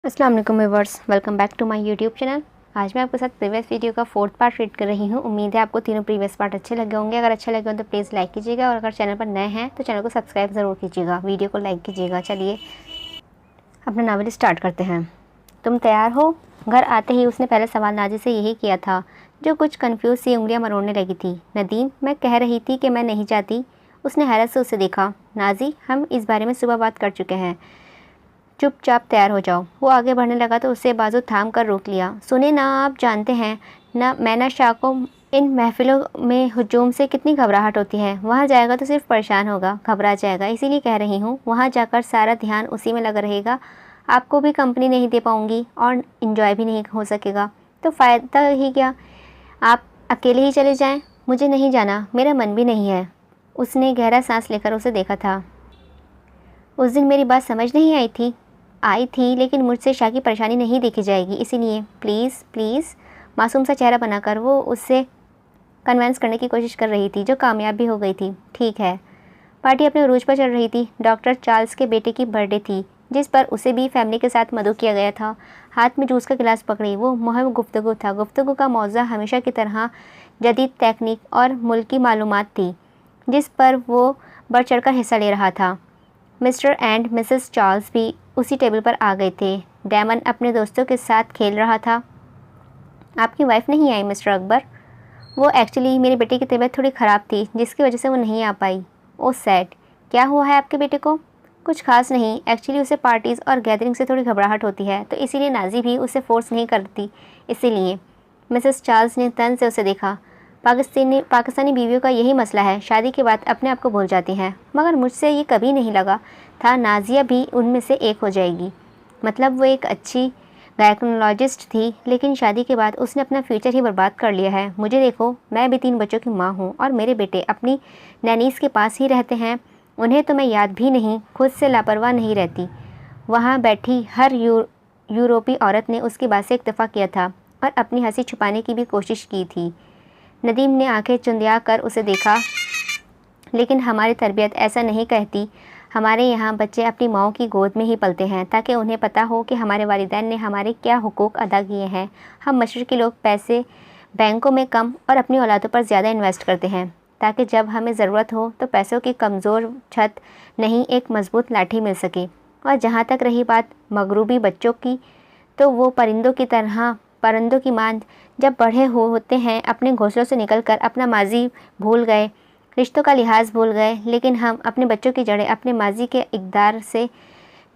अस्सलाम वालेकुम viewers, welcome back to my YouTube channel. आज मैं आपके साथ प्रीवियस वीडियो का 4th पार्ट रीड कर रही हूँ। उम्मीद है आपको तीनों प्रीवियस पार्ट अच्छे लगे होंगे। अगर अच्छे लगे हो तो प्लीज़ लाइक कीजिएगा और अगर चैनल पर नए हैं तो चैनल को सब्सक्राइब ज़रूर कीजिएगा, वीडियो को लाइक कीजिएगा। चलिए अपना नावल स्टार्ट करते हैं। तुम तैयार हो? घर आते ही उसने पहला सवाल नाजी से यही किया था, जो कुछ कन्फ्यूज़ सी उंगलियाँ मरोड़ने लगी थी। नदीम, मैं कह रही थी कि मैं नहीं चाहती। उसने हैरत से उसे देखा। नाजी, हम इस बारे में सुबह बात कर चुके हैं, चुपचाप तैयार हो जाओ। वो आगे बढ़ने लगा तो उसे बाजू थाम कर रोक लिया। सुने ना, आप जानते हैं ना, मैं ना शाह को इन महफिलों में हुजूम से कितनी घबराहट होती है। वहाँ जाएगा तो सिर्फ परेशान होगा, घबरा जाएगा। इसीलिए कह रही हूँ, वहाँ जाकर सारा ध्यान उसी में लगा रहेगा। आपको भी कंपनी नहीं दे पाऊँगी और इन्जॉय भी नहीं हो सकेगा, तो फ़ायदा ही क्या। आप अकेले ही चले जाएं। मुझे नहीं जाना, मेरा मन भी नहीं है। उसने गहरा सांस लेकर उसे देखा था। उस दिन मेरी बात समझ नहीं आई थी, लेकिन मुझसे शाह की परेशानी नहीं देखी जाएगी, इसीलिए प्लीज़ प्लीज़। मासूम सा चेहरा बनाकर वो उससे कन्विंस करने की कोशिश कर रही थी, जो कामयाब भी हो गई थी। ठीक है। पार्टी अपने उरूज पर चल रही थी। डॉक्टर चार्ल्स के बेटे की बर्थडे थी, जिस पर उसे भी फैमिली के साथ मदऊ किया गया था। हाथ में जूस का गिलास पकड़ी वो मुहिम गुफ्तगू था। गुफ्तगू का मौज़ा हमेशा की तरह जदीद तकनीक और मुल्की मालूमात थी, जिस पर वो बढ़ चढ़कर हिस्सा ले रहा था। मिस्टर एंड मिसेस चार्ल्स भी उसी टेबल पर आ गए थे। डैमन अपने दोस्तों के साथ खेल रहा था। आपकी वाइफ नहीं आई मिस्टर अकबर? वो एक्चुअली मेरे बेटे की तबीयत थोड़ी ख़राब थी, जिसकी वजह से वो नहीं आ पाई। ओह सैड। क्या हुआ है आपके बेटे को? कुछ खास नहीं, एक्चुअली उसे पार्टीज़ और गैदरिंग से थोड़ी घबराहट होती है, तो इसीलिए नाजी भी उसे फोर्स नहीं करती। इसीलिए मिसेस चार्ल्स ने तन से उसे देखा। पाकिस्तानी बीवियों का यही मसला है, शादी के बाद अपने आप को भूल जाती हैं। मगर मुझसे ये कभी नहीं लगा था नाजिया भी उनमें से एक हो जाएगी। मतलब वो एक अच्छी गायकोनोलॉजिस्ट थी, लेकिन शादी के बाद उसने अपना फ्यूचर ही बर्बाद कर लिया है। मुझे देखो, मैं भी 3 बच्चों की माँ हूँ और मेरे बेटे अपनी नैनीस के पास ही रहते हैं। उन्हें तो मैं याद भी नहीं, खुद से लापरवाह नहीं रहती। वहाँ बैठी हर यूरोपीय औरत ने उसकी बात से इत्तेफाक किया था और अपनी हंसी छुपाने की भी कोशिश की थी। नदीम ने आंखें चुंधिया कर उसे देखा। लेकिन हमारी तरबियत ऐसा नहीं कहती। हमारे यहाँ बच्चे अपनी माँओं की गोद में ही पलते हैं, ताकि उन्हें पता हो कि हमारे वालिदैन ने हमारे क्या हुकूक अदा किए हैं। हम मशरक़ी लोग पैसे बैंकों में कम और अपनी औलादों पर ज़्यादा इन्वेस्ट करते हैं, ताकि जब हमें ज़रूरत हो तो पैसों की कमज़ोर छत नहीं, एक मज़बूत लाठी मिल सके। और जहाँ तक रही बात मगरूबी बच्चों की, तो वो परिंदों की मांद जब बड़े होते हैं, अपने घोंसलों से निकलकर अपना माजी भूल गए, रिश्तों का लिहाज भूल गए। लेकिन हम अपने बच्चों की जड़ें अपने माजी के इक़दार से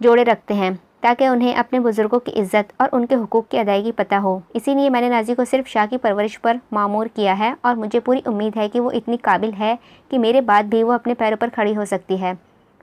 जोड़े रखते हैं, ताकि उन्हें अपने बुज़ुर्गों की इज़्ज़त और उनके हुकूक की अदायगी पता हो। इसीलिए मैंने नाजी को सिर्फ शाह की परवरिश पर मामूर किया है, और मुझे पूरी उम्मीद है कि वो इतनी काबिल है कि मेरे बाद भी वो अपने पैरों पर खड़ी हो सकती है।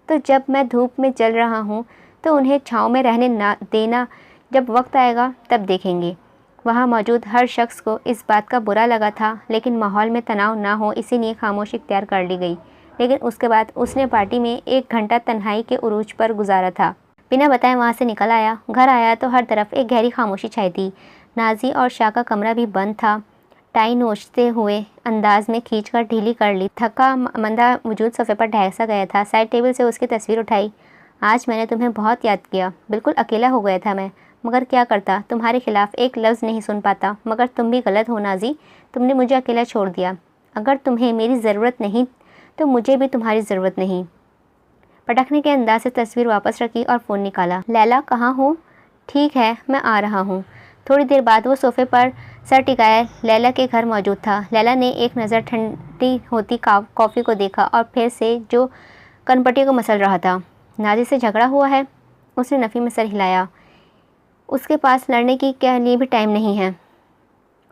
तो जब मैं धूप में जल रहा हूँ तो उन्हें छाँव में रहने ना देना। जब वक्त आएगा तब देखेंगे। वहाँ मौजूद हर शख्स को इस बात का बुरा लगा था, लेकिन माहौल में तनाव ना हो इसीलिए खामोशी इख्तियार कर ली गई। लेकिन उसके बाद उसने पार्टी में 1 घंटा तन्हाई के उरूज पर गुजारा था। बिना बताए वहाँ से निकल आया। घर आया तो हर तरफ एक गहरी खामोशी छाई थी। नाजी और शाह का कमरा भी बंद था। टाई नोचते हुए अंदाज में खींचकर ढीली कर ली। थका मंदा वजूद सोफे पर ढह सा गया था। साइड टेबल से उसकी तस्वीर उठाई। आज मैंने तुम्हें बहुत याद किया। बिल्कुल अकेला हो गया था मैं, मगर क्या करता, तुम्हारे खिलाफ एक लफ्ज़ नहीं सुन पाता। मगर तुम भी गलत हो नाजी, तुमने मुझे अकेला छोड़ दिया। अगर तुम्हें मेरी ज़रूरत नहीं तो मुझे भी तुम्हारी ज़रूरत नहीं। पटकने के अंदाज से तस्वीर वापस रखी और फ़ोन निकाला। लैला, कहाँ हो? ठीक है, मैं आ रहा हूँ। थोड़ी देर बाद वो सोफ़े पर सर टिकाया लैला के घर मौजूद था। लैला ने एक नज़र ठंडी होती कॉफ़ी को देखा और फिर से जो कनपट्टी को मसल रहा था। नाजी से झगड़ा हुआ है? उसने नफ़ी में सर हिलाया। उसके पास लड़ने की के लिए भी टाइम नहीं है।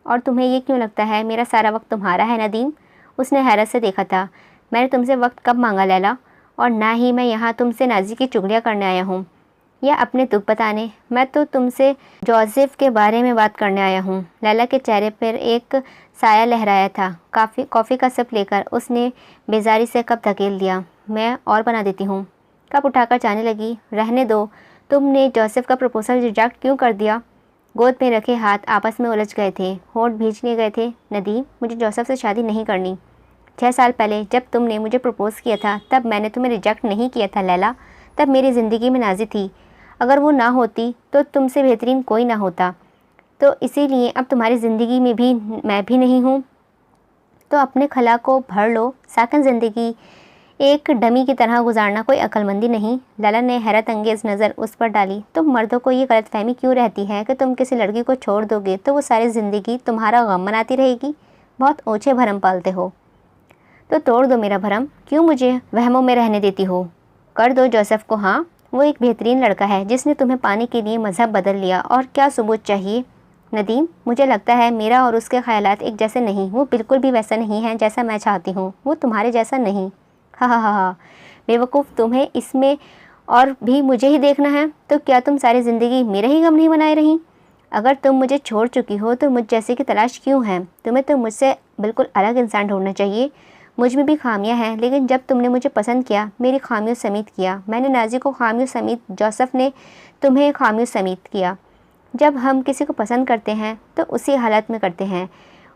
और तुम्हें ये क्यों लगता है मेरा सारा वक्त तुम्हारा है नदीम? उसने हैरत से देखा था। मैंने तुमसे वक्त कब मांगा लैला? और ना ही मैं यहाँ तुमसे नाजी की चुगलियाँ करने आया हूँ या अपने दुख बताने। मैं तो तुमसे जोसेफ के बारे में बात करने आया हूँ। लैला के चेहरे पर एक साया लहराया था। कॉफ़ी का सिप लेकर उसने बेजारी से कप धकेल दिया। मैं और बना देती हूँ। कप उठाकर जाने लगी। रहने दो, तुमने जोसेफ का प्रपोजल रिजेक्ट क्यों कर दिया? गोद में रखे हाथ आपस में उलझ गए थे, होंठ भींच लिए गए थे। नदीम, मुझे जोसेफ से शादी नहीं करनी। 6 साल पहले जब तुमने मुझे प्रपोज़ किया था, तब मैंने तुम्हें रिजेक्ट नहीं किया था लैला। तब मेरी ज़िंदगी में नाजी थी। अगर वो ना होती तो तुमसे बेहतरीन कोई ना होता। तो इसीलिए अब तुम्हारी ज़िंदगी में भी मैं भी नहीं हूँ, तो अपने खला को भर लो। साकन ज़िंदगी एक डमी की तरह गुजारना कोई अक्लमंदी नहीं। लैला ने हैरत अंगेज़ नज़र उस पर डाली। तुम मर्दों को ये गलतफहमी क्यों रहती है कि तुम किसी लड़की को छोड़ दोगे तो वो सारी ज़िंदगी तुम्हारा गम मनाती रहेगी? बहुत ऊँचे भरम पालते हो। तो तोड़ दो मेरा भरम, क्यों मुझे वहमों में रहने देती हो? कर दो जोसेफ को हाँ, वो एक बेहतरीन लड़का है जिसने तुम्हें पाने के लिए मज़हब बदल लिया। और क्या सबूत चाहिए? नदीम, मुझे लगता है मेरा और उसके ख़यालात एक जैसे नहीं। वो बिल्कुल भी वैसा नहीं है जैसा मैं चाहती हूँ। वो तुम्हारे जैसा नहीं। हा हा हा हा, बेवकूफ़, तुम्हें इसमें और भी मुझे ही देखना है। तो क्या तुम सारी ज़िंदगी मेरा ही गम नहीं बनाए रही? अगर तुम मुझे छोड़ चुकी हो तो मुझ जैसे की तलाश क्यों है? तुम्हें तो मुझसे बिल्कुल अलग इंसान ढूंढना चाहिए। मुझ में भी खामियां हैं, लेकिन जब तुमने मुझे पसंद किया, मेरी खामियों समेत किया। मैंने नाजी को खामियों समेत, जोसेफ ने तुम्हें खामियों समेत किया। जब हम किसी को पसंद करते हैं तो उसी हालत में करते हैं।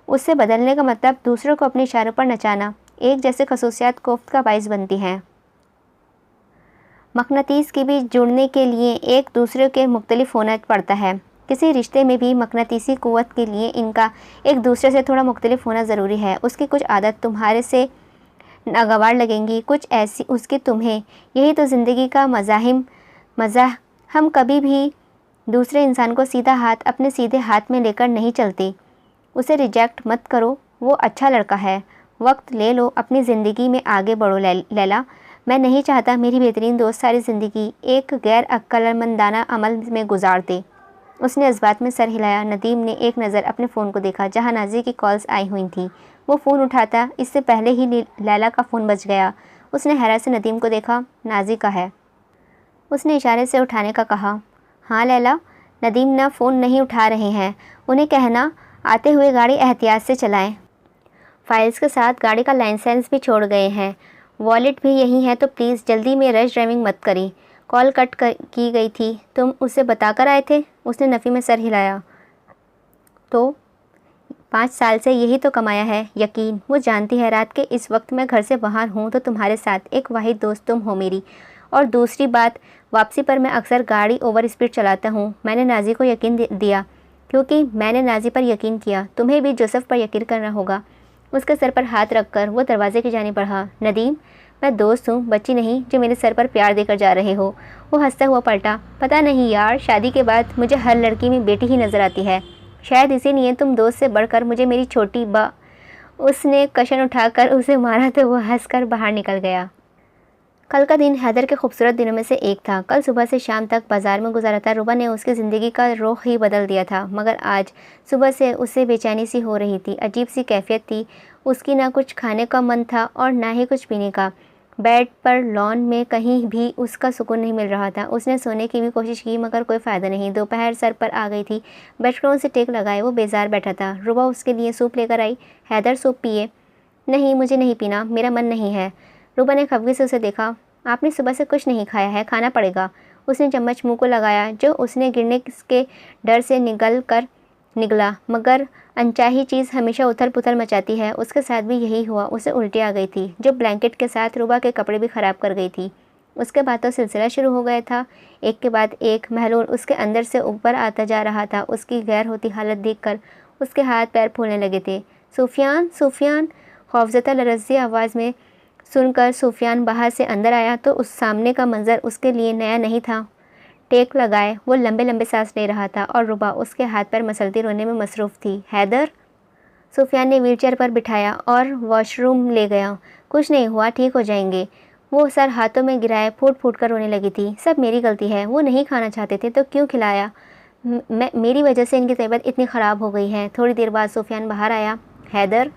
उससे बदलने का मतलब दूसरों को अपने इशारों पर नचाना। एक जैसे खसूसियात कोफ्त का बाइस बनती हैं। मकनातीस के बीच जुड़ने के लिए एक दूसरे के मुख्तलिफ होना पड़ता है। किसी रिश्ते में भी मकनातीसी क़ुव्वत के लिए इनका एक दूसरे से थोड़ा मुख्तलिफ होना ज़रूरी है। उसकी कुछ आदत तुम्हारे से नागवार लगेंगी, कुछ ऐसी उसकी तुम्हें। यही तो ज़िंदगी का मज़ा। हम कभी भी दूसरे इंसान को सीधा हाथ अपने सीधे हाथ में लेकर नहीं चलते। उसे रिजेक्ट मत करो, वो अच्छा लड़का है। वक्त ले लो, अपनी ज़िंदगी में आगे बढ़ो लैला। मैं नहीं चाहता मेरी बेहतरीन दोस्त सारी ज़िंदगी एक गैर अक्लमंदाना अमल में गुजार दे। उसने इस बात में सर हिलाया। नदीम ने एक नज़र अपने फ़ोन को देखा जहां नाजी की कॉल्स आई हुई थी। वो फ़ोन उठाता, इससे पहले ही लैला का फ़ोन बज गया। उसने हैरत से नदीम को देखा। नाजी का है, उसने इशारे से उठाने का कहा। हाँ लैला। नदीम ना फ़ोन नहीं उठा रहे हैं। उन्हें कहना आते हुए गाड़ी एहतियात से चलाएं। फाइल्स के साथ गाड़ी का लाइसेंस भी छोड़ गए हैं। वॉलेट भी यही है, तो प्लीज़ जल्दी में रश ड्राइविंग मत करें। कॉल की गई थी, तुम उसे बताकर आए थे? उसने नफ़ी में सर हिलाया। तो 5 साल से यही तो कमाया है। यकीन, वो जानती है रात के इस वक्त मैं घर से बाहर हूँ तो तुम्हारे साथ। एक वाहिद दोस्त तुम हो मेरी। और दूसरी बात, वापसी पर मैं अक्सर गाड़ी ओवर स्पीड चलाता हूँ। मैंने नाजी को यकीन दिया क्योंकि मैंने नाजी पर यकीन किया। तुम्हें भी जोसेफ पर यकीन करना होगा। उसके सर पर हाथ रखकर वो दरवाजे की जानिब बढ़ा। नदीम, मैं दोस्त हूँ, बच्ची नहीं जो मेरे सर पर प्यार देकर जा रहे हो। वो हंसता हुआ पलटा। पता नहीं यार, शादी के बाद मुझे हर लड़की में बेटी ही नज़र आती है। शायद इसीलिए तुम दोस्त से बढ़कर मुझे मेरी छोटी बा। उसने कशन उठाकर उसे मारा तो वो हंसकर बाहर निकल गया। कल का दिन हैदर के खूबसूरत दिनों में से एक था। कल सुबह से शाम तक बाजार में गुजारा था। रुबा ने उसकी ज़िंदगी का रुख ही बदल दिया था, मगर आज सुबह से उसे बेचैनी सी हो रही थी। अजीब सी कैफियत थी उसकी। ना कुछ खाने का मन था और ना ही कुछ पीने का। बेड पर लॉन में कहीं भी उसका सुकून नहीं मिल रहा था। उसने सोने की भी कोशिश की मगर कोई फ़ायदा नहीं। दोपहर सर पर आ गई थी। बेडरूम से टेक लगाए वो बेजार बैठा था। रुबा उसके लिए सूप लेकर आई। हैदर सूप पिए। नहीं, मुझे नहीं पीना, मेरा मन नहीं है। रुबा ने खफगी से उसे देखा। आपने सुबह से कुछ नहीं खाया है, खाना पड़ेगा। उसने चम्मच मुंह को लगाया जो उसने गिरने के डर से निगला, मगर अनचाही चीज़ हमेशा उथल पुथल मचाती है। उसके साथ भी यही हुआ। उसे उल्टी आ गई थी जो ब्लैंकेट के साथ रुबा के कपड़े भी ख़राब कर गई थी। उसके बाद तो सिलसिला शुरू हो गया था। एक के बाद एक महलूल उसके अंदर से ऊपर आता जा रहा था। उसकी गैर होती हालत देखकर उसके हाथ पैर फूलने लगे थे। सूफियान, सूफियान, खौफजदा लरज़ी आवाज़ में सुनकर सूफियान बाहर से अंदर आया तो उस सामने का मंजर उसके लिए नया नहीं था। टेक लगाए वो लंबे लंबे सांस ले रहा था और रुबा उसके हाथ पर मसलती रोने में मसरूफ़ थी। हैदर, सूफियान ने व्हीलचेयर पर बिठाया और वॉशरूम ले गया। कुछ नहीं हुआ, ठीक हो जाएंगे। वो सर हाथों में गिराए फूट फूट कर रोने लगी थी। सब मेरी गलती है। वो नहीं खाना चाहते थे तो क्यों खिलाया? मेरी वजह से इनकी तबीयत इतनी ख़राब हो गई है। थोड़ी देर बाद सूफियान बाहर आया। हैदर,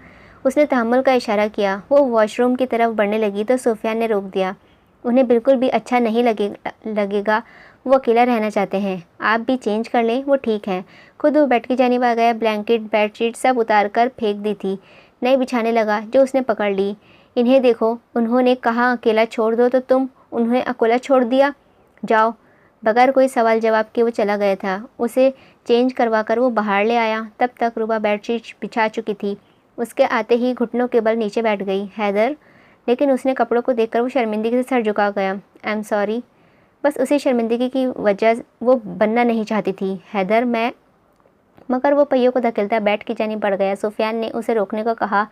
उसने तहम्मुल का इशारा किया। वो वॉशरूम की तरफ बढ़ने लगी तो सूफियान ने रोक दिया। उन्हें बिल्कुल भी अच्छा नहीं लगेगा। वो अकेला रहना चाहते हैं। आप भी चेंज कर लें, वो ठीक हैं। खुद वो बेड की जानिब आ गया। ब्लैंकेट, बेडशीट सब उतार कर फेंक दी थी। नई बिछाने लगा जो उसने पकड़ ली। इन्हें देखो, उन्होंने कहा अकेला छोड़ दो तो तुम उन्हें अकेला छोड़ दिया। जाओ। बगैर कोई सवाल जवाब के वो चला गया था। उसे चेंज करवा कर वो बाहर ले आया। तब तक रुबा बेडशीट बिछा चुकी थी। उसके आते ही घुटनों के बल नीचे बैठ गई। हैदर, लेकिन उसने कपड़ों को देखकर वो शर्मिंदगी से सर झुका गया। आई एम सॉरी, बस उसी शर्मिंदगी की वजह वो बनना नहीं चाहती थी। हैदर, मैं। मगर वो पहियों को धकेलता बेड की जानिब बढ़ गया। सुफियान ने उसे रोकने को कहा।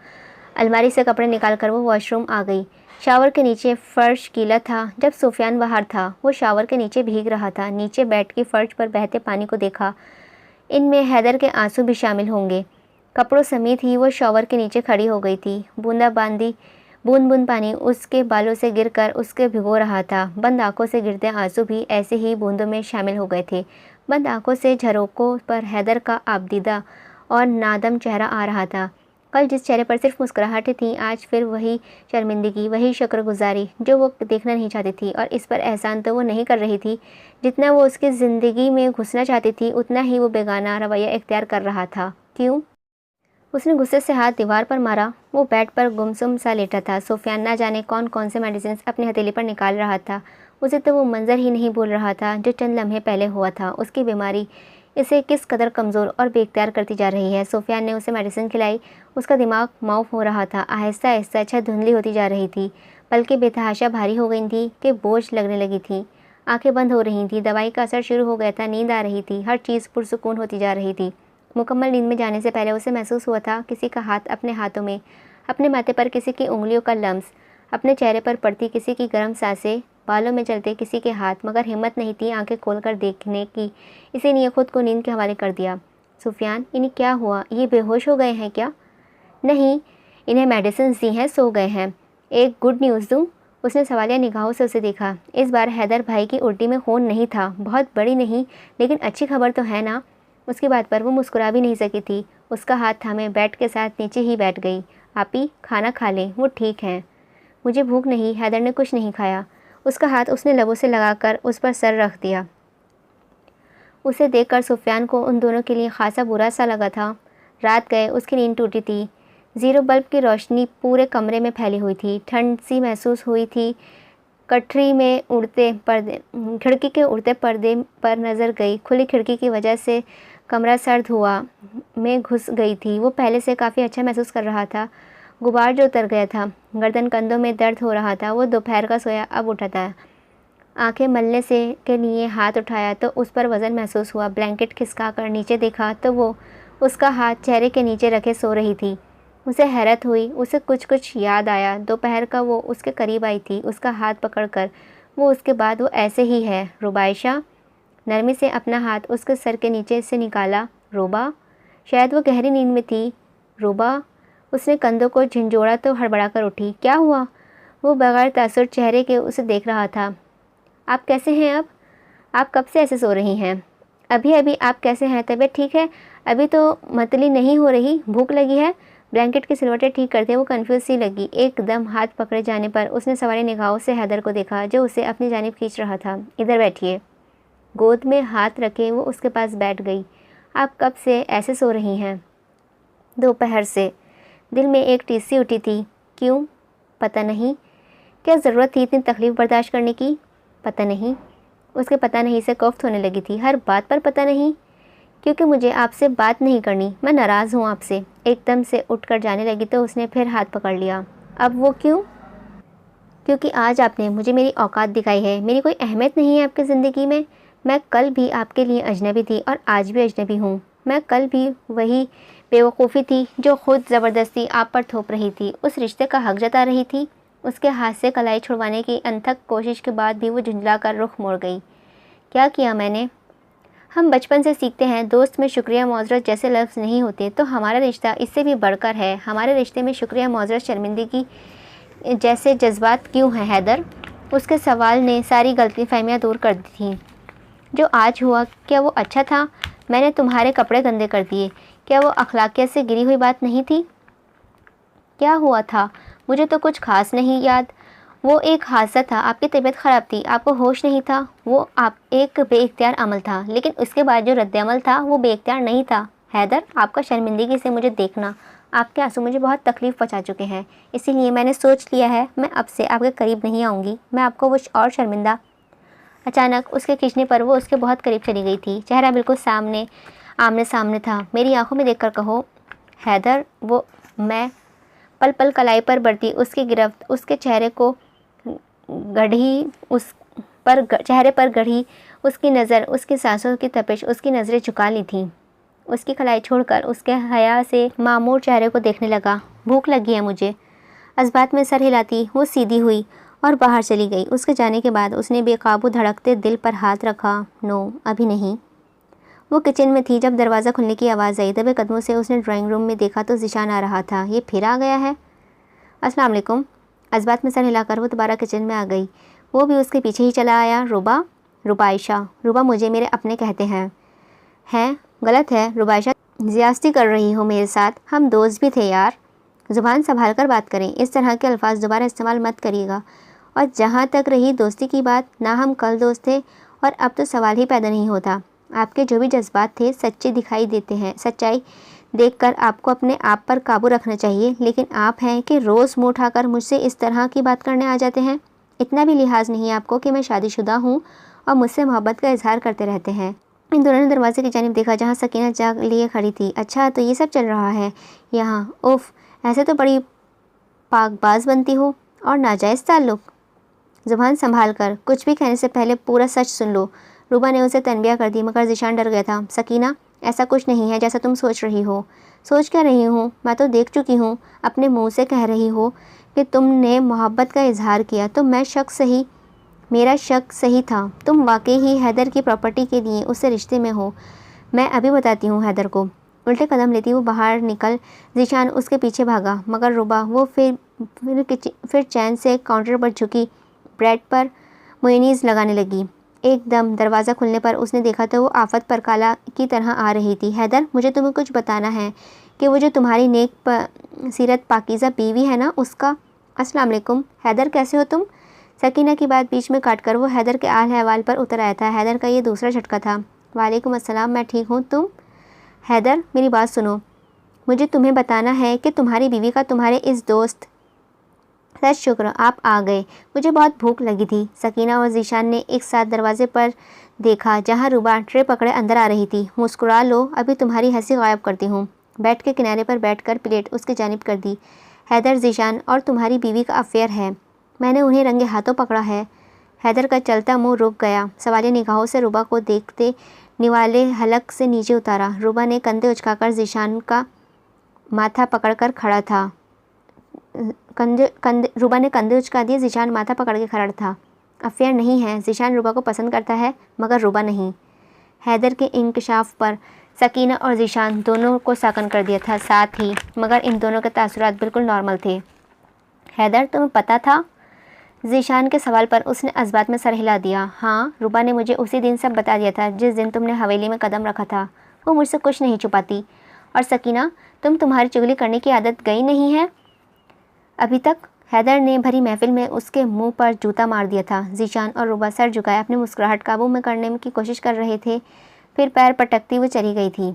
अलमारी से कपड़े निकालकर वो वॉशरूम आ गई। शावर के नीचे फर्श गीला था। जब सुफियान बाहर था, वो शावर के नीचे भीग रहा था। नीचे बेड की फर्श पर बहते पानी को देखा। इनमें हैदर के आंसू भी शामिल होंगे। कपड़ों समेत ही वो शावर के नीचे खड़ी हो गई थी। बूंदाबांदी, बूंद बूंद पानी उसके बालों से गिरकर उसके भिगो रहा था। बंद आंखों से गिरते आंसू भी ऐसे ही बूंदों में शामिल हो गए थे। बंद आंखों से झरोकों पर हैदर का आबदीदा और नादम चेहरा आ रहा था। कल जिस चेहरे पर सिर्फ मुस्कुराहटें थीं, आज फिर वही शर्मिंदगी, वही शुक्रगुजारी जो वो देखना नहीं चाहती थी। और इस पर एहसान तो वो नहीं कर रही थी। जितना वो उसकी ज़िंदगी में घुसना चाहती थी, उतना ही वो बेगाना रवैया इख्तियार कर रहा था। क्यों? उसने गुस्से से हाथ दीवार पर मारा। वो बेड पर गुमसुम सा लेटा था। सुफियान ना जाने कौन कौन से मेडिसिन अपनी हथेली पर निकाल रहा था। उसे तो वो मंजर ही नहीं भूल रहा था जो चंद लम्हे पहले हुआ था। उसकी बीमारी इसे किस कदर कमज़ोर और बेख्तियार करती जा रही है। सुफियान ने उसे मेडिसिन खिलाई। उसका दिमाग माउफ हो रहा था। आहिस्ता आहिस्ता छत धुंधली होती जा रही थी। पलकें बेतहाशा भारी हो गई थी कि बोझ लगने लगी थी। आंखें बंद हो रही थी। दवाई का असर शुरू हो गया था। नींद आ रही थी। हर चीज़ पुरसुकून होती जा रही थी। मुकम्मल नींद में जाने से पहले उसे महसूस हुआ था किसी का हाथ अपने हाथों में, अपने माथे पर किसी की उंगलियों का लम्स, अपने चेहरे पर पड़ती किसी की गर्म सांसें, बालों में चलते किसी के हाथ। मगर हिम्मत नहीं थी आंखें खोलकर देखने की, इसीलिए खुद को नींद के हवाले कर दिया। सुफियान, इन्हें क्या हुआ? ये बेहोश हो गए हैं क्या? नहीं, इन्हें मेडिसिन दी हैं, सो गए हैं। एक गुड न्यूज़ दूँ? उसने सवालिया निगाहों से उसे देखा। इस बार हैदर भाई की उल्टी में खून नहीं था। बहुत बड़ी नहीं, लेकिन अच्छी खबर तो है ना। उसकी बात पर वो मुस्कुरा भी नहीं सकी थी। उसका हाथ थामे बेड के साथ नीचे ही बैठ गई। आपी, खाना खा लें, वो ठीक हैं। मुझे भूख नहीं। हैदर ने कुछ नहीं खाया। उसका हाथ उसने लबों से लगाकर उस पर सर रख दिया। उसे देखकर सुफियान को उन दोनों के लिए खासा बुरा सा लगा था। रात गए उसकी नींद टूटी थी। ज़ीरो बल्ब की रोशनी पूरे कमरे में फैली हुई थी। ठंड सी महसूस हुई थी। कटरी में उड़ते पर्दे, खिड़की के उड़ते पर्दे पर नज़र गई। खुली खिड़की की वजह से कमरा सर्द हुआ में घुस गई थी। वो पहले से काफ़ी अच्छा महसूस कर रहा था। गुबार जो उतर गया था। गर्दन कंधों में दर्द हो रहा था। वो दोपहर का सोया अब उठा था। आंखें मलने से के लिए हाथ उठाया तो उस पर वज़न महसूस हुआ। ब्लैंकेट खिसका कर नीचे देखा तो वो उसका हाथ चेहरे के नीचे रखे सो रही थी। उसे हैरत हुई। उसे कुछ कुछ याद आया। दोपहर का वो उसके करीब आई थी, उसका हाथ पकड़कर। वो उसके बाद वो ऐसे ही है। रुबाइशा, नरमी से अपना हाथ उसके सर के नीचे से निकाला। रोबा, शायद वो गहरी नींद में थी। रोबा, उसने कंधों को झंझोड़ा तो हड़बड़ा कर उठी। क्या हुआ? वो बगैर तासुर चेहरे के उसे देख रहा था। आप कैसे हैं अब? आप कब से ऐसे सो रही हैं? अभी अभी। आप कैसे हैं? तबीयत ठीक है? अभी तो मतली नहीं हो रही? भूख लगी है? ब्लैंकेट की सिलवटें ठीक करते वो कन्फ्यूज सी लगी। एकदम हाथ पकड़े जाने पर उसने सवारी निगाहों से हैदर को देखा जो उसे अपनी जानिब खींच रहा था। इधर बैठिए। गोद में हाथ रखे वो उसके पास बैठ गई। आप कब से ऐसे सो रही हैं? दोपहर से। दिल में एक टीसी उठी थी। क्यों? पता नहीं। क्या ज़रूरत थी इतनी तकलीफ़ बर्दाश्त करने की? पता नहीं। उसके पता नहीं से कोफ्त होने लगी थी। हर बात पर पता नहीं। क्योंकि मुझे आपसे बात नहीं करनी। मैं नाराज़ हूँ आपसे। एकदम से उठकर जाने लगी तो उसने फिर हाथ पकड़ लिया। अब वो क्यों? क्योंकि आज आपने मुझे मेरी औकात दिखाई है। मेरी कोई अहमियत नहीं है आपकी ज़िंदगी में। मैं कल भी आपके लिए अजनबी थी और आज भी अजनबी हूँ। मैं कल भी वही बेवकूफ़ी थी जो खुद ज़बरदस्ती आप पर थोप रही थी, उस रिश्ते का हक जता रही थी। उसके हाथ से कलाई छुड़वाने की अनथक कोशिश के बाद भी वो झुंझला कर रुख मोड़ गई। क्या किया मैंने? हम बचपन से सीखते हैं दोस्त में शुक्रिया मुआवजत जैसे लफ्ज़ नहीं होते, तो हमारा रिश्ता इससे भी बढ़कर है। हमारे रिश्ते में शुक्रिया मुआवजत शर्मिंदगी जैसे जज्बात क्यों हैं हैदर? उसके सवाल ने सारी गलती फहमियाँ दूर कर दी थी। जो आज हुआ, क्या वो अच्छा था? मैंने तुम्हारे कपड़े गंदे कर दिए। क्या वो अखलाकियत से गिरी हुई बात नहीं थी? क्या हुआ था? मुझे तो कुछ खास नहीं याद। वो एक हादसा था। आपकी तबीयत ख़राब थी, आपको होश नहीं था। वो आप एक बेइख्तियार अमल था, लेकिन उसके बाद जो रद्द-ए-अमल था वो बेइख्तियार नहीं था। हैदर, आपका शर्मिंदगी से मुझे देखना, आपके आंसू मुझे बहुत तकलीफ़ पहुंचा चुके हैं। इसीलिए मैंने सोच लिया है मैं अब से आपके करीब नहीं आऊँगी। मैं आपको वो और शर्मिंदा। अचानक उसके खींचने पर वो उसके बहुत करीब चली गई थी। चेहरा बिल्कुल आमने सामने था। मेरी आंखों में देखकर कहो। हैदर, वो मैं। पल पल कलाई पर बढ़ती उसकी गिरफ्त उसके चेहरे को गढ़ी चेहरे पर गढ़ी उसकी नज़र, उसकी सांसों की तपिश उसकी नज़रें झुका ली थीं। उसकी खलाई छोड़कर उसके हया से मामूर चेहरे को देखने लगा। भूख लगी है मुझे। असबात में सर हिलाती वो सीधी हुई और बाहर चली गई। उसके जाने के बाद उसने बेकाबू धड़कते दिल पर हाथ रखा। नो, अभी नहीं। वो किचन में थी जब दरवाज़ा खुलने की आवाज़ आई। दबे कदमों से उसने ड्राइंग रूम में देखा तो ज़ीशान आ रहा था। ये फिर आ गया है। अस्सलाम वालेकुम। असबात में सर हिलाकर वो दोबारा किचन में आ गई। वो भी उसके पीछे ही चला आया। रुबा, रुबाइशा। रुबा मुझे मेरे अपने कहते हैं। गलत है रुबाइशा, ज़्यादती कर रही हो मेरे साथ। हम दोस्त भी थे यार। ज़ुबान संभाल कर बात करें। इस तरह के अल्फाज दोबारा इस्तेमाल मत करिएगा। और जहाँ तक रही दोस्ती की बात, ना हम कल दोस्त थे और अब तो सवाल ही पैदा नहीं होता। आपके जो भी जज्बात थे सच्चे दिखाई देते हैं। सच्चाई देखकर आपको अपने आप पर काबू रखना चाहिए, लेकिन आप हैं कि रोज़ मुँह उठाकर मुझसे इस तरह की बात करने आ जाते हैं। इतना भी लिहाज नहीं आपको कि मैं शादीशुदा हूँ और मुझसे मोहब्बत का इजहार करते रहते हैं। इन दोनों ने दरवाजे की जानिब देखा जहाँ सकीना जाग लिए खड़ी थी। अच्छा, तो ये सब चल रहा है यहाँ। उफ़, ऐसे तो बड़ी पाकबाज बनती हो। और नाजायज़ ताल्लुक़। ज़ुबान संभाल कर, कुछ भी कहने से पहले पूरा सच सुन लो। रूबा ने उसे तनबिया कर दी, मगर ज़ीशान डर गया था। सकीना, ऐसा कुछ नहीं है जैसा तुम सोच रही हो। सोच क्या रही हूँ? मैं तो देख चुकी हूँ। अपने मुँह से कह रही हो कि तुमने मोहब्बत का इजहार किया तो मेरा शक सही था। तुम वाकई ही हैदर की प्रॉपर्टी के लिए उससे रिश्ते में हो। मैं अभी बताती हूँ हैदर को। उल्टे कदम लेती वो बाहर निकल। ज़ीशान उसके पीछे भागा, मगर रुबा वो फिर चैन से काउंटर पर झुकी ब्रेड पर मेयोनीज़ लगाने लगी। एकदम दरवाज़ा खुलने पर उसने देखा तो वो आफत पर काला की तरह आ रही थी। हैदर, मुझे तुम्हें कुछ बताना है कि वो जो तुम्हारी नेक सीरत पाकीज़ा बीवी है ना, उसका। अस्सलाम वालेकुम। हैदर, कैसे हो तुम? सकीना की बात बीच में काटकर वो हैदर के आल हवाल पर उतर आया था। हैदर का ये दूसरा झटका था। वालेकुम अस्सलाम, मैं ठीक हूँ, तुम? हैदर, मेरी बात सुनो। मुझे तुम्हें बताना है कि तुम्हारी बीवी का तुम्हारे इस दोस्त। सच शुक्र आप आ गए। मुझे बहुत भूख लगी थी। सकीना और ज़ीशान ने एक साथ दरवाजे पर देखा जहाँ रुबा ट्रे पकड़े अंदर आ रही थी। मुस्कुरा लो, अभी तुम्हारी हंसी गायब करती हूँ। बेड के किनारे पर बैठकर प्लेट उसकी जानिब कर दी। हैदर, ज़ीशान और तुम्हारी बीवी का अफेयर है। मैंने उन्हें रंगे हाथों पकड़ा है। हैदर का चलता मुंह रुक गया। सवालिया निगाहों से रुबा को देखते निवाले हलक से नीचे उतारा। रुबा ने कंधे उचकाकर ज़ीशान का माथा पकड़कर खड़ा था। रुबा ने कंधे उचका दिए। ज़ीशान माथा पकड़ के खड़ा था। अफेयर नहीं है। ज़ीशान रुबा को पसंद करता है, मगर रुबा नहीं। हैदर के इंकशाफ पर सकीना और ज़ीशान दोनों को साकन कर दिया था साथ ही, मगर इन दोनों के तासुरात बिल्कुल नॉर्मल थे। हैदर, तुम्हें पता था? ज़ीशान के सवाल पर उसने असबात में सर हिला दिया। हाँ, रुबा ने मुझे उसी दिन सब बता दिया था जिस दिन तुमने हवेली में कदम रखा था। वो मुझसे कुछ नहीं छुपाती। और सकीना, तुम्हारी चुगली करने की आदत गई नहीं है अभी तक? हैदर ने भरी महफिल में उसके मुंह पर जूता मार दिया था। ज़ीशान और रुबा सर झुकाए अपनी मुस्कुराहट काबू में करने की कोशिश कर रहे थे। फिर पैर पटकती हुई चली गई थी।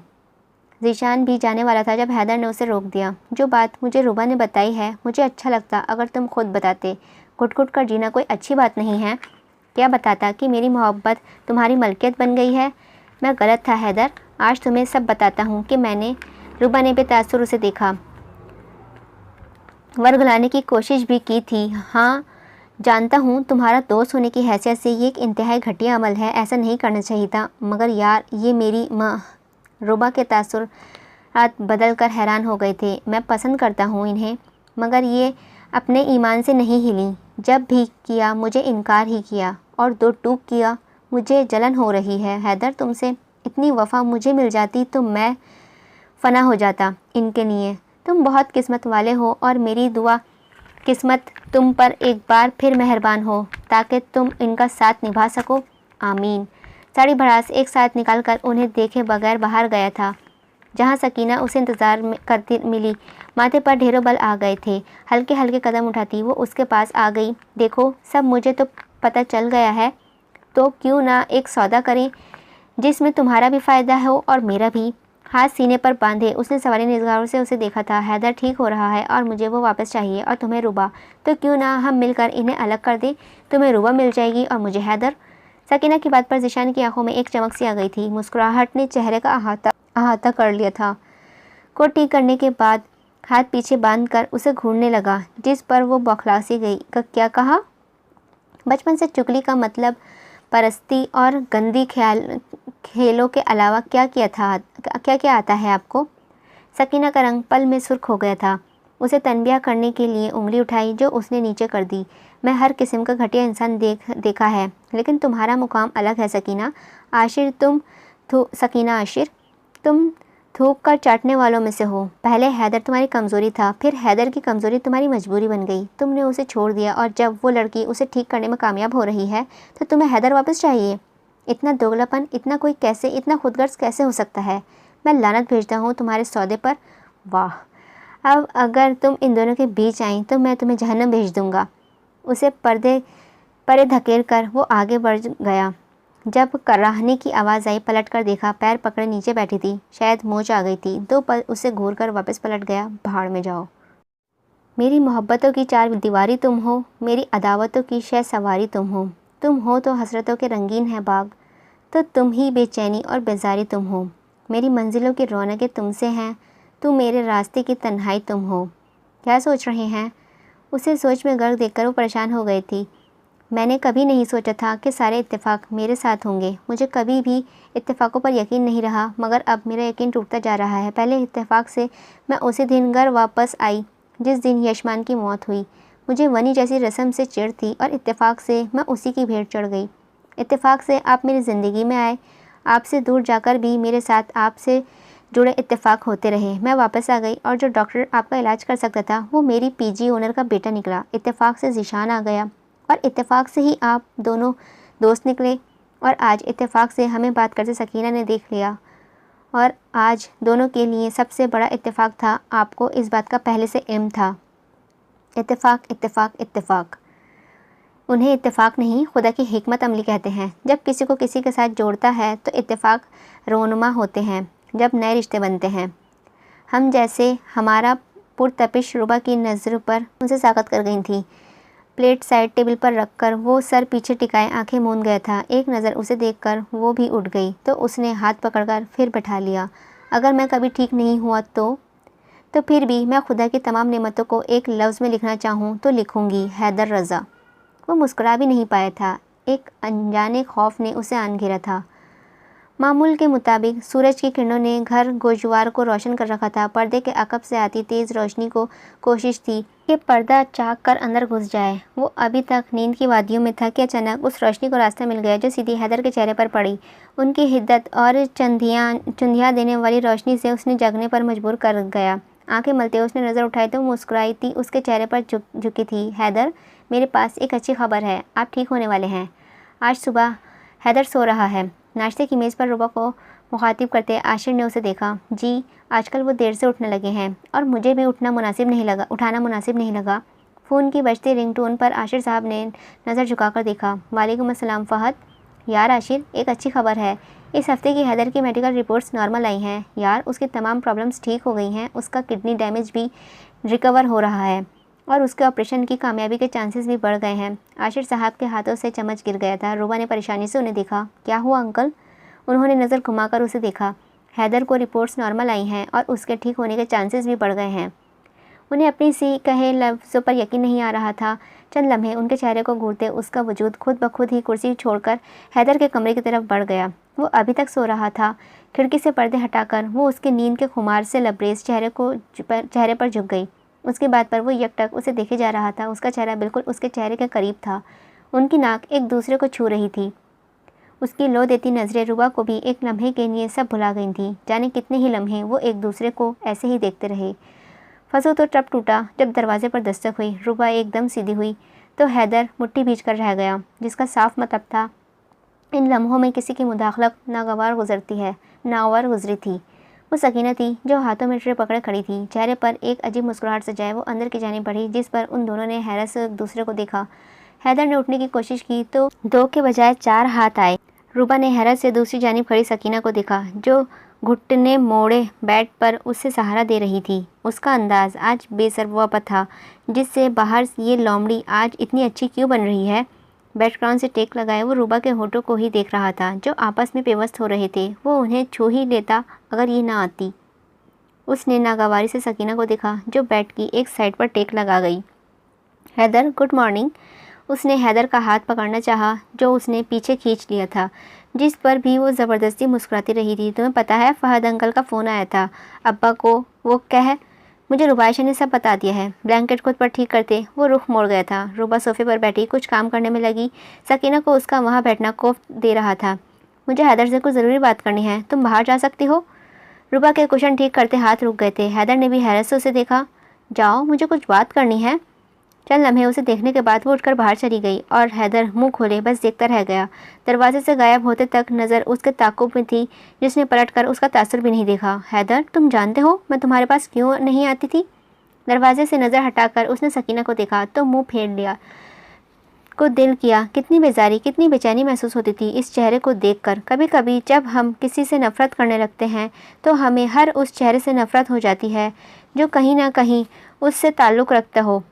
ज़ीशान भी जाने वाला था जब हैदर ने उसे रोक दिया। जो बात मुझे रुबा ने बताई है, मुझे अच्छा लगता अगर तुम खुद बताते। घुट-घुट कर जीना कोई अच्छी बात नहीं है। क्या बताता कि मेरी मोहब्बत तुम्हारी मलकियत बन गई है? मैं गलत था हैदर। आज तुम्हें सब बताता हूँ कि मैंने। रुबा ने बेतासुर उसे देखा। वर्गलाने की कोशिश भी की थी। हाँ, जानता हूँ तुम्हारा दोस्त होने की हैसियत से ये एक इंतहाई घटिया अमल है। ऐसा नहीं करना चाहिए था, मगर यार ये मेरी माँ। रुबा के तासुरात बदल कर हैरान हो गए थे। मैं पसंद करता हूँ इन्हें, मगर ये अपने ईमान से नहीं हिली। जब भी किया मुझे इनकार ही किया और दो टूक किया। मुझे जलन हो रही है हैदर तुमसे। इतनी वफ़ा मुझे मिल जाती तो मैं फ़ना हो जाता इनके लिए। तुम बहुत किस्मत वाले हो और मेरी दुआ किस्मत तुम पर एक बार फिर मेहरबान हो ताकि तुम इनका साथ निभा सको। आमीन। साड़ी भड़ास एक साथ निकाल कर उन्हें देखे बगैर बाहर गया था जहाँ सकीना उसे इंतज़ार करती मिली। माथे पर ढेरों बल आ गए थे। हल्के हल्के कदम उठाती वो उसके पास आ गई। देखो, सब मुझे तो पता चल गया है, तो क्यों ना एक सौदा करें जिसमें तुम्हारा भी फ़ायदा हो और मेरा भी। हाथ सीने पर बांधे उसने सवाली निगाहों से उसे देखा था। हैदर ठीक हो रहा है और मुझे वो वापस चाहिए, और तुम्हें रुबा। तो क्यों ना हम मिलकर इन्हें अलग कर दें। तुम्हें रुबा मिल जाएगी और मुझे हैदर। सकीना की बात पर ज़ीशान की आंखों में एक चमक सी आ गई थी। मुस्कुराहट ने चेहरे का अहाता कर लिया था। को ठीक करने के बाद हाथ पीछे बांधकर उसे घूरने लगा, जिस पर वो बौखला सी गई। क्या कहा? बचपन से चुगली का मतलब परस्ती और गंदी खेलों के अलावा क्या क्या आता है आपको? सकीना का रंग पल में सुर्ख हो गया था। उसे तनबिया करने के लिए उंगली उठाई जो उसने नीचे कर दी। मैं हर किस्म का घटिया इंसान देखा है, लेकिन तुम्हारा मुकाम अलग है सकीना। आशिर तुम थूक कर चाटने वालों में से हो। पहले हैदर तुम्हारी कमज़ोरी था, फिर हैदर की कमज़ोरी तुम्हारी मजबूरी बन गई। तुमने उसे छोड़ दिया और जब वो लड़की उसे ठीक करने में कामयाब हो रही है तो तुम्हें हैदर वापस चाहिए। इतना दोगलापन, इतना खुदगर्ज कैसे हो सकता है? मैं लानत भेजता हूँ तुम्हारे सौदे पर। वाह, अब अगर तुम इन दोनों के बीच आई तो मैं तुम्हें जहन्नम भेज दूँगा। उसे परे धकेल कर वो आगे बढ़ गया। जब कराहने की आवाज़ आई, पलट कर देखा, पैर पकड़े नीचे बैठी थी। शायद मोच आ गई थी। 2 पल उसे घूर कर वापस पलट गया। भाड़ में जाओ। मेरी मोहब्बतों की चार दीवारी तुम हो, मेरी अदावतों की शह सवारी तुम हो तो हसरतों के रंगीन है बाग, तो तुम ही बेचैनी और बेजारी तुम हो। मेरी मंजिलों की रौनकें तुमसे हैं, तुम मेरे रास्ते की तन्हाई तुम हो। क्या सोच रहे हैं? उसे सोच में गर्क देखकर वो परेशान हो गई थी। मैंने कभी नहीं सोचा था कि सारे इत्तेफाक मेरे साथ होंगे। मुझे कभी भी इत्तेफाकों पर यकीन नहीं रहा, मगर अब मेरा यकीन टूटता जा रहा है। पहले इत्तेफाक से मैं उसी दिन घर वापस आई जिस दिन यशमान की मौत हुई। मुझे वनी जैसी रस्म से चिढ़ थी और इत्तेफाक से मैं उसी की भेंट चढ़ गई। इत्तेफाक से आप मेरी ज़िंदगी में आए। आपसे दूर जाकर भी मेरे साथ आपसे जुड़े इत्तेफाक होते रहे। मैं वापस आ गई और जो डॉक्टर आपका इलाज कर सकता था वो मेरी पीजी ओनर का बेटा निकला। इत्तेफाक से ज़ीशान आ गया और इत्तेफाक से ही आप दोनों दोस्त निकले, और आज इत्तेफाक से हमें बात करते सकीना ने देख लिया। और आज दोनों के लिए सबसे बड़ा इत्तेफाक था। आपको इस बात का पहले से इल्म था। इत्तेफाक, इत्तेफाक, इत्तेफाक। उन्हें इत्तेफाक नहीं, खुदा की हिकमत अमली कहते हैं। जब किसी को किसी के साथ जोड़ता है तो इत्तेफाक रोनुमा होते हैं, जब नए रिश्ते बनते हैं। हम जैसे हमारा पुरतपिश रुबा की नज़र पर उनसे साकत कर गई थी। प्लेट साइड टेबल पर रखकर वो सर पीछे टिकाए आंखें मूंद गया था। एक नज़र उसे देखकर वो भी उठ गई तो उसने हाथ पकड़कर फिर बैठा लिया। अगर मैं कभी ठीक नहीं हुआ तो फिर भी मैं खुदा की तमाम नेमतों को एक लफ्ज़ में लिखना चाहूँ तो लिखूँगी, हैदर रज़ा। वो मुस्कुरा भी नहीं पाया था। एक अनजाने खौफ ने उसे आन घेरा था। मामूल के मुताबिक सूरज की किरणों ने घर गोशवार को रोशन कर रखा था। पर्दे के अकब से आती तेज़ रोशनी को कोशिश थी कि पर्दा चाक कर अंदर घुस जाए। वो अभी तक नींद की वादियों में था कि अचानक उस रोशनी को रास्ता मिल गया जो सीधी हैदर के चेहरे पर पड़ी। उनकी हिद्दत और चुंधिया देने वाली रोशनी से उसने जगने पर मजबूर कर गया। आंखें मलते हुए उसने नज़र उठाई तो मुस्कुराई थी। उसके चेहरे पर झुकी थी। हैदर, मेरे पास एक अच्छी खबर है। आप ठीक होने वाले हैं। आज सुबह हैदर सो रहा है। नाश्ते की मेज़ पर रुबा को मुखातिब करते आशिर ने उसे देखा। जी, आजकल वो देर से उठने लगे हैं और मुझे भी उठाना मुनासिब नहीं लगा। फ़ोन की बजती रिंगटोन पर आशिर साहब ने नज़र झुकाकर देखा। वालेकुम अस्सलाम फ़हद। यार आशिर, एक अच्छी खबर है। इस हफ्ते की हैदर की मेडिकल रिपोर्ट्स नॉर्मल आई हैं। यार, उसकी तमाम प्रॉब्लम्स ठीक हो गई हैं। उसका किडनी डैमेज भी रिकवर हो रहा है और उसके ऑपरेशन की कामयाबी के चांसेस भी बढ़ गए हैं। आशिर साहब के हाथों से चम्मच गिर गया था। रुबा ने परेशानी से उन्हें देखा। क्या हुआ अंकल? उन्होंने नज़र घुमाकर उसे देखा। हैदर को रिपोर्ट्स नॉर्मल आई हैं और उसके ठीक होने के चांसेस भी बढ़ गए हैं। उन्हें अपनी सी कहे लफ्ज़ों पर यकीन नहीं आ रहा था। चंद लम्हे उनके चेहरे को घूरते उसका वजूद खुद ब खुद ही कुर्सी छोड़कर हैदर के कमरे की तरफ बढ़ गया। वो अभी तक सो रहा था। खिड़की से पर्दे हटाकर वो उसकी नींद के खुमार से लबरेज चेहरे पर झुक गई। उसके बाद पर वो यकटक उसे देखे जा रहा था। उसका चेहरा बिल्कुल उसके चेहरे के करीब था। उनकी नाक एक दूसरे को छू रही थी। उसकी लो देती नज़रें रुबा को भी एक लम्हे के लिए सब भुला गई थी। जाने कितने ही लम्हे वो एक दूसरे को ऐसे ही देखते रहे। फंसू तो तब टूटा जब दरवाजे पर दस्तक हुई। रुबा एकदम सीधी हुई तो हैदर मुट्ठी भींच कर रह गया, जिसका साफ मतलब था इन लम्हों में किसी की मुदाखलत नागवार गुजरी थी। वो सकीना थी जो हाथों में ट्रे पकड़े खड़ी थी। चेहरे पर एक अजीब मुस्कुराहट सजाए वो अंदर की जानिब बढ़ी, जिस पर उन दोनों ने हैरत से एक दूसरे को देखा। हैदर ने उठने की कोशिश की तो 2 के बजाय 4 हाथ आए। रुबा ने हैरत से दूसरी जानिब खड़ी सकीना को देखा जो घुटने मोड़े बेड पर उससे सहारा दे रही थी। उसका अंदाज आज बेसरवा था, जिससे बाहर ये लोमड़ी आज इतनी अच्छी क्यों बन रही है। बैकग्राउंड से टेक लगाए वो रुबा के होठों को ही देख रहा था जो आपस में पेवस्त हो रहे थे। वो उन्हें छू ही लेता अगर ये ना आती। उसने नागवारी से सकीना को देखा जो बेड की एक साइड पर टेक लगा गई। Haider, good morning. उसने हैदर का हाथ पकड़ना चाहा जो उसने पीछे खींच लिया था, जिस पर भी वो ज़बरदस्ती मुस्कुराती रही थी। तुम्हें पता है फ़हद अंकल का फ़ोन आया था अब्बा को, वो कह मुझे रुबाइशा ने सब बता दिया है। ब्लैंकेट खुद पर ठीक करते वो रुख मोड़ गया था। रुबा सोफे पर बैठी कुछ काम करने में लगी। सकीना को उसका वहाँ बैठना खौफ दे रहा था। मुझे हैदर से कुछ ज़रूरी बात करनी है, तुम बाहर जा सकती हो। रुबा के कुशन ठीक करते हाथ रुक गए थे। हैदर ने भी हैरत से उसे देखा। जाओ, मुझे कुछ बात करनी है। चंद लम्हे उसे देखने के बाद वो उठकर बाहर चली गई और हैदर मुंह खोले बस देखता रह गया। दरवाजे से गायब होते तक नज़र उसके ताक़ुब में थी, जिसने पलटकर उसका तासुर भी नहीं देखा। हैदर, तुम जानते हो मैं तुम्हारे पास क्यों नहीं आती थी? दरवाजे से नज़र हटाकर उसने सकीना को देखा तो मुंह फेर लिया। को दिल किया कितनी बेजारी, कितनी बेचैनी महसूस होती थी इस चेहरे को देखकर। कभी कभी जब हम किसी से नफ़रत करने लगते हैं तो हमें हर उस चेहरे से नफ़रत हो जाती है जो कहीं ना कहीं उससे ताल्लुक़ रखता हो।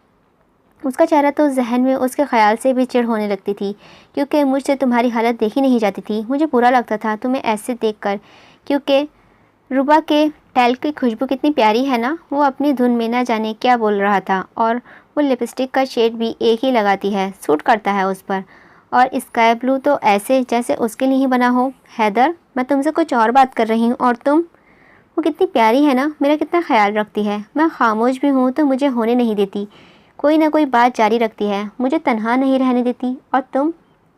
उसका चेहरा तो जहन में उसके ख्याल से भी चिढ़ होने लगती थी, क्योंकि मुझसे तुम्हारी हालत देखी नहीं जाती थी। मुझे बुरा लगता था तुम्हें ऐसे देखकर, क्योंकि रुबा के टैल की खुशबू कितनी प्यारी है ना। वो अपनी धुन में ना जाने क्या बोल रहा था, और वो लिपस्टिक का शेड भी एक ही लगाती है, सूट करता है उस पर। और स्काई ब्लू तो ऐसे जैसे उसके लिए ही बना हो। हैदर, मैं तुमसे कुछ और बात कर रही हूँ और तुम। वो कितनी प्यारी है ना, मेरा कितना ख्याल रखती है। मैं खामोश भी हूँ तो मुझे होने नहीं देती, कोई ना कोई बात जारी रखती है, मुझे तन्हा नहीं रहने देती। और तुम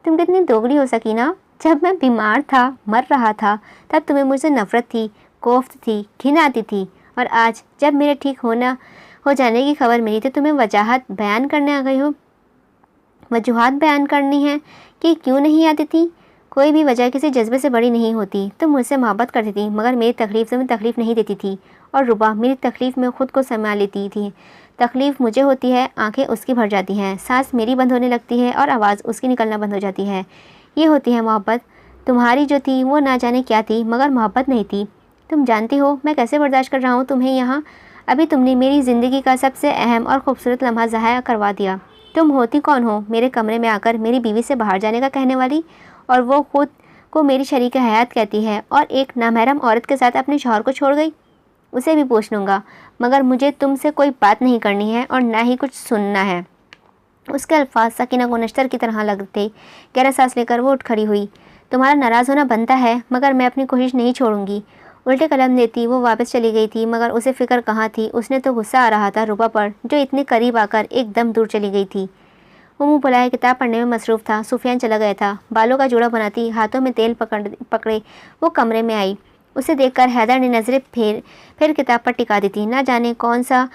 कितनी दोगली हो सकीना। जब मैं बीमार था, मर रहा था, तब तुम्हें मुझसे नफ़रत थी, कोफ्त थी, घिन आती थी। और आज जब मेरे ठीक हो जाने की खबर मिली तो तुम्हें वजूहात बयान करने आ गई हो। वजूहात बयान करनी है कि क्यों नहीं आती थी। कोई भी वजह किसी जज्बे से बड़ी नहीं होती। तुम मुझसे मोहब्बत करती थी, मगर मेरी तकलीफ़ तुम्हें तकलीफ़ नहीं देती थी। और रुबा, मेरी तकलीफ़ में ख़ुद को संभाल लेती थी। तकलीफ़ मुझे होती है, आंखें उसकी भर जाती हैं, सांस मेरी बंद होने लगती है और आवाज़ उसकी निकलना बंद हो जाती है। ये होती है मोहब्बत। तुम्हारी जो थी वो ना जाने क्या थी, मगर मोहब्बत नहीं थी। तुम जानती हो मैं कैसे बर्दाश्त कर रहा हूँ तुम्हें यहाँ। अभी तुमने मेरी ज़िंदगी का सबसे अहम और ख़ूबसूरत लम्हा ज़ाया करवा दिया। तुम होती कौन हो मेरे कमरे में आकर मेरी बीवी से बाहर जाने का कहने वाली? और वो खुद को मेरी शरीक हयात कहती है और एक नामहरम औरत के साथ अपने शौहर को छोड़ गई। उसे भी पूछ लूँगा, मगर मुझे तुमसे कोई बात नहीं करनी है और ना ही कुछ सुनना है। उसके अल्फाज सकीना को नश्तर की तरह लगते। गहरा सांस लेकर वो उठ खड़ी हुई। तुम्हारा नाराज़ होना बनता है, मगर मैं अपनी कोशिश नहीं छोड़ूंगी। उल्टे कलम देती वो वापस चली गई थी, मगर उसे फ़िक्र कहाँ थी। उसने तो गुस्सा आ रहा था रुबा पर, जो इतने करीब आकर एकदम दूर चली गई थी। वो मुँह बुलाए किताब पढ़ने में मसरूफ़ था। सुफियान चला गया था। बालों का जोड़ा बनाती, हाथों में तेल पकड़े वो कमरे में आई। उसे देखकर हैदर ने नज़रें फिर किताब पर टिका दी थी। ना जाने कौन सा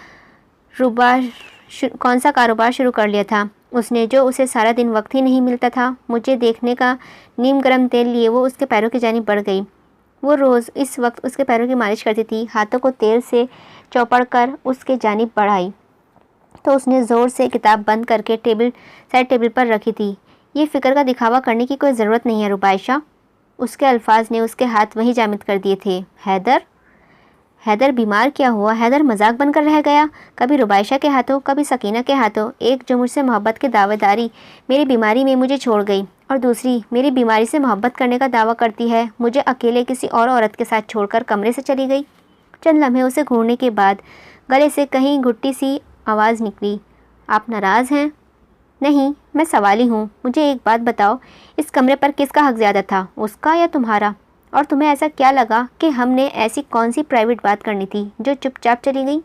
कारोबार शुरू कर लिया था उसने, जो उसे सारा दिन वक्त ही नहीं मिलता था। मुझे देखने का नीम गर्म तेल लिए वो उसके पैरों की जानिब बढ़ गई। वो रोज़ इस वक्त उसके पैरों की मालिश करती थी। हाथों को तेल से चौपड़ कर उसके जानिब बढ़ाई तो उसने ज़ोर से किताब बंद करके साइड टेबल पर रखी थी। ये फ़िक्र का दिखावा करने की कोई ज़रूरत नहीं है रुबाइशा। उसके अल्फाज ने उसके हाथ वहीं जामिद कर दिए थे। हैदर बीमार क्या हुआ? हैदर मजाक बनकर रह गया। कभी रुबाइशा के हाथों, कभी सकीना के हाथों। एक जो मुझसे मोहब्बत की दावेदारी मेरी बीमारी में मुझे छोड़ गई, और दूसरी मेरी बीमारी से मोहब्बत करने का दावा करती है, मुझे अकेले किसी और औरत के साथ छोड़कर कमरे से चली गई। चंद लम्हे उसे घूरने के बाद गले से कहीं घुट्टी सी आवाज़ निकली। आप नाराज़ हैं? नहीं, मैं सवाली हूँ। मुझे एक बात बताओ, इस कमरे पर किसका हक ज़्यादा था, उसका या तुम्हारा? और तुम्हें ऐसा क्या लगा कि हमने ऐसी कौन सी प्राइवेट बात करनी थी जो चुपचाप चली गई?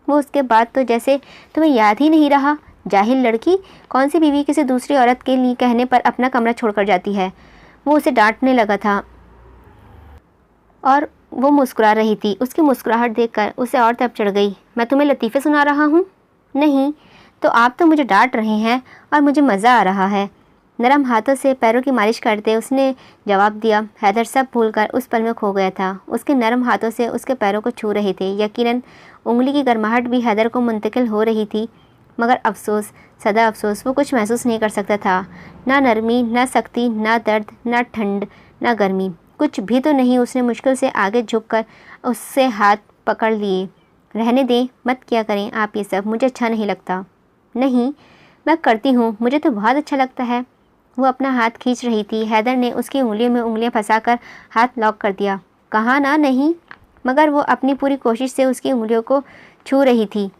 वो उसके बाद तो जैसे तुम्हें याद ही नहीं रहा। जाहिल लड़की, कौन सी बीवी किसी दूसरी औरत के लिए कहने पर अपना कमरा छोड़कर जाती है? वो उसे डांटने लगा था और वो मुस्कुरा रही थी। उसकी मुस्कुराहट देखकर उसे और तब चढ़ गई। मैं तुम्हें लतीफ़े सुना रहा हूँ? नहीं, तो आप तो मुझे डांट रहे हैं और मुझे मज़ा आ रहा है। नरम हाथों से पैरों की मालिश करते उसने जवाब दिया। हैदर सब भूलकर उस पल में खो गया था। उसके नरम हाथों से उसके पैरों को छू रहे थे। यकीनन उंगली की गर्माहट भी हैदर को मुंतकिल हो रही थी, मगर अफसोस, सदा अफसोस, वो कुछ महसूस नहीं कर सकता था। ना नरमी, ना सख्ती, ना दर्द, ना ठंड, ना गर्मी, कुछ भी तो नहीं। उसने मुश्किल से आगे झुककर उससे हाथ पकड़ लिए। रहने दें, मत किया करें आप ये सब, मुझे अच्छा नहीं लगता। नहीं, मैं करती हूँ, मुझे तो बहुत अच्छा लगता है। वो अपना हाथ खींच रही थी। हैदर ने उसकी उंगलियों में उंगलियां फंसाकर हाथ लॉक कर दिया। कहा ना नहीं, मगर वो अपनी पूरी कोशिश से उसकी उंगलियों को छू रही थी।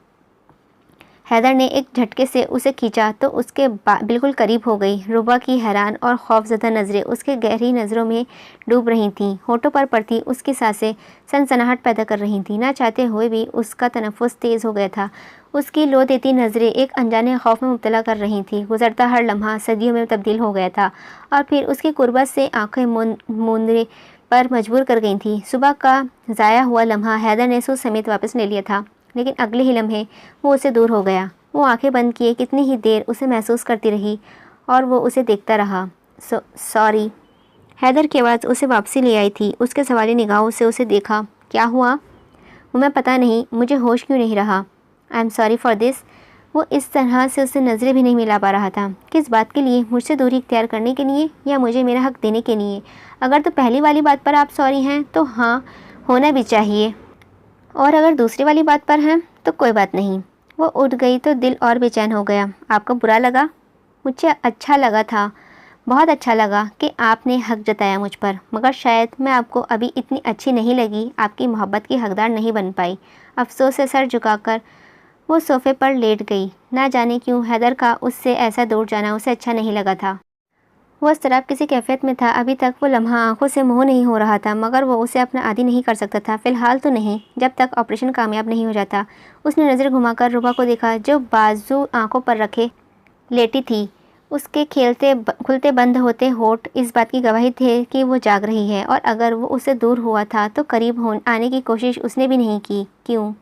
हैदर ने एक झटके से उसे खींचा तो उसके बिल्कुल करीब हो गई। रुबा की हैरान और खौफजदा नज़रें उसके गहरी नज़रों में डूब रही थीं। होठों पर पड़ती उसकी सांसें सनसनाहट पैदा कर रही थीं। ना चाहते हुए भी उसका तनफ़ुस तेज़ हो गया था। उसकी लो देती नज़रें एक अनजाने खौफ में मुब्तला कर रही थी। गुजरता हर लम्हा सदियों में तब्दील हो गया था और फिर उसकी कुर्बत से आंखें मूंदने पर मजबूर कर गई थी। सुबह का ज़ाया हुआ लम्हा हैदर ने सूझ समेत वापस ले लिया था, लेकिन अगले ही लम्हे वो उससे दूर हो गया। वो आंखें बंद किए कितनी ही देर उसे महसूस करती रही और वो उसे देखता रहा। सॉरी। हैदर की आवाज़ उसे वापसी ले आई थी। उसके सवाली निगाहों से उसे देखा। क्या हुआ? वो मैं पता नहीं, मुझे होश क्यों नहीं रहा। I am sorry for this. वो इस तरह से उससे नज़रें भी नहीं मिला पा रहा था। किस बात के लिए? मुझसे दूरी इख्तियार करने के लिए या मुझे मेरा हक देने के लिए? अगर तो पहली वाली बात पर आप सॉरी हैं तो हाँ, होना भी चाहिए, और अगर दूसरी वाली बात पर हैं तो कोई बात नहीं। वो उठ गई तो दिल और बेचैन हो गया। आपको बुरा लगा? मुझे अच्छा लगा था, बहुत अच्छा लगा कि आपने हक जताया मुझ पर, मगर शायद मैं आपको अभी इतनी अच्छी नहीं लगी, आपकी मोहब्बत की हकदार नहीं बन पाई। अफसोस से सर झुकाकर वो सोफ़े पर लेट गई। ना जाने क्यों हैदर का उससे ऐसा दूर जाना उसे अच्छा नहीं लगा था। वो इस तरह किसी कैफियत में था। अभी तक वो लम्हा आंखों से मुँह नहीं हो रहा था, मगर वो उसे अपना आदी नहीं कर सकता था। फ़िलहाल तो नहीं, जब तक ऑपरेशन कामयाब नहीं हो जाता। उसने नज़र घुमाकर रुबा को देखा, जो बाजू आंखों पर रखे लेटी थी। उसके खुलते बंद होते होठ इस बात की गवाही थे कि वो जाग रही है, और अगर वो उससे दूर हुआ था तो करीब आने की कोशिश उसने भी नहीं की। क्यों?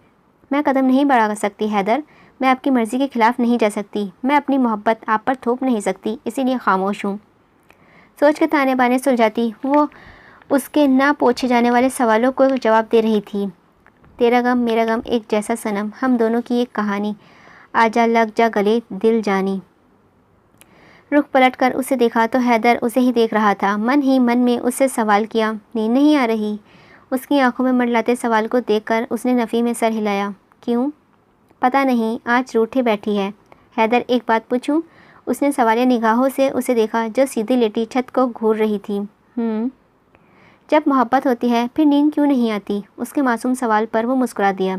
मैं कदम नहीं बढ़ा सकती हैदर, मैं आपकी मर्ज़ी के ख़िलाफ़ नहीं जा सकती, मैं अपनी मोहब्बत आप पर थोप नहीं सकती, इसीलिए खामोश हूँ। सोच के ताने बाने सुलझाती वो उसके ना पूछे जाने वाले सवालों को जवाब दे रही थी। तेरा गम मेरा गम एक जैसा सनम, हम दोनों की एक कहानी, आजा लग जा गले दिल जानी। रुख पलट कर उसे देखा तो हैदर उसे ही देख रहा था। मन ही मन में उससे सवाल किया, नींद नहीं आ रही? उसकी आंखों में मंडलाते सवाल को देखकर उसने नफ़ी में सर हिलाया। क्यों? पता नहीं, आज रूठे बैठी है। हैदर एक बात पूछूं? उसने सवालिया निगाहों से उसे देखा, जो सीधी लेटी छत को घूर रही थी। जब मोहब्बत होती है फिर नींद क्यों नहीं आती? उसके मासूम सवाल पर वो मुस्कुरा दिया।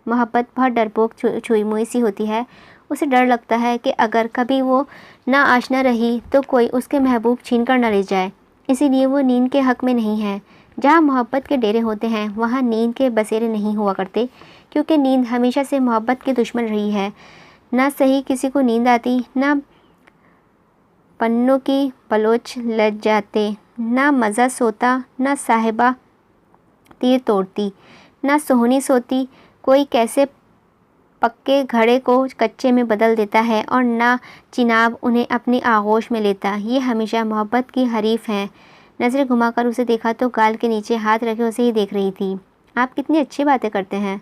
मोहब्बत बहुत डरपोक छुई मुई सी होती है। उसे डर लगता है कि अगर कभी वो ना आशना रही तो कोई उसके महबूब छीन कर न ले जाए। इसीलिए वो नींद के हक में नहीं है। जहाँ मोहब्बत के डेरे होते हैं वहाँ नींद के बसेरे नहीं हुआ करते, क्योंकि नींद हमेशा से मोहब्बत की दुश्मन रही है। ना सही किसी को नींद आती, ना पन्नों की बलोच लज जाते, ना मज़ा सोता, ना साहिबा तीर तोड़ती, ना सोहनी सोती कोई कैसे पक्के घड़े को कच्चे में बदल देता है, और ना चिनाब उन्हें अपनी आगोश में लेता। ये हमेशा मोहब्बत की हरीफ हैं। नज़र घुमाकर उसे देखा तो गाल के नीचे हाथ रखे उसे ही देख रही थी। आप कितनी अच्छी बातें करते हैं।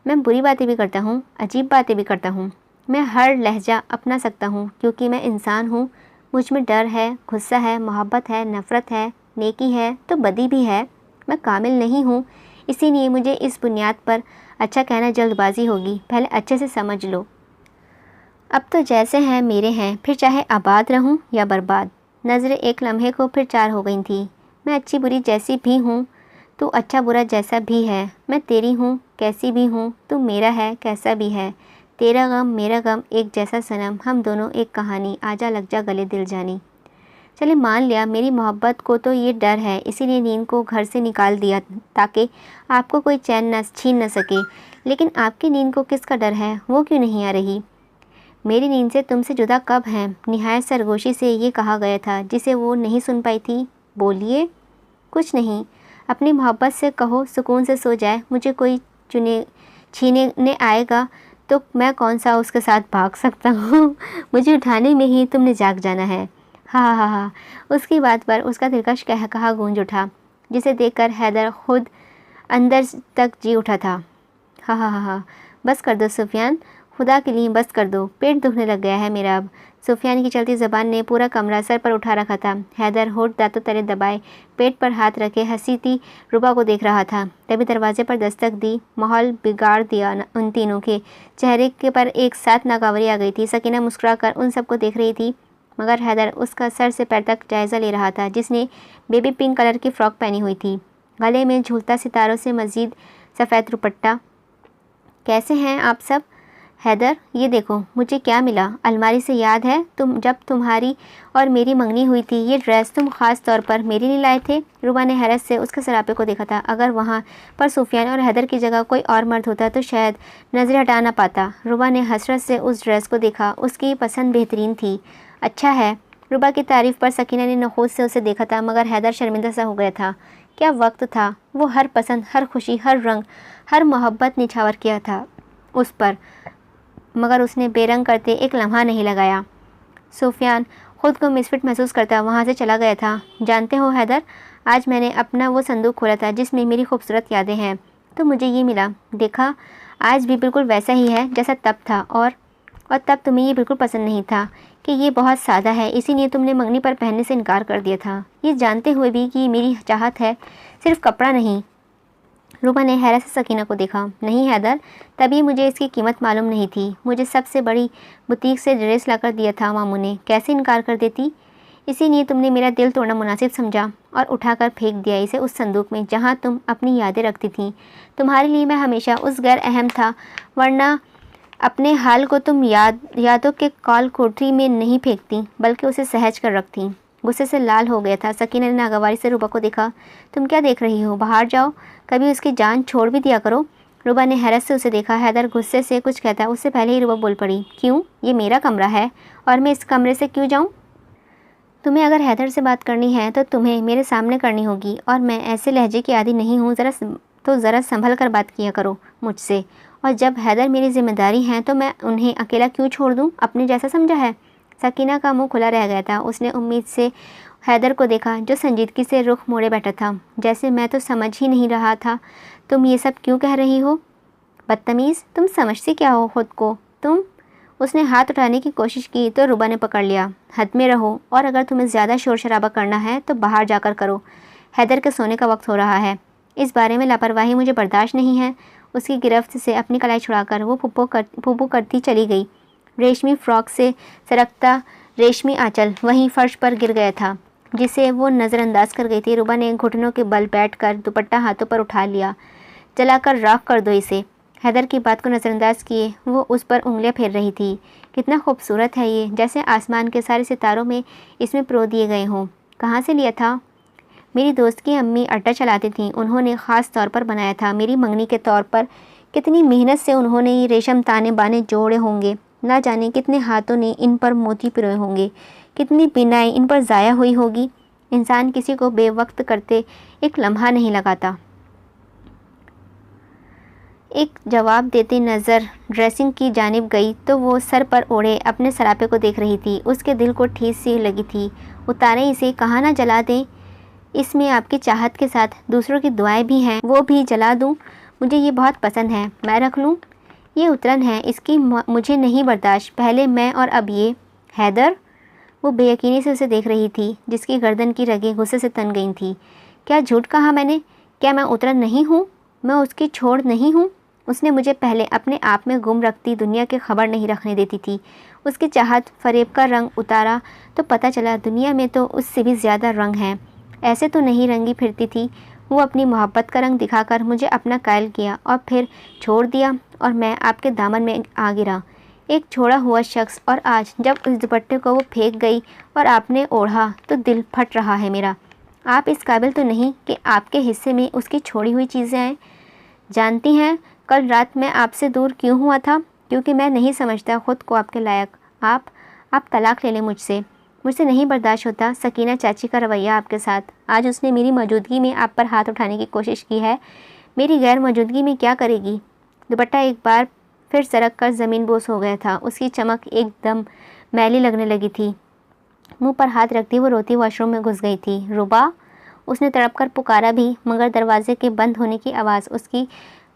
मैं बुरी बातें भी करता हूँ, अजीब बातें भी करता हूँ। मैं हर लहजा अपना सकता हूँ, क्योंकि मैं इंसान हूँ। मुझ में डर है, गुस्सा है, मोहब्बत है, नफ़रत है, नेकी है तो बदी भी है। मैं कामिल नहीं हूँ, इसीलिए मुझे इस बुनियाद पर अच्छा कहना जल्दबाजी होगी। पहले अच्छे से समझ लो। अब तो जैसे हैं मेरे हैं, फिर चाहे आबाद रहूं या बर्बाद। नज़रें एक लम्हे को फिर चार हो गई थी। मैं अच्छी बुरी जैसी भी हूँ, तू अच्छा बुरा जैसा भी है। मैं तेरी हूँ कैसी भी हूँ, तू मेरा है कैसा भी है। तेरा गम मेरा गम एक जैसा सनम, हम दोनों एक कहानी, आजा लग जा गले दिल जानी। चले मान लिया मेरी मोहब्बत को तो ये डर है, इसीलिए नींद को घर से निकाल दिया ताकि आपको कोई चैन न छीन न सके। लेकिन आपकी नींद को किसका डर है? वो क्यों नहीं आ रही? मेरी नींद से तुमसे जुदा कब है? निहायत सरगोशी से ये कहा गया था, जिसे वो नहीं सुन पाई थी। बोलिए। कुछ नहीं, अपनी मोहब्बत से कहो सुकून से सो जाए। मुझे कोई छीनने आएगा तो मैं कौन सा उसके साथ भाग सकता हूँ। मुझे उठाने में ही तुमने जाग जाना है। हाँ हाँ हाँ। उसकी बात पर उसका दिलकश कहा गूंज उठा, जिसे देखकर हैदर खुद अंदर तक जी उठा था। हाँ हाँ हाँ हाँ, बस कर दो सुफियान, खुदा के लिए बस कर दो, पेट दुखने लग गया है मेरा अब। सुफियान की चलती ज़बान ने पूरा कमरा सर पर उठा रखा था। हैदर होठ दांतों तले दबाए पेट पर हाथ रखे हंसीती रुबा को देख रहा था। तभी दरवाजे पर दस्तक दी। माहौल बिगाड़ दिया उन तीनों के चेहरे के पर एक साथ नाकावरी आ गई थी। सकीना मुस्कुराकर उन सबको देख रही थी, मगर हैदर उसका सर से पैर तक जायज़ा ले रहा था, जिसने बेबी पिंक कलर की फ़्रॉक पहनी हुई थी, गले में झूलता सितारों से मज़ीद सफ़ेद दुपट्टा। कैसे हैं आप सब? हैदर ये देखो मुझे क्या मिला, अलमारी से याद है जब तुम्हारी और मेरी मंगनी हुई थी ये ड्रेस तुम ख़ास तौर पर मेरे लिए लाए थे। रुबा ने हैरत से उसके सरापे को देखा था। अगर वहाँ पर सुफियान और हैदर की जगह कोई और मर्द होता तो शायद नज़र हटा ना पाता। रुबा ने हसरत से उस ड्रेस को देखा, उसकी पसंद बेहतरीन थी। अच्छा है। रुबा की तारीफ़ पर सकीना ने नखूद से उसे देखा था, मगर हैदर शर्मिंदा सा हो गया था। क्या वक्त था, वो हर पसंद, हर खुशी, हर रंग, हर मोहब्बत निछावर किया था उस पर, मगर उसने बेरंग करते एक लम्हा नहीं लगाया। सुफियान खुद को मिसफिट महसूस करता वहाँ से चला गया था। जानते हो हैदर, आज मैंने अपना वो संदूक खोला था जिसमें मेरी खूबसूरत यादें हैं, तो मुझे ये मिला। देखा, आज भी बिल्कुल वैसा ही है जैसा तब था, और तब तुम्हें ये बिल्कुल पसंद नहीं था कि ये बहुत सादा है, इसीलिए तुमने मंगनी पर पहनने से इनकार कर दिया था, ये जानते हुए भी कि मेरी चाहत है, सिर्फ कपड़ा नहीं। रुबा ने हैरत से सकीना को देखा। नहीं हैदर, तभी मुझे इसकी कीमत मालूम नहीं थी। मुझे सबसे बड़ी बुटीक से ड्रेस लाकर दिया था मामू ने, कैसे इनकार कर देती। इसीलिए तुमने मेरा दिल तोड़ना मुनासिब समझा और उठाकर फेंक दिया इसे उस संदूक में जहाँ तुम अपनी यादें रखती थी। तुम्हारे लिए मैं हमेशा उस गैर अहम था, वरना अपने हाल को तुम यादों के कॉल कोठरी में नहीं फेंकती, बल्कि उसे सहज कर रखती। गुस्से से लाल हो गया था। सकीना ने नागवारी से रुबा को देखा। तुम क्या देख रही हो, बाहर जाओ, कभी उसकी जान छोड़ भी दिया करो। रुबा ने हैरत से उसे देखा। हैदर गुस्से से कुछ कहता, उससे पहले ही रुबा बोल पड़ी। क्यों, ये मेरा कमरा है और मैं इस कमरे से क्यों जाऊँ? तुम्हें अगर हैदर से बात करनी है तो तुम्हें मेरे सामने करनी होगी, और मैं ऐसे लहजे की आदी नहीं हूँ। ज़रा संभल कर बात किया करो मुझसे, और जब हैदर मेरी जिम्मेदारी हैं तो मैं उन्हें अकेला क्यों छोड़ दूँ, अपने जैसा समझा है। सकीना का मुंह खुला रह गया था। उसने उम्मीद से हैदर को देखा जो संजीदगी से रुख मोड़े बैठा था, जैसे मैं तो समझ ही नहीं रहा था तुम ये सब क्यों कह रही हो। बदतमीज़, तुम समझती क्या हो खुद को तुम। उसने हाथ उठाने की कोशिश की तो रुबा ने पकड़ लिया। हद में रहो, और अगर तुम्हें ज़्यादा शोर शराबा करना है तो बाहर जाकर करो। हैदर के सोने का वक्त हो रहा है, इस बारे में लापरवाही मुझे बर्दाश्त नहीं है। उसकी गिरफ्त से अपनी कलाई छुड़ाकर वो फुप्पू करती चली गई। रेशमी फ्रॉक से सरकता रेशमी आंचल वहीं फर्श पर गिर गया था, जिसे वो नज़रअंदाज कर गई थी। रुबा ने घुटनों के बल बैठकर दुपट्टा हाथों पर उठा लिया। जलाकर राख कर दो इसे। हैदर की बात को नज़रअंदाज किए वो उस पर उंगलियां फेर रही थी। कितना खूबसूरत है ये, जैसे आसमान के सारे सितारों में इसमें पिरो दिए गए हों। कहाँ से लिया था? मेरी दोस्त की अम्मी अड्डा चलाती थीं, उन्होंने ख़ास तौर पर बनाया था मेरी मंगनी के तौर पर। कितनी मेहनत से उन्होंने ये रेशम ताने बाने जोड़े होंगे, ना जाने कितने हाथों ने इन पर मोती पिरोए होंगे, कितनी बिनाई इन पर ज़ाया हुई होगी। इंसान किसी को बेवक्त करते एक लम्हा नहीं लगाता। एक जवाब देती नज़र ड्रेसिंग की जानिब गई तो वो सर पर ओढ़े अपने सरापे को देख रही थी। उसके दिल को ठेस सी लगी थी। उतारें इसे, कहाँ ना जला दें। इसमें आपकी चाहत के साथ दूसरों की दुआएं भी हैं, वो भी जला दूं। मुझे ये बहुत पसंद है, मैं रख लूं। ये उतरन है, इसकी मुझे नहीं बर्दाश्त। पहले मैं और अब ये। हैदर, वो बेयकीनी से उसे देख रही थी, जिसकी गर्दन की रगें गुस्से से तन गई थी। क्या झूठ कहा मैंने? क्या मैं उतरन नहीं हूँ? मैं उसकी छोड़ नहीं हूँ? उसने मुझे पहले अपने आप में गुम रखती दुनिया की खबर नहीं रखने देती थी। उसकी चाहत फरेब का रंग उतारा तो पता चला दुनिया में तो उससे भी ज़्यादा रंग हैं। ऐसे तो नहीं रंगी फिरती थी। वो अपनी मोहब्बत का रंग दिखाकर मुझे अपना कायल किया और फिर छोड़ दिया, और मैं आपके दामन में आ गिरा, एक छोड़ा हुआ शख्स। और आज जब उस दुपट्टे को वो फेंक गई और आपने ओढ़ा तो दिल फट रहा है मेरा। आप इस काबिल तो नहीं कि आपके हिस्से में उसकी छोड़ी हुई चीज़ें आएँ। जानती हैं, कल रात मैं आपसे दूर क्यों हुआ था? क्योंकि मैं नहीं समझता खुद को आपके लायक। आप तलाक ले लें मुझसे नहीं बर्दाश्त होता सकीना चाची का रवैया आपके साथ। आज उसने मेरी मौजूदगी में आप पर हाथ उठाने की कोशिश की है, मेरी गैर मौजूदगी में क्या करेगी? दुपट्टा एक बार फिर सरक कर ज़मीन बोस हो गया था। उसकी चमक एकदम मैली लगने लगी थी। मुंह पर हाथ रखती वो रोती वॉशरूम में घुस गई थी। रुबा, उसने तड़प कर पुकारा भी, मगर दरवाजे के बंद होने की आवाज़ उसकी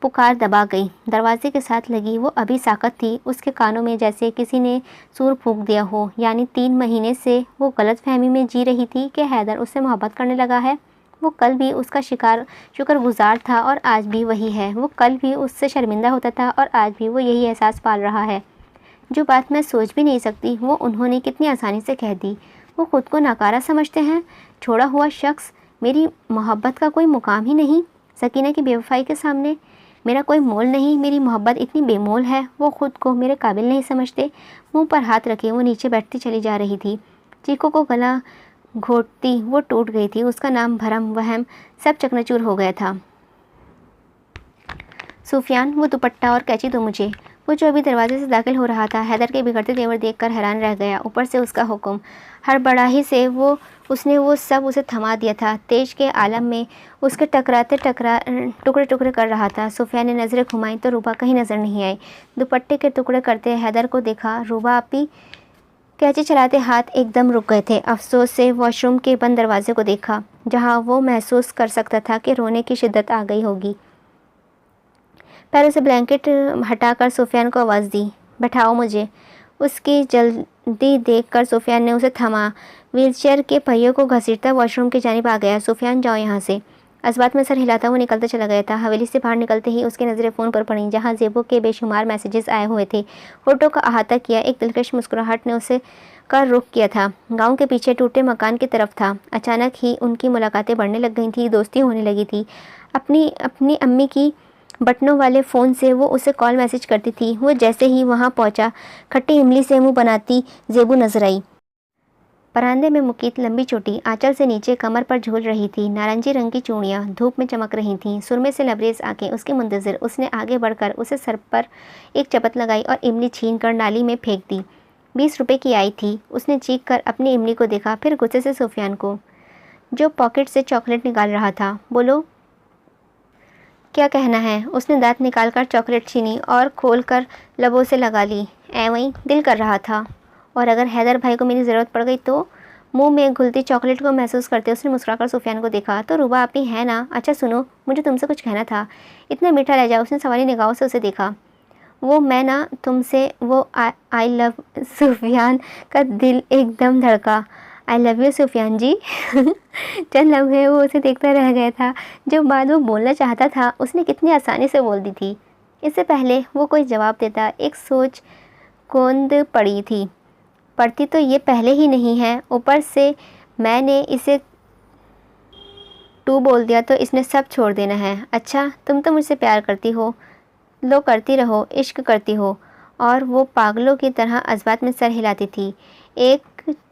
पुकार दबा गई। दरवाजे के साथ लगी वो अभी साकत थी उसके कानों में, जैसे किसी ने सूर फूंक दिया हो। यानी 3 महीने से वो गलतफहमी में जी रही थी कि हैदर उससे मोहब्बत करने लगा है। वो कल भी उसका शुक्रगुजार था और आज भी वही है। वो कल भी उससे शर्मिंदा होता था और आज भी वो यही एहसास पाल रहा है। जो बात मैं सोच भी नहीं सकती वो उन्होंने कितनी आसानी से कह दी। वो खुद को नाकारा समझते हैं। छोड़ा हुआ शख्स, मेरी मोहब्बत का कोई मुकाम ही नहीं सकीना की बेवफाई के सामने। मेरा कोई मोल नहीं, मेरी मोहब्बत इतनी बेमोल है। वो खुद को मेरे काबिल नहीं समझते। मुंह पर हाथ रखे वो नीचे बैठती चली जा रही थी। चीकू को गला घोटती वो टूट गई थी। उसका नाम, भरम, वहम सब चकनाचूर हो गया था। सुफियान, वो दुपट्टा और कैंची दो मुझे। वो जो अभी दरवाजे से दाखिल हो रहा था, हैदर के बिगड़ते तेवर देखकर हैरान रह गया। ऊपर से उसका हुक्म, हड़बड़ाही से उसने वो सब उसे थमा दिया था। तेज के आलम में उसके टकराते टुकड़े टुकड़े कर रहा था। सुफियान ने नज़रें घुमाई तो रूबा कहीं नज़र नहीं आई। दुपट्टे के टुकड़े करते हैदर को देखा। रूबा अपनी कैंची चलाते हाथ एकदम रुक गए थे। अफसोस से वॉशरूम के बंद दरवाजे को देखा, जहाँ वो महसूस कर सकता था कि रोने की शिद्दत आ गई होगी। पैरों से ब्लैंकेट हटाकर सुफियान को आवाज़ दी, बैठाओ मुझे। उसकी जल्दी देखकर सुफियान ने उसे थमा। व्हीलचेयर के पहियों को घसीटता वॉशरूम की जानिब आ गया। सुफियान, जाओ यहाँ से। अस्बात में सर हिलाता वो निकलता चला गया था। हवेली से बाहर निकलते ही उसकी नज़रें फ़ोन पर पड़ीं, जहाँ ज़ेबो के बेशुमार मैसेजेस आए हुए थे। होठों का अहाता किया एक दिलकश मुस्कुराहट ने उसे का रुख किया था। गांव के पीछे टूटे मकान की तरफ था। अचानक ही उनकी मुलाकातें बढ़ने लग गई थी, दोस्ती होने लगी थी। अपनी अम्मी की बटनों वाले फ़ोन से वो उसे कॉल मैसेज करती थी। वो जैसे ही वहाँ पहुँचा, खट्टी इमली से मुँह बनाती ज़ेबू नजर आई। बरामदे में मुकीत लंबी चोटी आंचल से नीचे कमर पर झूल रही थी। नारंगी रंग की चूड़ियाँ धूप में चमक रही थीं। सुरमे से लबरेज आंखें उसके मुंतज़िर। उसने आगे बढ़कर उसे सर पर एक चपत लगाई और इमली छीन कर नाली में फेंक दी। 20 रुपये की आई थी। उसने चीख कर अपनी इमली को देखा, फिर गुस्से से सुफियान को, जो पॉकेट से चॉकलेट निकाल रहा था। बोलो, क्या कहना है? उसने दांत निकालकर चॉकलेट छीनी और खोलकर लबों से लगा ली। वहीं दिल कर रहा था, और अगर हैदर भाई को मेरी ज़रूरत पड़ गई तो? मुंह में घुलती चॉकलेट को महसूस करते उसने मुस्कुराकर सुफियान को देखा। तो रूबा आपी है ना? अच्छा सुनो, मुझे तुमसे कुछ कहना था। इतना मीठा लहजा। उसने सवाली निगाहों से उसे देखा। वो मैं ना तुमसे, वो आई लव। सुफियान का दिल एकदम धड़का। आई लव यू सुफियान जी। चंद लम्हे वो उसे देखता रह गया था। जो बात वो बोलना चाहता था उसने कितनी आसानी से बोल दी थी। इससे पहले वो कोई जवाब देता, एक सोच गोंद पड़ी थी। पढ़ती तो ये पहले ही नहीं है, ऊपर से मैंने इसे टू बोल दिया तो इसने सब छोड़ देना है। अच्छा, तुम तो मुझसे प्यार करती हो, लो करती रहो, इश्क करती हो। और वो पागलों की तरह अस्बात में सर हिलाती थी। एक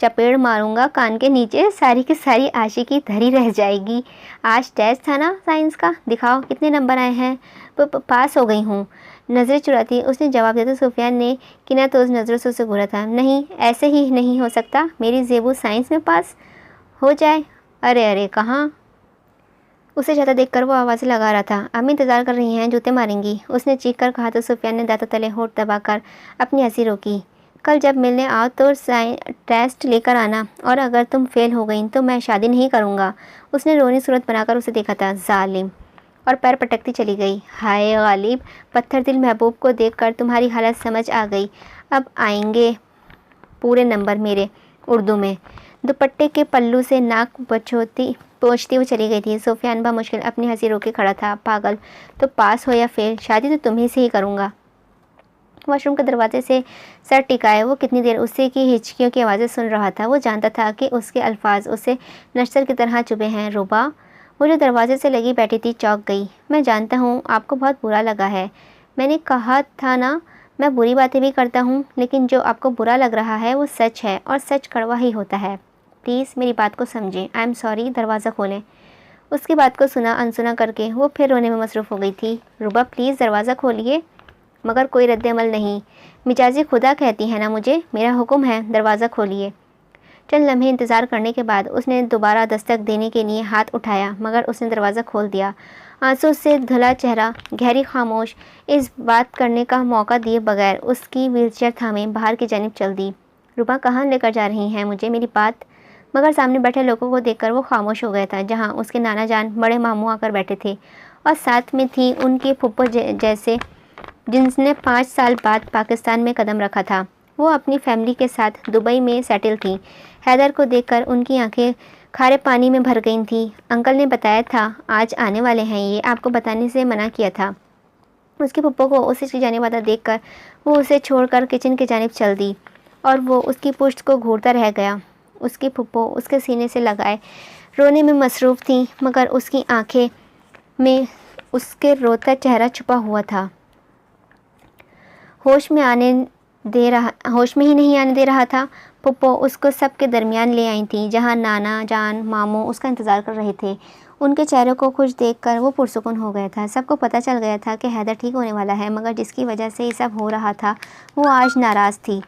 चपेड़ मारूंगा कान के नीचे, सारी की सारी आशिकी धरी रह जाएगी। आज टेस्ट था ना साइंस का, दिखाओ कितने नंबर आए हैं। पास हो गई हूँ। नज़रें चुराती उसने जवाब दिया तो सुफियान ने किना तो उस नज़रों से उसे घूरा था। नहीं, ऐसे ही नहीं हो सकता। मेरी ज़ेबू साइंस में पास हो जाए? अरे अरे, कहाँ? उसे जाता देखकर वो आवाज़ें लगा रहा था। अम्मी इंतज़ार कर रही हैं, जूते मारेंगी, उसने चीख कर कहा तो सुफियान ने दांतों तले होठ दबाकर अपनी हंसी रोकी। कल जब मिलने आओ तो टेस्ट लेकर आना, और अगर तुम फेल हो गई तो मैं शादी नहीं करूँगा। उसने रोनी सूरत बनाकर उसे देखा था। जालिम, और पैर पटकती चली गई। हाय गालिब, पत्थर दिल महबूब को देखकर तुम्हारी हालत समझ आ गई। अब आएंगे पूरे नंबर मेरे उर्दू में। दुपट्टे के पल्लू से नाक पोंछती वो चली गई थी। सुफियान मुश्किल अपनी हंसी रोके खड़ा था। पागल, तो पास हो या फेल, शादी तो तुम्ही से ही करूँगा। वॉशरूम के दरवाजे से सर टिकाए वो कितनी देर उसी की हिचकियों की आवाज़ें सुन रहा था। वो जानता था कि उसके अल्फाज उसे नश्तर की तरह चुभे हैं। रूबा, वो जो दरवाजे से लगी बैठी थी, चौंक गई। मैं जानता हूँ आपको बहुत बुरा लगा है। मैंने कहा था ना, मैं बुरी बातें भी करता हूँ, लेकिन जो आपको बुरा लग रहा है वो सच है, और सच कड़वा ही होता है। प्लीज़ मेरी बात को समझें। आई एम सॉरी, दरवाज़ा खोलें। उसकी बात को सुना अनसुना करके वो फिर रोने में मसरूफ़ हो गई थी। रूबा प्लीज़ दरवाज़ा खोलिए। मगर कोई रद्द-ए-अमल नहीं। मिजाजी खुदा कहती है ना मुझे, मेरा हुक्म है, दरवाज़ा खोलिए। चंद लम्हे इंतज़ार करने के बाद उसने दोबारा दस्तक देने के लिए हाथ उठाया, मगर उसने दरवाज़ा खोल दिया। आंसू से धुला चेहरा, गहरी खामोश, इस बात करने का मौका दिए बगैर उसकी व्हीलचेयर थामे बाहर की जानिब चल दी। रूबा, कहाँ लेकर जा रही हैं मुझे? मेरी बात। मगर सामने बैठे लोगों को देखकर वो खामोश हो गया था, जहाँ उसके नाना जान, बड़े मामू आकर बैठे थे, और साथ में थी उनकी फुप्पो जैसे, जिनने 5 साल बाद पाकिस्तान में कदम रखा था। वो अपनी फैमिली के साथ दुबई में सेटल थी। हैदर को देखकर उनकी आंखें खारे पानी में भर गई थीं। अंकल ने बताया था आज आने वाले हैं, ये आपको बताने से मना किया था। उसकी फुप्पो को उसे जाने वाला देखकर वो उसे छोड़कर किचन की जानिब चल दी, और वो उसकी पुश्त को घूरता रह गया। उसकी फुप्पो उसके सीने से लगाए रोने में मसरूफ़ थी, मगर उसकी आंखें में उसके रोता चेहरा छुपा हुआ था। होश में ही नहीं आने दे रहा था। पुप्पो उसको सबके दरमियान ले आई थी, जहाँ नाना जान मामू उसका इंतज़ार कर रहे थे। उनके चेहरों को खुश देखकर वो पुरसुकून हो गया था। सबको पता चल गया था कि हैदर ठीक होने वाला है, मगर जिसकी वजह से ये सब हो रहा था वो आज नाराज़ थी।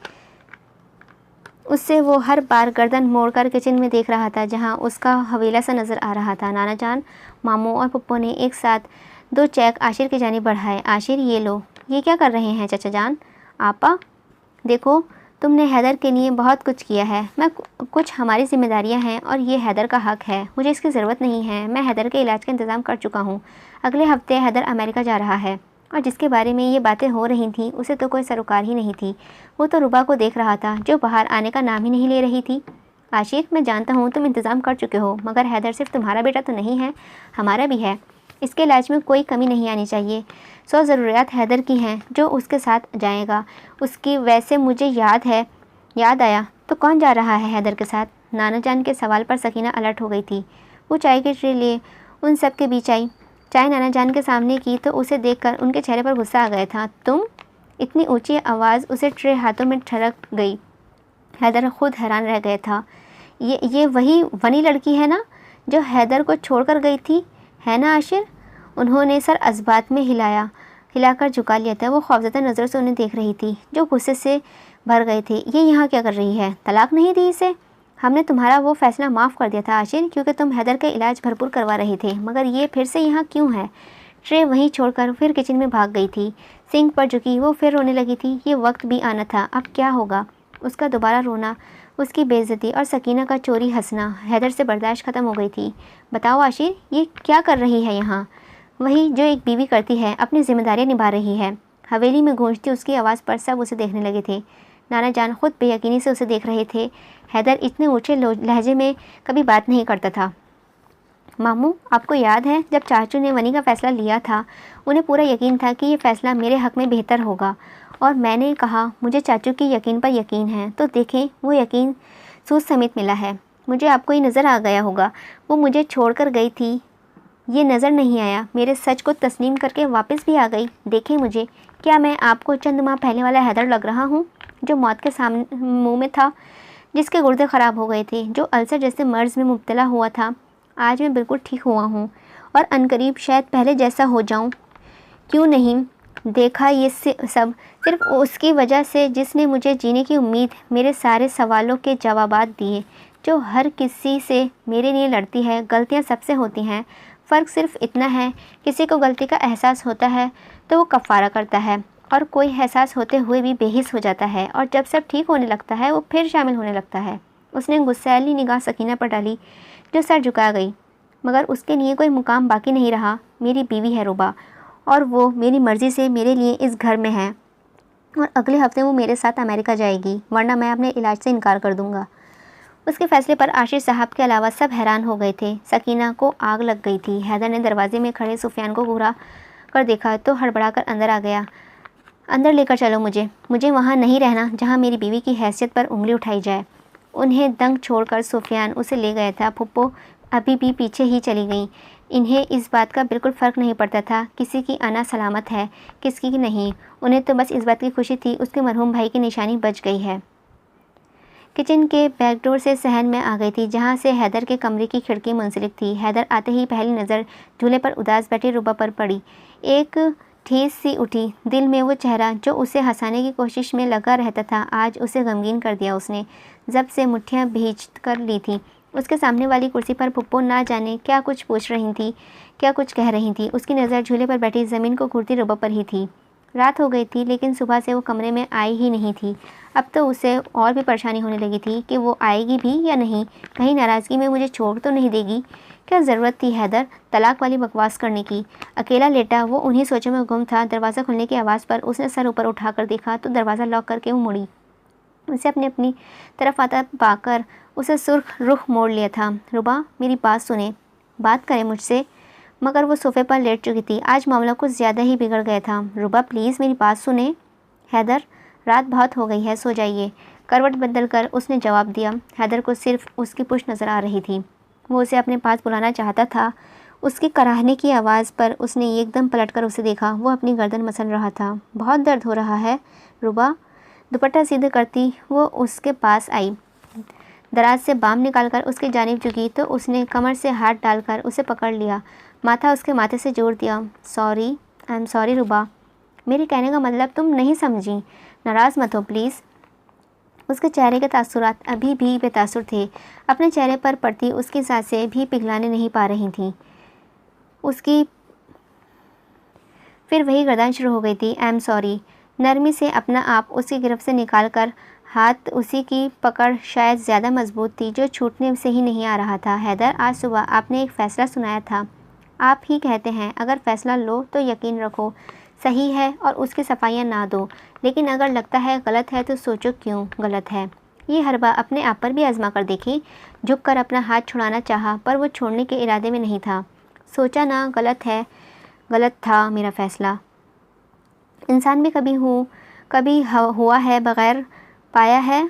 उससे वो हर बार गर्दन मोड़कर किचन में देख रहा था, जहाँ उसका हवेला सा नज़र आ रहा था। नाना जान, मामू और पुप्पो ने एक साथ 2 चेक आशिर की जानिब बढ़ाए। आशिर, ये लो। ये क्या कर रहे हैं चाचा जान? आपा, देखो तुमने हैदर के लिए बहुत कुछ किया है। मैं कुछ हमारी जिम्मेदारियां हैं और ये हैदर का हक है। मुझे इसकी ज़रूरत नहीं है। मैं हैदर के इलाज का इंतज़ाम कर चुका हूँ। अगले हफ्ते हैदर अमेरिका जा रहा है। और जिसके बारे में ये बातें हो रही थी उसे तो कोई सरोकार ही नहीं थी। वो तो रुबा को देख रहा था, जो बाहर आने का नाम ही नहीं ले रही थी। आशिक, मैं जानता हूँ तुम इंतज़ाम कर चुके हो, मगर हैदर सिर्फ तुम्हारा बेटा तो नहीं है, हमारा भी है। इसके इलाज में कोई कमी नहीं आनी चाहिए। 100 ज़रूरियात हैदर की हैं जो उसके साथ जाएगा। उसकी वैसे मुझे याद आया, तो कौन जा रहा है हैदर के साथ? नाना जान के सवाल पर सकीना अलर्ट हो गई थी। वो चाय की ट्रे लिए उन सब के बीच आई। चाय नाना जान के सामने की तो उसे देखकर उनके चेहरे पर गुस्सा आ गया था। तुम? इतनी ऊंची आवाज़ उसे ट्रे हाथों में ठड़क गई। हैदर खुद हैरान रह गया था। ये वही वनी लड़की है ना जो हैदर को छोड़कर गई थी, है ना आशिर? उन्होंने सर अज़बात में हिलाकर झुका लिया था। वो खौफज़दा नज़र से उन्हें देख रही थी, जो गुस्से से भर गए थे। ये यहाँ क्या कर रही है? तलाक नहीं दी इसे? हमने तुम्हारा वो फ़ैसला माफ़ कर दिया था आशिर, क्योंकि तुम हैदर का इलाज भरपूर करवा रहे थे, मगर ये फिर से यहाँ क्यों है? ट्रे वहीं छोड़कर फिर किचन में भाग गई थी। सिंक पर झुकी वो फिर रोने लगी थी। ये वक्त भी आना था। अब क्या होगा? उसका दोबारा रोना, उसकी बेइज्जती और सकीना का चोरी हंसना हैदर से बर्दाश्त ख़त्म हो गई थी। बताओ आशिर, ये क्या कर रही है यहाँ? वही जो एक बीवी करती है, अपनी जिम्मेदारियाँ निभा रही है। हवेली में गूंजती उसकी आवाज़ पर सब उसे देखने लगे थे। नाना जान खुद बेयकीनी से उसे देख रहे थे। हैदर इतने ऊंचे लहजे में कभी बात नहीं करता था। मामू, आपको याद है जब चाचू ने वनी का फ़ैसला लिया था, उन्हें पूरा यकीन था कि ये फ़ैसला मेरे हक़ में बेहतर होगा, और मैंने कहा मुझे चाचू की यकीन पर यकीन है। तो देखें, वो यकीन सूद समेत मिला है। मुझे आपको ये नज़र आ गया होगा, वो मुझे छोड़कर गई थी, ये नज़र नहीं आया। मेरे सच को तस्लीम करके वापस भी आ गई। देखें मुझे, क्या मैं आपको चंद माह पहले वाला हैदर लग रहा हूँ, जो मौत के सामने मुँह में था, जिसके गुर्दे ख़राब हो गए थे, जो अल्सर जैसे मर्ज़ में मुब्तला हुआ था? आज मैं बिल्कुल ठीक हुआ हूँ और अनकरीब शायद पहले जैसा हो जाऊँ। क्यों नहीं देखा ये सब सिर्फ उसकी वजह से, जिसने मुझे जीने की उम्मीद, मेरे सारे सवालों के जवाबात दिए। जो हर किसी से मेरे लिए लड़ती है, गलतियाँ सबसे होती हैं। फ़र्क सिर्फ इतना है, किसी को गलती का एहसास होता है तो वो कफ़ारा करता है, और कोई एहसास होते हुए भी बेहिस हो जाता है, और जब सब ठीक होने लगता है वो फिर शामिल होने लगता है। उसने गुस्सैली निगाह सकीना पर डाली, जो सर झुका गई। मगर उसके लिए कोई मुकाम बाकी नहीं रहा। मेरी बीवी है रुबा, और वो मेरी मर्ज़ी से मेरे लिए इस घर में है, और अगले हफ्ते वो मेरे साथ अमेरिका जाएगी, वरना मैं अपने इलाज से इनकार कर दूँगा। उसके फ़ैसले पर आशिर साहब के अलावा सब हैरान हो गए थे। सकीना को आग लग गई थी। हैदर ने दरवाजे में खड़े सुफियान को घूरा कर देखा तो हड़बड़ाकर अंदर आ गया। अंदर लेकर चलो मुझे वहाँ नहीं रहना जहाँ मेरी बीवी की हैसियत पर उंगली उठाई जाए। उन्हें दंग छोड़कर सुफियान उसे ले गया था। फुप्पो अभी भी पीछे ही चली गई। इन्हें इस बात का बिल्कुल फ़र्क नहीं पड़ता था किसी की आना सलामत है, किसकी की नहीं। उन्हें तो बस इस बात की खुशी थी उसके मरहूम भाई की निशानी बच गई है। किचन के बैकडोर से सहन में आ गई थी, जहाँ से हैदर के कमरे की खिड़की मुंसलिक थी। हैदर आते ही पहली नज़र झूले पर उदास बैठी रुबा पर पड़ी। एक ठेस सी उठी दिल में। वो चेहरा जो उसे हंसाने की कोशिश में लगा रहता था, आज उसे गमगीन कर दिया। उसने जब से मुट्ठियाँ भींच कर ली थी। उसके सामने वाली कुर्सी पर पुप्पो ना जाने क्या कुछ पूछ रही थी, क्या कुछ कह रही थी। उसकी नज़र झूले पर बैठी ज़मीन को घूरती रुबा पर ही थी। रात हो गई थी, लेकिन सुबह से वो कमरे में आई ही नहीं थी। अब तो उसे और भी परेशानी होने लगी थी कि वो आएगी भी या नहीं। कहीं नाराज़गी में मुझे छोड़ तो नहीं देगी। क्या ज़रूरत थी हैदर तलाक वाली बकवास करने की? अकेला लेटा वो उन्हीं सोचों में गुम था। दरवाज़ा खुलने की आवाज़ पर उसने सर ऊपर उठाकर देखा तो दरवाज़ा लॉक करके वो मुड़ी। उसे अपनी तरफ आता पाकर उसे सुर्ख रुख मोड़ लिया था। रुबा, मेरी बात सुने, बात करें मुझसे। मगर वो सोफ़े पर लेट चुकी थी। आज मामला कुछ ज़्यादा ही बिगड़ गया था। रुबा प्लीज़ मेरी बात सुने। हैदर, रात बहुत हो गई है, सो जाइए। करवट बदल कर उसने जवाब दिया। हैदर को सिर्फ उसकी पुश्त नज़र आ रही थी। वो उसे अपने पास बुलाना चाहता था। उसकी कराहने की आवाज़ पर उसने एकदम पलटकर उसे देखा। वो अपनी गर्दन मसल रहा था। बहुत दर्द हो रहा है रुबा? दुपट्टा सीधे करती वो उसके पास आई। दराज से बाम निकालकर उसकी जानिब झुकी तो उसने कमर से हाथ डालकर उसे पकड़ लिया, माथा उसके माथे से जोड़ दिया। सॉरी, आई एम सॉरी रुबा। मेरे कहने का मतलब तुम नहीं समझी। नाराज़ मत हो प्लीज़। उसके चेहरे के तासुरात अभी भी बेतासुर थे। अपने चेहरे पर पड़ती उसकी सांसें भी पिघलाने नहीं पा रही थीं। उसकी फिर वही गर्दन शुरू हो गई थी। I am sorry. नरमी से अपना आप उसकी गिरफ्त से निकाल कर हाथ उसी की पकड़ शायद ज़्यादा मजबूत थी जो छूटने से ही नहीं आ रहा था। हैदर, आज सुबह आपने एक फ़ैसला सुनाया था। आप ही कहते हैं अगर फ़ैसला लो तो यकीन रखो सही है और उसकी सफाइयाँ ना दो, लेकिन अगर लगता है गलत है तो सोचो क्यों गलत है। ये हरबा अपने आप पर भी आजमा कर देखी। झुक कर अपना हाथ छुड़ाना चाहा पर वो छोड़ने के इरादे में नहीं था। सोचा ना, गलत है, गलत था मेरा फ़ैसला। इंसान भी कभी हुआ है बग़ैर पाया है,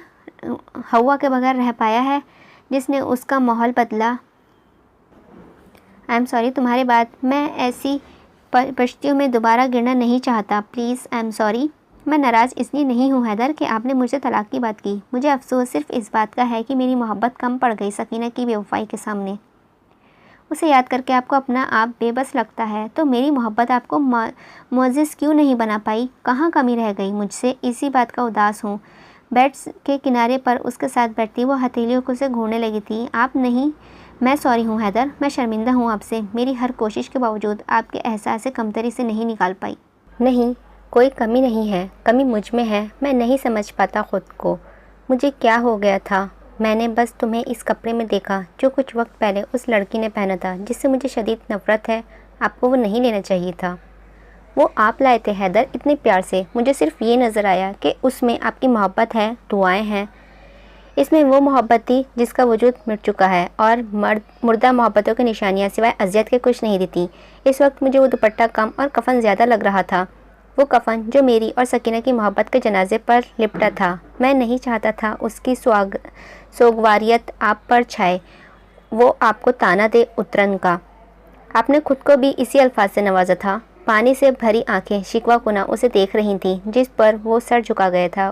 हवा के बगैर रह पाया है जिसने उसका माहौल बदला। आई एम सॉरी तुम्हारी बात, मैं ऐसी परिस्थितियों में दोबारा गिरना नहीं चाहता। Please, I am sorry. मैं नाराज़ इसलिए नहीं हूँ हैदर कि आपने मुझसे तलाक की बात की। मुझे अफसोस सिर्फ इस बात का है कि मेरी मोहब्बत कम पड़ गई सकीना की बेवफाई के सामने। उसे याद करके आपको अपना आप बेबस लगता है तो मेरी मोहब्बत आपको मुअज़्ज़िज़ क्यों नहीं बना पाई? कहाँ कमी रह गई मुझसे? इसी बात का उदास हूँ। बेड के किनारे पर उसके साथ बैठती वो हथेलियों को से घूरने लगी थी। आप नहीं, मैं सॉरी हूँ हैदर। मैं शर्मिंदा हूँ आपसे। मेरी हर कोशिश के बावजूद आपके एहसास कमतरी से नहीं निकाल पाई। नहीं, कोई कमी नहीं है, कमी मुझ में है। मैं नहीं समझ पाता ख़ुद को। मुझे क्या हो गया था? मैंने बस तुम्हें इस कपड़े में देखा जो कुछ वक्त पहले उस लड़की ने पहना था जिससे मुझे शदीद नफ़रत है। आपको वो नहीं लेना चाहिए था। वो आप लाए थे हैदर इतने प्यार से। मुझे सिर्फ ये नज़र आया कि उसमें आपकी मोहब्बत है, दुआएं हैं। इसमें वो मोहब्बत थी जिसका वजूद मिट चुका है और मुर्दा मोहब्बतों की निशानियाँ सिवाय अजियत के कुछ नहीं देती। इस वक्त मुझे वो दुपट्टा कम और कफन ज़्यादा लग रहा था। वो कफन जो मेरी और सकीना की मोहब्बत के जनाजे पर लिपटा था। मैं नहीं चाहता था उसकी सोगवारियत आप पर छाए, वो आपको ताना दे उतरन का। आपने खुद को भी इसी अल्फाज से नवाजा था। पानी से भरी आंखें शिकवा कुना उसे देख रही थीं जिस पर वो सर झुका गया था।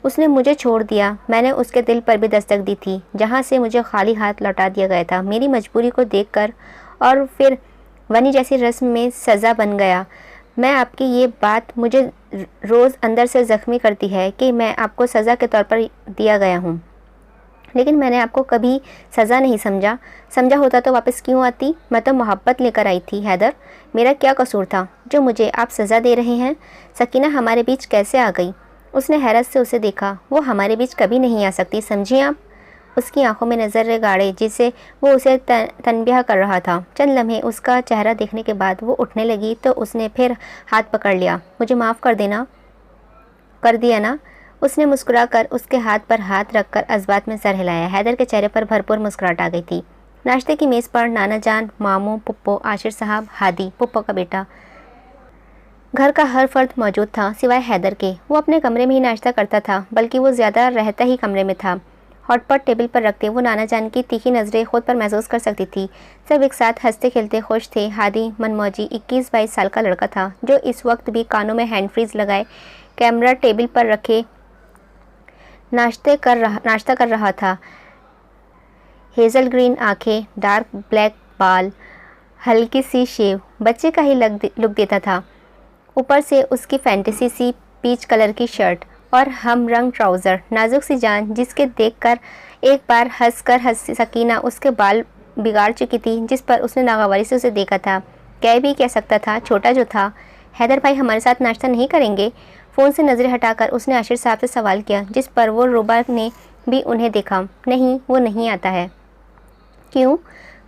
उसने मुझे छोड़ दिया। मैंने उसके दिल पर भी दस्तक दी थी जहाँ से मुझे खाली हाथ लौटा दिया गया था। मेरी मजबूरी को देखकर और फिर वनी जैसी रस्म में सज़ा बन गया। मैं आपकी ये बात मुझे रोज़ अंदर से ज़ख्मी करती है कि मैं आपको सज़ा के तौर पर दिया गया हूँ, लेकिन मैंने आपको कभी सज़ा नहीं समझा होता तो वापस क्यों आती? मैं तो मोहब्बत लेकर आई थी हैदर। मेरा क्या कसूर था जो मुझे आप सज़ा दे रहे हैं? सकीना हमारे बीच कैसे आ गई? उसने हैरत से उसे देखा। वो हमारे बीच कभी नहीं आ सकती, समझिए आप। उसकी आंखों में नज़र गाड़े जिसे वो उसे तनबिया कर रहा था। चंद लम्हे उसका चेहरा देखने के बाद वो उठने लगी तो उसने फिर हाथ पकड़ लिया। मुझे माफ़ कर दिया ना? उसने मुस्कुराकर उसके हाथ पर हाथ रखकर अज़बात में सर हिलाया। हैदर के चेहरे पर भरपूर मुस्कुराहट आ गई थी। नाश्ते की मेज़ पर नाना जान, मामू, पुप्पो, आशिर साहब, हादी पुप्पो का बेटा, घर का हर फर्द मौजूद था सिवाय हैदर के। वो अपने कमरे में ही नाश्ता करता था, बल्कि वो ज़्यादा रहता ही कमरे में था। हॉटपॉट टेबल पर रखते वो नाना जान की तीखी नज़रें खुद पर महसूस कर सकती थी। सब एक साथ हंसते खेलते खुश थे। हादी मनमौजी 21-22 साल का लड़का था जो इस वक्त भी कानों में हैंड फ्रीज लगाए कैमरा टेबल पर रखे नाश्ता कर रहा था। हेज़ल ग्रीन आंखें, डार्क ब्लैक बाल, हल्की सी शेव, बच्चे का ही लुक देता था। ऊपर से उसकी फैंटेसी सी पीच कलर की शर्ट और हम रंग ट्राउज़र, नाजुक सी जान जिसके देखकर एक बार हंसकर सकीना उसके बाल बिगाड़ चुकी थी, जिस पर उसने नागवारी से उसे देखा था। कह भी कह सकता था, छोटा जो था। हैदर भाई हमारे साथ नाश्ता नहीं करेंगे? फ़ोन से नज़रें हटाकर उसने आशिर साहब से सवाल किया, जिस पर वो रुबा ने भी उन्हें देखा। नहीं, वो नहीं आता है। क्यों?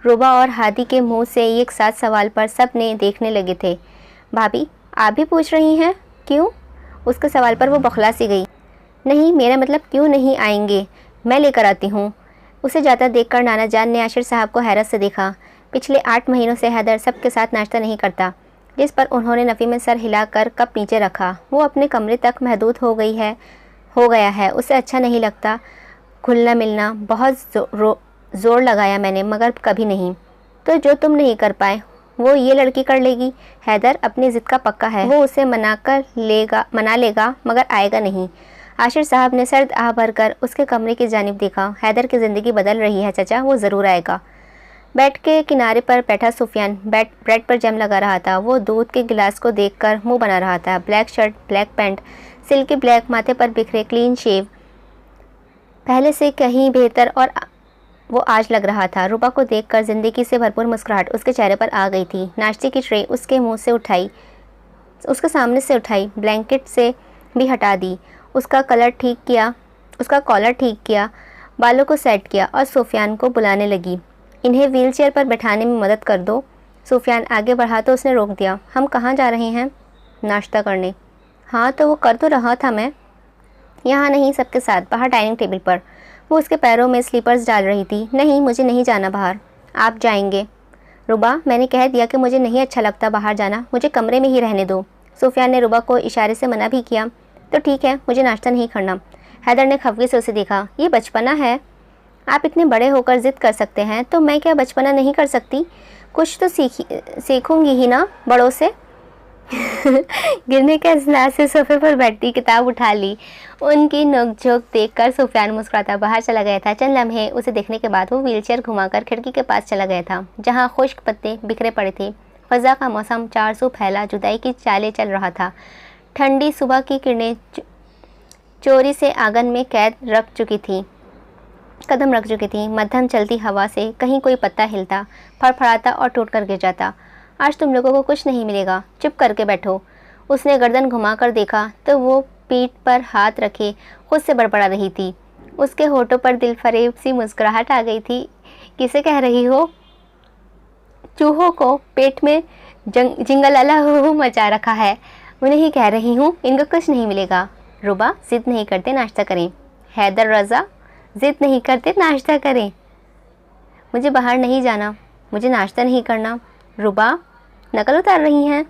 रुबा और हादी के मुंह से एक साथ सवाल पर सब ने देखने लगे थे। भाभी आप भी पूछ रही हैं क्यों? उसके सवाल पर वो बौखला सी गई। नहीं, मेरा मतलब क्यों नहीं आएंगे, मैं लेकर आती हूँ। उसे जाता देखकर नाना जान ने आशिर साहब को हैरत से देखा। पिछले 8 महीनों से हैदर सबके साथ नाश्ता नहीं करता, जिस पर उन्होंने नफ़ी में सर हिलाकर कप नीचे रखा। वो अपने कमरे तक महदूद हो गया है। उसे अच्छा नहीं लगता घुलना मिलना। बहुत ज़ोर लगाया मैंने, मगर कभी नहीं। तो जो तुम नहीं कर पाए वो ये लड़की कर लेगी। हैदर अपनी ज़िद का पक्का है, वो उसे मना लेगा मगर आएगा नहीं। आशिर साहब ने सर्द आह भरकर उसके कमरे की जानिब देखा। हैदर की ज़िंदगी बदल रही है चाचा, वो ज़रूर आएगा। बेड के किनारे पर बैठा सुफियान ब्रेड पर जैम लगा रहा था। वो दूध के गिलास को देखकर मुंह बना रहा था। Black shirt, black pant, silky black, माथे पर बिखरे क्लीन शेव, पहले से कहीं बेहतर और वो आज लग रहा था। रूबा को देखकर ज़िंदगी से भरपूर मुस्कुराहट उसके चेहरे पर आ गई थी। नाश्ते की ट्रे उसके मुंह से उठाई, उसके सामने से उठाई, ब्लैंकेट से भी हटा दी, उसका कॉलर ठीक किया, बालों को सेट किया और सुफियान को बुलाने लगी। इन्हें व्हीलचेयर पर बैठाने में मदद कर दो। सुफियान आगे बढ़ा तो उसने रोक दिया। हम कहाँ जा रहे हैं? नाश्ता करने। हाँ तो वो कर तो रहा था मैं। यहाँ नहीं, सबके साथ बाहर डाइनिंग टेबल पर। वो उसके पैरों में स्लीपर्स डाल रही थी। नहीं, मुझे नहीं जाना बाहर। आप जाएंगे? रुबा, मैंने कह दिया कि मुझे नहीं अच्छा लगता बाहर जाना, मुझे कमरे में ही रहने दो। सुफियान ने रुबा को इशारे से मना भी किया। तो ठीक है, मुझे नाश्ता नहीं करना। हैदर ने खफगी से उसे देखा। ये बचपना है, आप इतने बड़े होकर ज़िद कर सकते हैं, तो मैं क्या बचपना नहीं कर सकती? कुछ तो सीखूंगी ही ना बड़ों से। गिरने के असला से सोफे पर बैठती किताब उठा ली। उनकी नोकझोंक देखकर सुफियान मुस्कुराता बाहर चला गया था। चंद लम्हे उसे देखने के बाद वो व्हीलचेयर घुमाकर खिड़की के पास चला गया था, जहाँ खुश्क पत्ते बिखरे पड़े थे। फ़ज़ा का मौसम चारसू फैला जुदाई की चालें चल रहा था। ठंडी सुबह की किरणें चोरी से आंगन में कदम रख चुकी थी। मध्यम चलती हवा से कहीं कोई पत्ता हिलता, फड़फड़ाता और टूट कर गिर जाता। आज तुम लोगों को कुछ नहीं मिलेगा, चुप करके बैठो। उसने गर्दन घुमाकर देखा तो वो पीठ पर हाथ रखे खुद से बड़बड़ा रही थी। उसके होठों पर दिलफरेब सी मुस्कुराहट आ गई थी। किसे कह रही हो? चूहों को पेट में जिंगलाला हो मचा रखा है, उन्हें ही कह रही हूँ, इनको कुछ नहीं मिलेगा। रुबा, जिद नहीं करते, नाश्ता करें। हैदर, रज़ा, जिद नहीं करते, नाश्ता करें। मुझे बाहर नहीं जाना, मुझे नाश्ता नहीं करना। रुबा, नकल उतार रही हैं?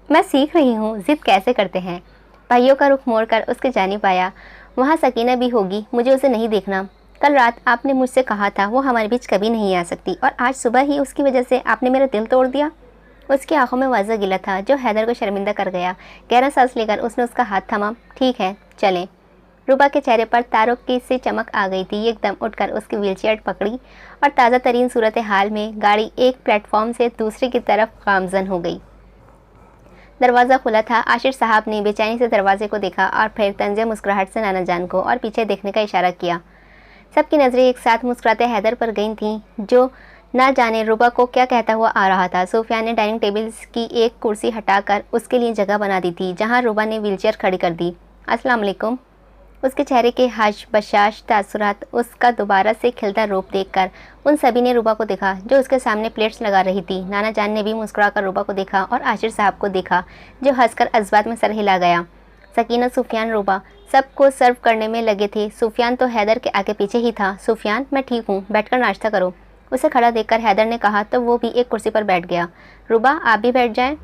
मैं सीख रही हूँ जिद कैसे करते हैं। भाइयों का रुख मोड़कर उसके जानिब आया। वहाँ सकीना भी होगी, मुझे उसे नहीं देखना। कल रात आपने मुझसे कहा था वो हमारे बीच कभी नहीं आ सकती, और आज सुबह ही उसकी वजह से आपने मेरा दिल तोड़ दिया। उसकी आंखों में वाज़ा गिला था जो हैदर को शर्मिंदा कर गया। गहरा सांस लेकर उसने उसका हाथ थामा। ठीक है, चलें। रूबा के चेहरे पर तारों की सी चमक आ गई थी। एकदम उठकर उसकी व्हीलचेयर पकड़ी और ताज़ा तरीन सूरत हाल में गाड़ी एक प्लेटफॉर्म से दूसरे की तरफ गामजन हो गई। दरवाज़ा खुला था। आशिर साहब ने बेचैनी से दरवाजे को देखा और फिर तंज़े मुस्कुराहट से नाना जान को और पीछे देखने का इशारा किया। सबकी नज़रें एक साथ मुस्कुराते हैदर पर गई थीं, जो ना जाने रूबा को क्या कहता हुआ आ रहा था। सुफियान ने डाइनिंग टेबल की एक कुर्सी हटाकर उसके लिए जगह बना दी थी, जहाँ रूबा ने व्हीलचेयर खड़ी कर दी। अस्सलाम वालेकुम। उसके चेहरे के हाश बशाश तासुरात, उसका दोबारा से खिलता रूप देखकर उन सभी ने रूबा को देखा जो उसके सामने प्लेट्स लगा रही थी। नाना जान ने भी मुस्कुराकर रूबा को देखा और आशिर साहब को देखा, जो हंसकर अज़बात में सर हिला गया। सकीना, सुफियान, रूबा सबको सर्व करने में लगे थे। सुफियान तो हैदर के आगे पीछे ही था। सुफियान, मैं ठीक हूँ, बैठकर नाश्ता करो। उसे खड़ा देखकर हैदर ने कहा तो वो भी एक कुर्सी पर बैठ गया। रूबा, आप भी बैठ जाएं।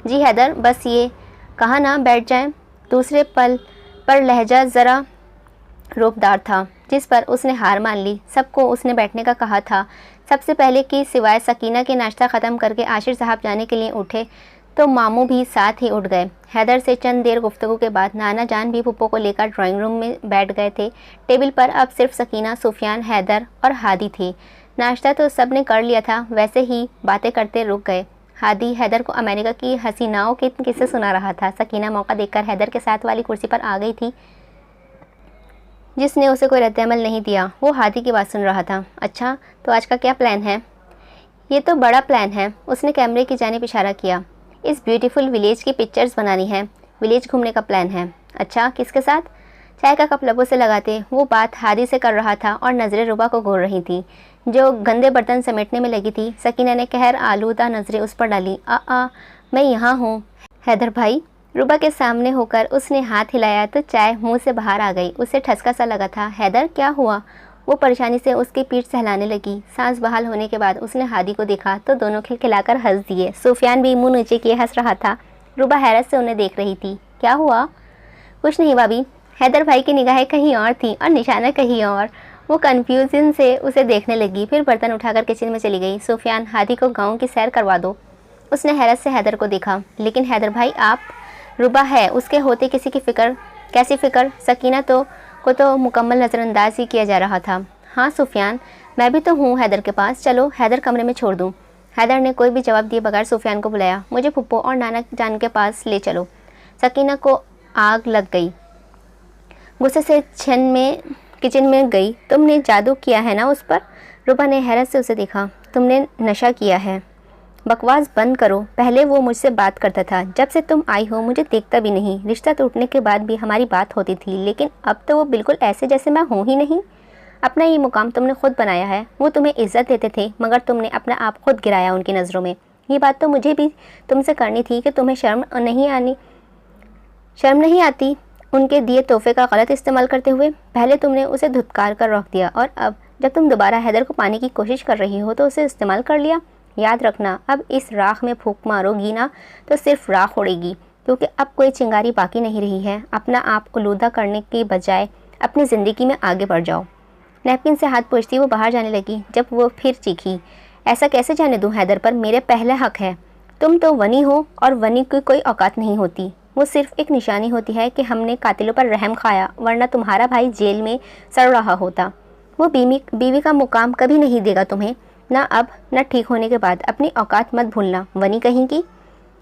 जी हैदर, बस ये कहा ना बैठ जाएं। दूसरे पल पर लहजा ज़रा रोबदार था, जिस पर उसने हार मान ली। सबको उसने बैठने का कहा था। सबसे पहले कि सिवाय सकीना के नाश्ता ख़त्म करके आशिर साहब जाने के लिए उठे तो मामू भी साथ ही उठ गए। हैदर से चंद देर गुफ्तगू के बाद नाना जान भी पुप्पो को लेकर ड्राइंग रूम में बैठ गए थे। टेबल पर अब सिर्फ सकीना, सुफियान, हैदर और हादी थे। नाश्ता तो सब ने कर लिया था, वैसे ही बातें करते रुक गए। हादी हैदर को अमेरिका की हसीनाओं के किस्से सुना रहा था। सकीना मौका देखकर हैदर के साथ वाली कुर्सी पर आ गई थी, जिसने उसे कोई रद्द-ए-अमल नहीं दिया। वो हादी की बात सुन रहा था। अच्छा, तो आज का क्या प्लान है? ये तो बड़ा प्लान है। उसने कैमरे की जानिब इशारा किया। इस ब्यूटीफुल विलेज की पिक्चर्स बनानी है। विलेज घूमने का प्लान है। अच्छा, किसके साथ? चाय का कप लबों से लगाते वो बात हादी से कर रहा था और नज़रें रूबा को घूर रही थी, जो गंदे बर्तन समेटने में लगी थी। सकीना ने कहर आलूदा नज़रें उस पर डाली। मैं यहाँ हूँ हैदर भाई। रूबा के सामने होकर उसने हाथ हिलाया तो चाय मुंह से बाहर आ गई। उसे ठसका सा लगा था। हैदर, क्या हुआ? वो परेशानी से उसकी पीठ सहलाने लगी। सांस बहाल होने के बाद उसने हादी को देखा तो दोनों खिलखिलाकर हंस दिए। सुफियान भी मुंह नीचे किए हंस रहा था। रूबा हैरत से उन्हें देख रही थी। क्या हुआ? कुछ नहीं भाभी। हैदर भाई की निगाहें कहीं और थी और निशाना कहीं और। वो कन्फ्यूजन से उसे देखने लगी, फिर बर्तन उठाकर किचन में चली गई। सुफियान, हादी को गाँव की सैर करवा दो। उसने हैरत से हैदर को देखा। लेकिन हैदर भाई, आप? रुबा है, उसके होते किसी की फ़िक्र? कैसी फ़िक्र? सकीना को तो मुकम्मल नज़रअंदाज ही किया जा रहा था। हाँ सुफियान, मैं भी तो हूँ हैदर के पास, चलो हैदर कमरे में छोड़ दूँ। हैदर ने कोई भी जवाब दिए बगैर सुफियान को बुलाया। मुझे फुप्पो और नाना जान के पास ले चलो। सकीना को आग लग गई, गुस्से से किचन में गई। तुमने जादू किया है ना उस पर? रुबा ने हैरत से उसे देखा। तुमने नशा किया है? बकवास बंद करो। पहले वो मुझसे बात करता था, जब से तुम आई हो मुझे देखता भी नहीं। रिश्ता टूटने के बाद भी हमारी बात होती थी, लेकिन अब तो वो बिल्कुल ऐसे जैसे मैं हूँ ही नहीं। अपना ये मुकाम तुमने खुद बनाया है। वो तुम्हें इज्जत देते थे, मगर तुमने अपना आप खुद गिराया उनकी नज़रों में। ये बात तो मुझे भी तुमसे करनी थी कि तुम्हें शर्म नहीं आती उनके दिए तोहफे का गलत इस्तेमाल करते हुए। पहले तुमने उसे धुतकार कर रख दिया, और अब जब तुम दोबारा हैदर को पाने की कोशिश कर रही हो तो उसे इस्तेमाल कर लिया। याद रखना, अब इस राख में फूंक मारोगी ना तो सिर्फ राख उड़ेगी, क्योंकि अब कोई चिंगारी बाकी नहीं रही है। अपना आप आलूदा करने की बजाय अपनी ज़िंदगी में आगे बढ़ जाओ। नैपकिन से हाथ पोंछती वो बाहर जाने लगी, जब वो फिर चीखी, ऐसा कैसे जाने दूँ हैदर पर? मेरे पहला हक है। तुम तो वनी हो, और वनी की कोई औकात नहीं होती। वो सिर्फ एक निशानी होती है कि हमने कातिलों पर रहम खाया, वरना तुम्हारा भाई जेल में सड़ रहा होता। वो बीवी का मुकाम कभी नहीं देगा तुम्हें, ना अब न ठीक होने के बाद। अपनी औकात मत भूलना, वनी कहीं की।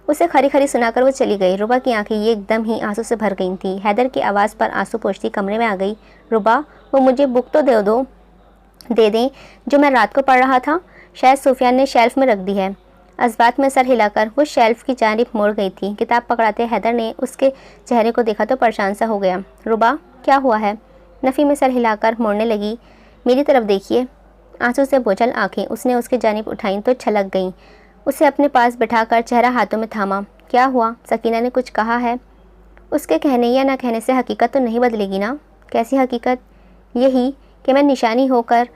उसे खरी खरी सुनाकर वो चली गई। रुबा की आंखें ये एकदम ही आंसू से भर गई थी। हैदर की आवाज़ पर आंसू पोंछती कमरे में आ गई। रुबा, वो मुझे बुक तो दे दें जो मैं रात को पढ़ रहा था। शायद सुफियान ने शेल्फ में रख दी है। अज़बात में सर हिलाकर वो शेल्फ की जानिब मुड़ गई थी। किताब पकड़ाते हैदर ने उसके चेहरे को देखा तो परेशान सा हो गया। रुबा, क्या हुआ है? नफ़ी में सर हिलाकर मुड़ने लगी। मेरी तरफ देखिए। आंसू से बोझल आंखें उसने उसके जानिब उठाई तो छलक गईं। उसे अपने पास बिठाकर चेहरा हाथों में थामा। क्या हुआ? सकीना ने कुछ कहा है? उसके कहने या ना कहने से हकीकत तो नहीं बदलेगी ना? कैसी हकीकत? यही कि मैं निशानी होकर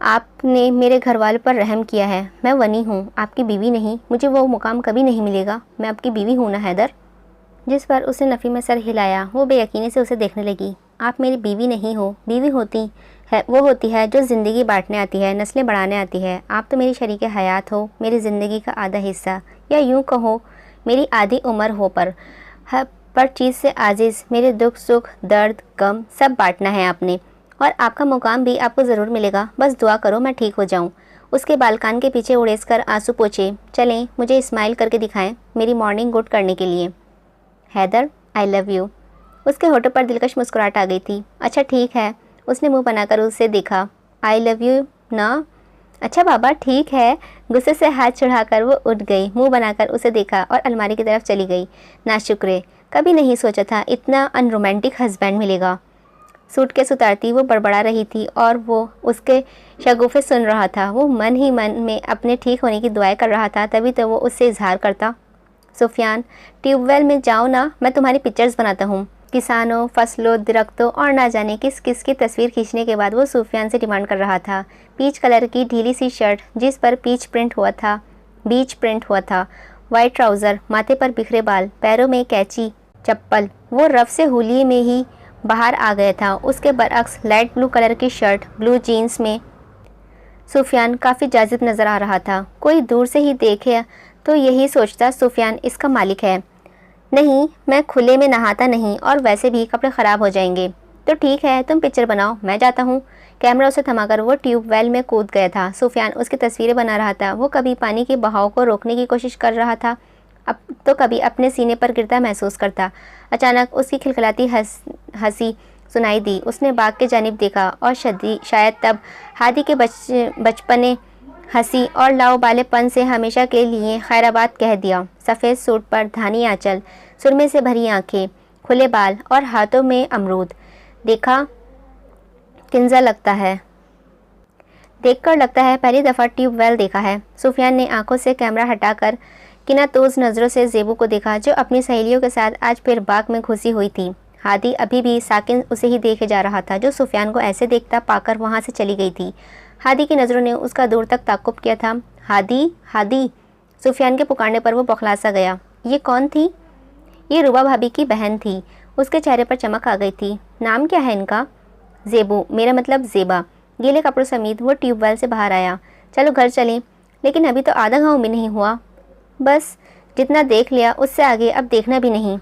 आपने मेरे घर वालों पर रहम किया है। मैं वनी हूँ, आपकी बीवी नहीं। मुझे वो मुकाम कभी नहीं मिलेगा। मैं आपकी बीवी हूँ ना हैदर? जिस पर उसने नफ़ी में सर हिलाया, वो बेयकीनी से उसे देखने लगी। आप मेरी बीवी नहीं हो। बीवी वो होती है जो ज़िंदगी बांटने आती है, नस्लें बढ़ाने आती है। आप तो मेरी शरीक हयात हो, मेरी ज़िंदगी का आधा हिस्सा, या यूँ कहो मेरी आधी उम्र हो। पर चीज़ से आजिज़, मेरे दुख सुख दर्द गम सब बांटना है आपने, और आपका मुकाम भी आपको ज़रूर मिलेगा। बस दुआ करो मैं ठीक हो जाऊँ। उसके बालकान के पीछे उड़ेस कर आंसू पोंछे। चलें, मुझे इस्माइल करके दिखाएं मेरी मॉर्निंग गुड करने के लिए। Haider, I love you. उसके होठों पर दिलकश मुस्कुराहट आ गई थी। अच्छा ठीक है। उसने मुंह बनाकर उसे देखा। आई लव यू ना? अच्छा बाबा ठीक है। गुस्से से हाथ चढ़ाकर वो उठ गई, मुंह बनाकर उसे देखा और अलमारी की तरफ चली गई। नाशुक्रे, कभी नहीं सोचा था इतना अनरोमांटिक हस्बैंड मिलेगा। सूटकेस उतारती वो बड़बड़ा रही थी और वो उसके शगुफ़े सुन रहा था। वो मन ही मन में अपने ठीक होने की दुआएं कर रहा था। तभी तो वो उससे इजहार करता। सुफियान, ट्यूबवेल में जाओ ना, मैं तुम्हारी पिक्चर्स बनाता हूँ। किसानों, फसलों, दरख्तों और ना जाने किस किस की तस्वीर खींचने के बाद वो सुफियान से डिमांड कर रहा था। पीच कलर की ढीली सी शर्ट जिस पर बीच प्रिंट हुआ था, वाइट ट्राउज़र, माथे पर बिखरे बाल, पैरों में कैची चप्पल। वो रफ से होलिये में ही बाहर आ गया था। उसके बरअक्स लाइट ब्लू कलर की शर्ट, ब्लू जीन्स में सुफियान काफ़ी जाजिब नज़र आ रहा था। कोई दूर से ही देखे तो यही सोचता सुफियान इसका मालिक है। नहीं, मैं खुले में नहाता नहीं, और वैसे भी कपड़े ख़राब हो जाएंगे। तो ठीक है, तुम पिक्चर बनाओ, मैं जाता हूँ। कैमरा उसे थमाकर वो ट्यूबवेल में कूद गया था। सुफियान उसकी तस्वीरें बना रहा था। वो कभी पानी के बहाव को रोकने की कोशिश कर रहा था, अब तो कभी अपने सीने पर गिरता महसूस करता। अचानक उसकी खिलखिलाती हंसी सुनाई दी। उसने बाग के जानिब देखा और शायद तब हादी के बचपने हंसी और लाओबालेपन से हमेशा के लिए खैराबाद कह दिया। सफ़ेद सूट पर धानी आंचल, सुरमे से भरी आंखें, खुले बाल और हाथों में अमरूद। देखकर लगता है पहली दफ़ा ट्यूबवेल देखा है। सुफियान ने आंखों से कैमरा हटाकर किनातोज नज़रों से ज़ेबू को देखा, जो अपनी सहेलियों के साथ आज फिर बाग में घुसी हुई थी। हादी अभी भी साकिन उसे ही देखे जा रहा था, जो सुफियान को ऐसे देखता पाकर वहाँ से चली गई थी। हादी की नज़रों ने उसका दूर तक ताक़ुब किया था। हादी, हादी। सुफियान के पुकारने पर वो बौखला सा गया। ये कौन थी? ये रुबा भाभी की बहन थी। उसके चेहरे पर चमक आ गई थी। नाम क्या है इनका? ज़ेबू, मेरा मतलब ज़ेबा। गीले कपड़ों समेत वो ट्यूबवेल से बाहर आया। चलो घर चलें, लेकिन अभी तो आधा गाँव भी नहीं हुआ। बस जितना देख लिया उससे आगे अब देखना भी नहीं।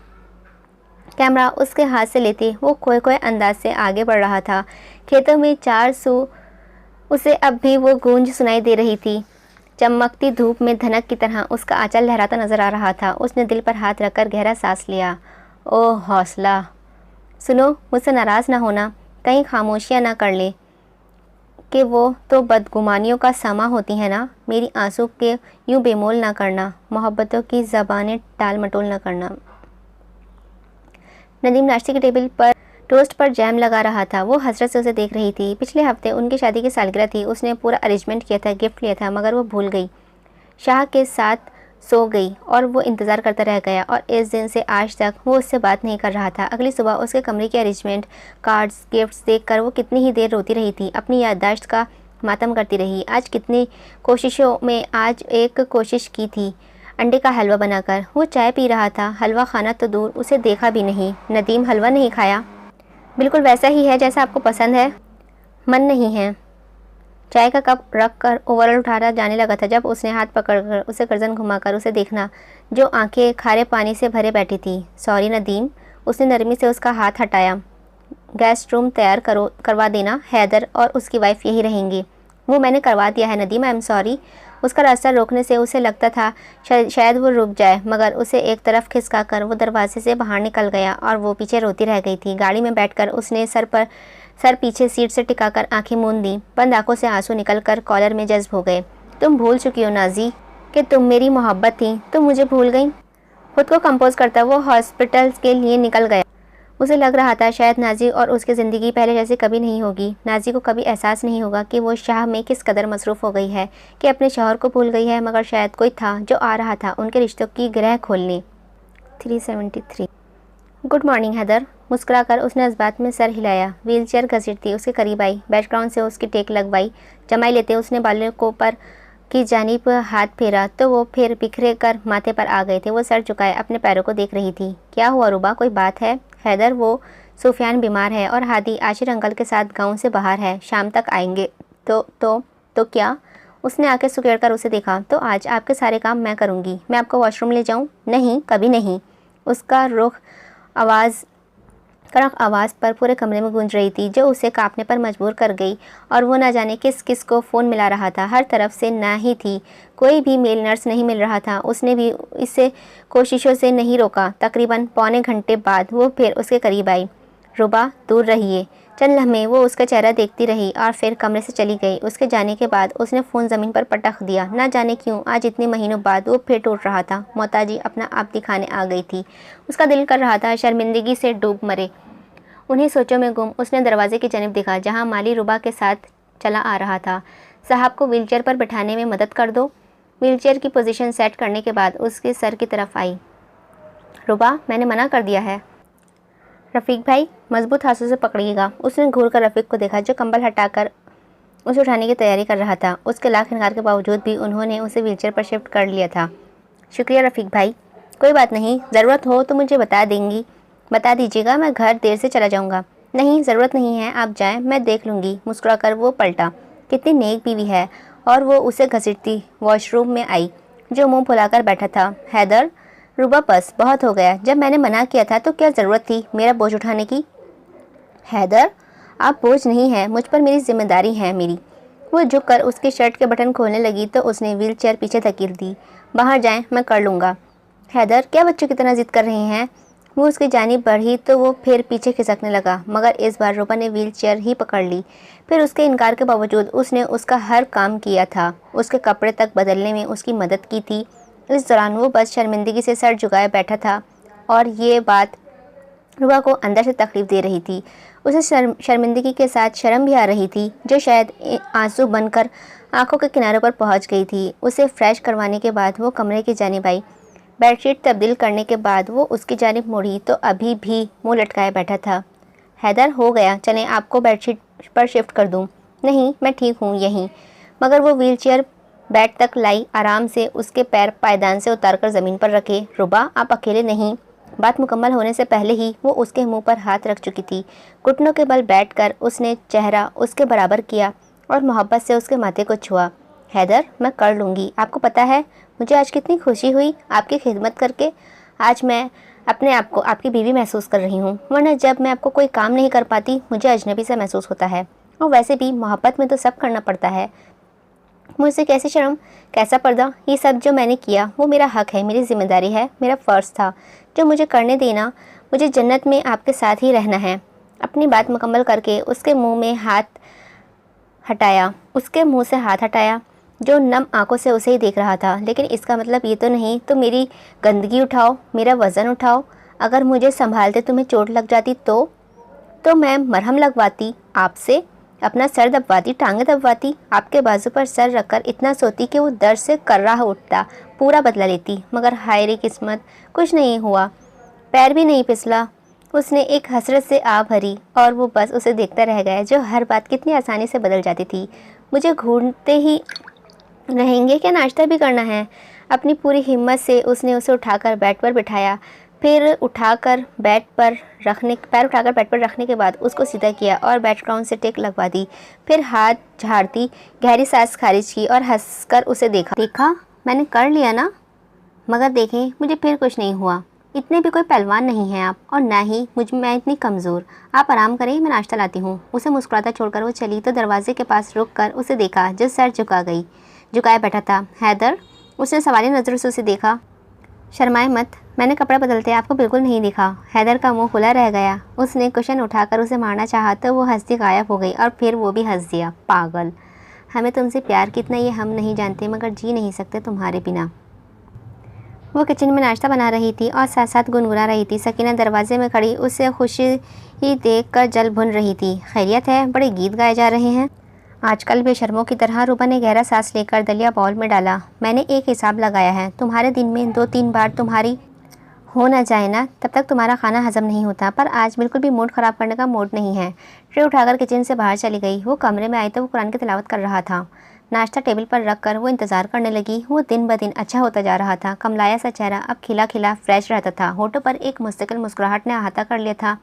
कैमरा उसके हाथ से लेते वो खोए खोए अंदाज से आगे बढ़ रहा था। खेतों में 400 उसे अब भी वो गूंज सुनाई दे रही थी। चमकती धूप में धनक की तरह उसका आंचल लहराता नजर आ रहा था। उसने दिल पर हाथ रखकर गहरा सांस लिया। ओह हौसला। सुनो, मुझसे नाराज़ ना होना, कहीं खामोशियाँ ना कर ले कि वो तो बदगुमानियों का समा होती है ना। मेरी आंसू के यूं बेमोल ना करना, मोहब्बतों की ज़बानें टाल मटोल ना करना। नदीम नाश्ते की टेबल पर टोस्ट पर जैम लगा रहा था। वो हसरत से उसे देख रही थी। पिछले हफ्ते उनकी शादी की सालगिरह थी। उसने पूरा अरेंजमेंट किया था, गिफ्ट लिया था, मगर वो भूल गई। शाह के साथ सो गई और वो इंतज़ार करता रह गया। और इस दिन से आज तक वो उससे बात नहीं कर रहा था। अगली सुबह उसके कमरे की अरेंजमेंट, कार्ड्स, गिफ्ट्स देखकर वो कितनी ही देर रोती रही थी, अपनी याददाश्त का मातम करती रही। आज कितनी कोशिशों में आज एक कोशिश की थी अंडे का हलवा बनाकर। वो चाय पी रहा था, हलवा खाना तो दूर, उसे देखा भी नहीं। नदीम, हलवा नहीं खाया? बिल्कुल वैसा ही है जैसा आपको पसंद है। मन नहीं है। चाय का कप रख कर ओवरऑल उठाया जाने लगा था जब उसने हाथ पकड़कर उसे गर्दन घुमाकर उसे देखना, जो आंखें खारे पानी से भरे बैठी थी। सॉरी नदीम, उसने नरमी से उसका हाथ हटाया। गेस्ट रूम तैयार करवा देना, हैदर और उसकी वाइफ यही रहेंगी। वो मैंने करवा दिया है नदीम, आई एम सॉरी। उसका रास्ता रोकने से उसे लगता था शायद वो रुक जाए, मगर उसे एक तरफ खिसका कर वो दरवाजे से बाहर निकल गया और वो पीछे रोती रह गई थी। गाड़ी में बैठकर उसने सर पीछे सीट से टिकाकर आंखें मूंद दी। बंद आंखों से आंसू निकलकर कॉलर में जज्ब हो गए। तुम भूल चुकी हो नाजी कि तुम मेरी मोहब्बत थी, तुम मुझे भूल गई। खुद को कंपोज करता वो हॉस्पिटल के लिए निकल गया। उसे लग रहा था शायद नाजी और उसकी ज़िंदगी पहले जैसे कभी नहीं होगी। नाजी को कभी एहसास नहीं होगा कि वो शाह में किस कदर मसरूफ़ हो गई है, कि अपने शौहर को भूल गई है, मगर शायद कोई था जो आ रहा था उनके रिश्तों की ग्रह खोलने। 373। Good morning Haider. मुस्कुराकर उसने इस बात में सर हिलाया। व्हीलचेयर घसीटती उसके करीब आई, बैकग्राउंड से उसकी टेक लगवाई। जमाई लेते उसने बालों को पर की जानिब हाथ फेरा तो वो फिर बिखरे कर माथे पर आ गए थे। वो सर झुकाए अपने पैरों को देख रही थी। क्या हुआ रुबा, कोई बात है? हैदर, वो सुफियान बीमार है और हादी आशिर अंकल के साथ गांव से बाहर है, शाम तक आएंगे। तो क्या? उसने आके सुकेड़ उसे देखा। तो आज आपके सारे काम मैं करूँगी। मैं आपको वॉशरूम ले जाऊँ? नहीं, कभी नहीं। उसका रुख कड़क आवाज़ पर पूरे कमरे में गूंज रही थी, जो उसे कांपने पर मजबूर कर गई। और वो ना जाने किस किस को फ़ोन मिला रहा था। हर तरफ से ना ही थी, कोई भी मेल नर्स नहीं मिल रहा था। उसने भी इसे कोशिशों से नहीं रोका। तकरीबन पौने घंटे बाद वो फिर उसके करीब आई। रुबा, दूर रहिए। चंद लम्हे वो उसका चेहरा देखती रही और फिर कमरे से चली गई। उसके जाने के बाद उसने फ़ोन ज़मीन पर पटक दिया। ना जाने क्यों आज इतने महीनों बाद वो फिर टूट रहा था। मोहताजी अपना आप दिखाने आ गई थी। उसका दिल कर रहा था शर्मिंदगी से डूब मरे। उन्हीं सोचों में गुम उसने दरवाजे की जानिब देखा, जहां माली रुबा के साथ चला आ रहा था। साहब को व्हीलचेयर पर बैठाने में मदद कर दो। व्हीलचेयर की पोजीशन सेट करने के बाद उसके सर की तरफ आई। रुबा, मैंने मना कर दिया है। रफ़ीक भाई, मजबूत हाथों से पकड़िएगा। उसने घूर कर रफ़ीक को देखा, जो कंबल हटाकर उसे उठाने की तैयारी कर रहा था। उसके लाख इनकार के बावजूद भी उन्होंने उसे व्हीलचेयर पर शिफ्ट कर लिया था। शुक्रिया रफ़ीक भाई। कोई बात नहीं, ज़रूरत हो तो मुझे बता दीजिएगा, मैं घर देर से चला जाऊँगा। नहीं, ज़रूरत नहीं है, आप जाएं, मैं देख लूँगी। मुस्कुराकर वो पलटा। कितनी नेक बीवी है। और वो उसे घसीटती वॉशरूम में आई, जो मुंह फुलाकर बैठा था। हैदर, रुबा, बस बहुत हो गया। जब मैंने मना किया था तो क्या ज़रूरत थी मेरा बोझ उठाने की? हैदर, आप बोझ नहीं हैं, मुझ पर मेरी जिम्मेदारी है मेरी। वो झुककर उसके शर्ट के बटन खोलने लगी तो उसने व्हीलचेयर पीछे धकेल दी। बाहर जाएं, मैं कर लूँगा। हैदर, क्या बच्चों की तरह जिद कर रहे हैं? वो उसकी जानिब बढ़ी तो वो फिर पीछे खिसकने लगा, मगर इस बार रुबा ने व्हीलचेयर ही पकड़ ली। फिर उसके इनकार के बावजूद उसने उसका हर काम किया था। उसके कपड़े तक बदलने में उसकी मदद की थी। इस दौरान वो बस शर्मिंदगी से सर झुकाए बैठा था और ये बात रुबा को अंदर से तकलीफ दे रही थी। उसे शर्मिंदगी के साथ शर्म भी आ रही थी, जो शायद आंसू बनकर आंखों के किनारों पर पहुंच गई थी। उसे फ्रेश करवाने के बाद वो कमरे की जानिब आई। बेडशीट तब्दील करने के बाद वो उसकी जानिब मुड़ी तो अभी भी मुंह लटकाए बैठा था। हैदर, हो गया, चलें आपको बेडशीट पर शिफ्ट कर दूं। नहीं, मैं ठीक हूँ यहीं। मगर वो व्हीलचेयर बेड तक लाई, आराम से उसके पैर पायदान से उतारकर ज़मीन पर रखे। रुबा, आप अकेले नहीं। बात मुकम्मल होने से पहले ही वो उसके मुंह पर हाथ रख चुकी थी। घुटनों के बल बैठकर उसने चेहरा उसके बराबर किया और मोहब्बत से उसके माथे को छुआ। हैदर, मैं कर लूँगी। आपको पता है मुझे आज कितनी खुशी हुई आपकी खिदमत करके। आज मैं अपने आप को आपकी बीवी महसूस कर रही हूँ, वरना जब मैं आपको कोई काम नहीं कर पाती मुझे अजनबी सा महसूस होता है। और वैसे भी मोहब्बत में तो सब करना पड़ता है। मुझसे कैसी शर्म, कैसा पर्दा। ये सब जो मैंने किया वो मेरा हक है, मेरी जिम्मेदारी है, मेरा फ़र्ज़ था जो मुझे करने देना। मुझे जन्नत में आपके साथ ही रहना है। अपनी बात मुकम्मल करके उसके मुंह से हाथ हटाया जो नम आंखों से उसे ही देख रहा था। लेकिन इसका मतलब ये तो नहीं तो मेरी गंदगी उठाओ, मेरा वज़न उठाओ। अगर मुझे संभालते तुम्हें चोट लग जाती तो मैं मरहम लगवाती, आपसे अपना सर दबवाती, टांगें दबवाती, आपके बाजू पर सर रखकर इतना सोती कि वो दर्द से कर्राह उठता, पूरा बदला लेती। मगर हाय रे किस्मत, कुछ नहीं हुआ, पैर भी नहीं फिसला। उसने एक हसरत से आ भरी और वो बस उसे देखता रह गया, जो हर बात कितनी आसानी से बदल जाती थी। मुझे घूरते ही रहेंगे क्या, नाश्ता भी करना है। अपनी पूरी हिम्मत से उसने उसे उठाकर बेड पर बिठाया, फिर पैर उठाकर बेड पर रखने के बाद उसको सीधा किया और बेड ग्राउंड से टेक लगवा दी। फिर हाथ झाड़ती गहरी सांस खारिज की और हंसकर उसे देखा, मैंने कर लिया ना। मगर देखें, मुझे फिर कुछ नहीं हुआ। इतने भी कोई पहलवान नहीं हैं आप, और ना ही मैं इतनी कमज़ोर। आप आराम करें, मैं नाश्ता लाती हूँ। उसे मुस्कुराता छोड़कर वो चली तो दरवाजे के पास रुक कर उसे देखा जो सर झुकाए बैठा था। हैदर, उसने सवाली नज़रों से उसे देखा। शर्माए मत, मैंने कपड़ा बदलते आपको बिल्कुल नहीं दिखा। हैदर का मुंह खुला रह गया। उसने कुशन उठाकर उसे मारना चाहा तो वो हंसती गायब हो गई और फिर वो भी हंस दिया। पागल, हमें तुमसे प्यार कितना ये हम नहीं जानते, मगर जी नहीं सकते तुम्हारे बिना। वो किचन में नाश्ता बना रही थी और साथ साथ गुनगुना रही थी। सकीना दरवाजे में खड़ी उसे खुशी ही देख कर जल भुन रही थी। खैरियत है, बड़े गीत गाए जा रहे हैं आजकल बेशर्मों की तरह। रूबा ने गहरा सांस लेकर दलिया बाउल में डाला। मैंने एक हिसाब लगाया है, तुम्हारे दिन में 2-3 बार तुम्हारी हो ना जाए ना, तब तक तुम्हारा खाना हजम नहीं होता। पर आज बिल्कुल भी मूड ख़राब करने का मूड नहीं है। ट्रे उठाकर किचन से बाहर चली गई। वो कमरे में आई तो वो कुरान की तिलावत कर रहा था। नाश्ता टेबल पर रख कर वो इंतज़ार करने लगी। वो दिन ब दिन अच्छा होता जा रहा था। कमलाया सा चेहरा अब खिला खिला फ्रेश रहता था। होठों पर एक मुस्तकिल मुस्कुराहट ने अहाता कर लिया था।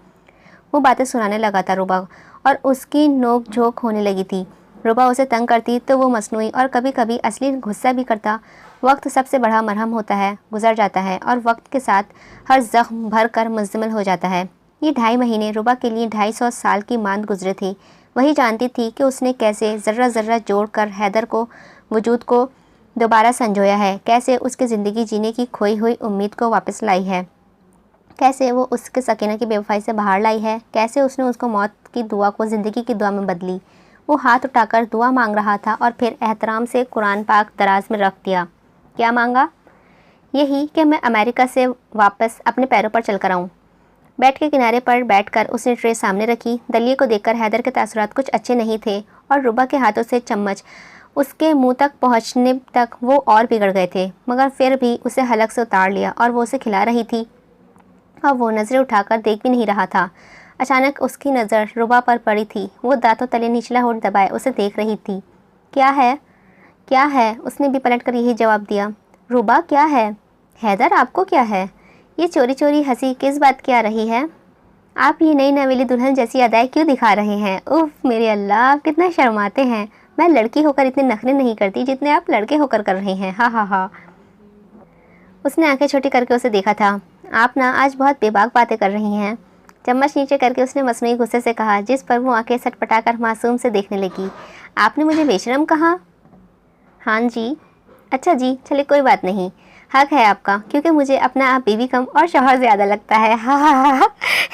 वो बातें सुनाने लगा था रूबा, और उसकी नोक झोंक होने लगी थी। रूबा उसे तंग करती तो वो मसनूई और कभी कभी असली गुस्सा भी करता। वक्त सबसे बड़ा मरहम होता है, गुजर जाता है और वक्त के साथ हर जख्म भर कर मुज़्ज़मिल हो जाता है। ये 2.5 महीने रूबा के लिए 250 साल की मांद गुजरे थे। वही जानती थी कि उसने कैसे ज़र्रा ज़र्रा जोड़ कर हैदर को वजूद को दोबारा संजोया है, कैसे उसकी ज़िंदगी जीने की खोई हुई उम्मीद को वापस लाई है, कैसे वो उसके सकीना की बेवफाई से बाहर लाई है, कैसे उसने उसको मौत की दुआ को ज़िंदगी की दुआ में बदली। वो हाथ उठाकर दुआ मांग रहा था और फिर एहतराम से कुरान पाक दराज में रख दिया। क्या मांगा? यही कि मैं अमेरिका से वापस अपने पैरों पर चलकर आऊँ। बेड के किनारे पर बैठकर उसने ट्रे सामने रखी। दलिये को देखकर हैदर के तासुरात कुछ अच्छे नहीं थे और रूबा के हाथों से चम्मच उसके मुंह तक पहुंचने तक वो और बिगड़ गए थे। मगर फिर भी उसे हलक से उतार लिया और वो उसे खिला रही थी। अब वो नज़रें उठाकर देख भी नहीं रहा था। अचानक उसकी नज़र रूबा पर पड़ी थी। वो दांतों तले निचला होठ दबाए उसे देख रही थी। क्या है, क्या है? उसने भी पलटकर यही जवाब दिया। रूबा, क्या है? हैदर, आपको क्या है? ये चोरी चोरी हंसी किस बात की आ रही है? आप ये नई नवेली दुल्हन जैसी अदाएं क्यों दिखा रहे हैं? उफ मेरे अल्लाह, आप कितना शर्माते हैं। मैं लड़की होकर इतने नखरे नहीं करती जितने आप लड़के होकर कर रहे हैं। हा हा हा। उसने आंखें छोटी करके उसे देखा था। आप ना आज बहुत बेबाक बातें कर रही हैं। चम्मच नीचे करके उसने मसनूई गुस्से से कहा, जिस पर वो आंखें सटपटाकर मासूम से देखने लगी। आपने मुझे बेशरम कहा? हाँ जी। अच्छा जी, चलिए कोई बात नहीं, हक है आपका, क्योंकि मुझे अपना आप बीवी कम और शौहर ज़्यादा लगता है। हा हा हा।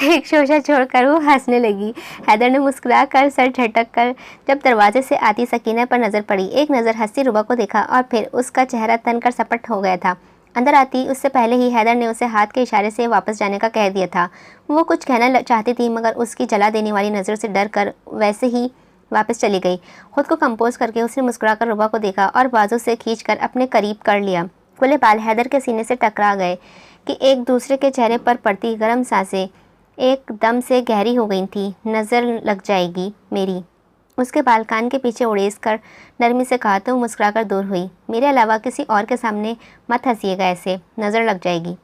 एक शोशा छोड़कर वो हंसने लगी। हैदर ने मुस्कुरा कर सर झटक कर जब दरवाजे से आती सकीना पर नज़र पड़ी, एक नज़र हंसती रूबा को देखा और फिर उसका चेहरा तन कर सपट हो गया था। अंदर आती उससे पहले ही हैदर ने उसे हाथ के इशारे से वापस जाने का कह दिया था। वो कुछ कहना चाहती थी मगर उसकी जला देने वाली नज़र से डर कर वैसे ही वापस चली गई। खुद को कंपोज करके उसने मुस्कुराकर रूबा को देखा और बाजू से खींचकर अपने करीब कर लिया। खुले बाल हैदर के सीने से टकरा गए कि एक दूसरे के चेहरे पर पड़ती गर्म सांसें एकदम से गहरी हो गई थी। नज़र लग जाएगी मेरी, उसके बाल कान के पीछे उड़ेस कर नरमी से कहा तो मुस्कुराकर दूर हुई। मेरे अलावा किसी और के सामने मत हंसिएगा ऐसे, नज़र लग जाएगी।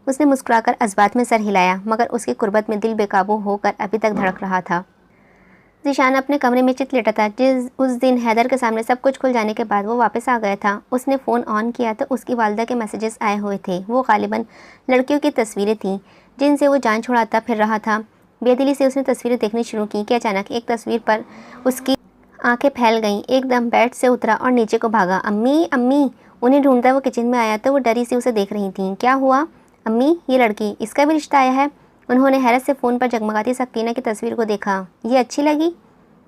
उसने मुस्कुराकर अज़बात में सर हिलाया मगर उसकी कुर्बत में दिल बेकाबू होकर अभी तक धड़क रहा था। ज़ीशान अपने कमरे में चित लेटा था। उस दिन हैदर के सामने सब कुछ खुल जाने के बाद वो वापस आ गया था। उसने फ़ोन ऑन किया तो उसकी वालिदा के मैसेजेस आए हुए थे। वो गालिबन लड़कियों की तस्वीरें थीं जिनसे वो जान छुड़ाता फिर रहा था। बेदिली से उसने तस्वीरें देखनी शुरू की कि अचानक एक तस्वीर पर उसकी आंखें फैल गईं। एकदम बेड से उतरा और नीचे को भागा। अम्मी अम्मी! उन्हें ढूंढता वो किचन में आया तो वो डरी सी उसे देख रही थी। क्या हुआ? अम्मी, ये लड़की, इसका भी रिश्ता आया है। उन्होंने हैरत से फ़ोन पर जगमगाती सकीना की तस्वीर को देखा। ये अच्छी लगी?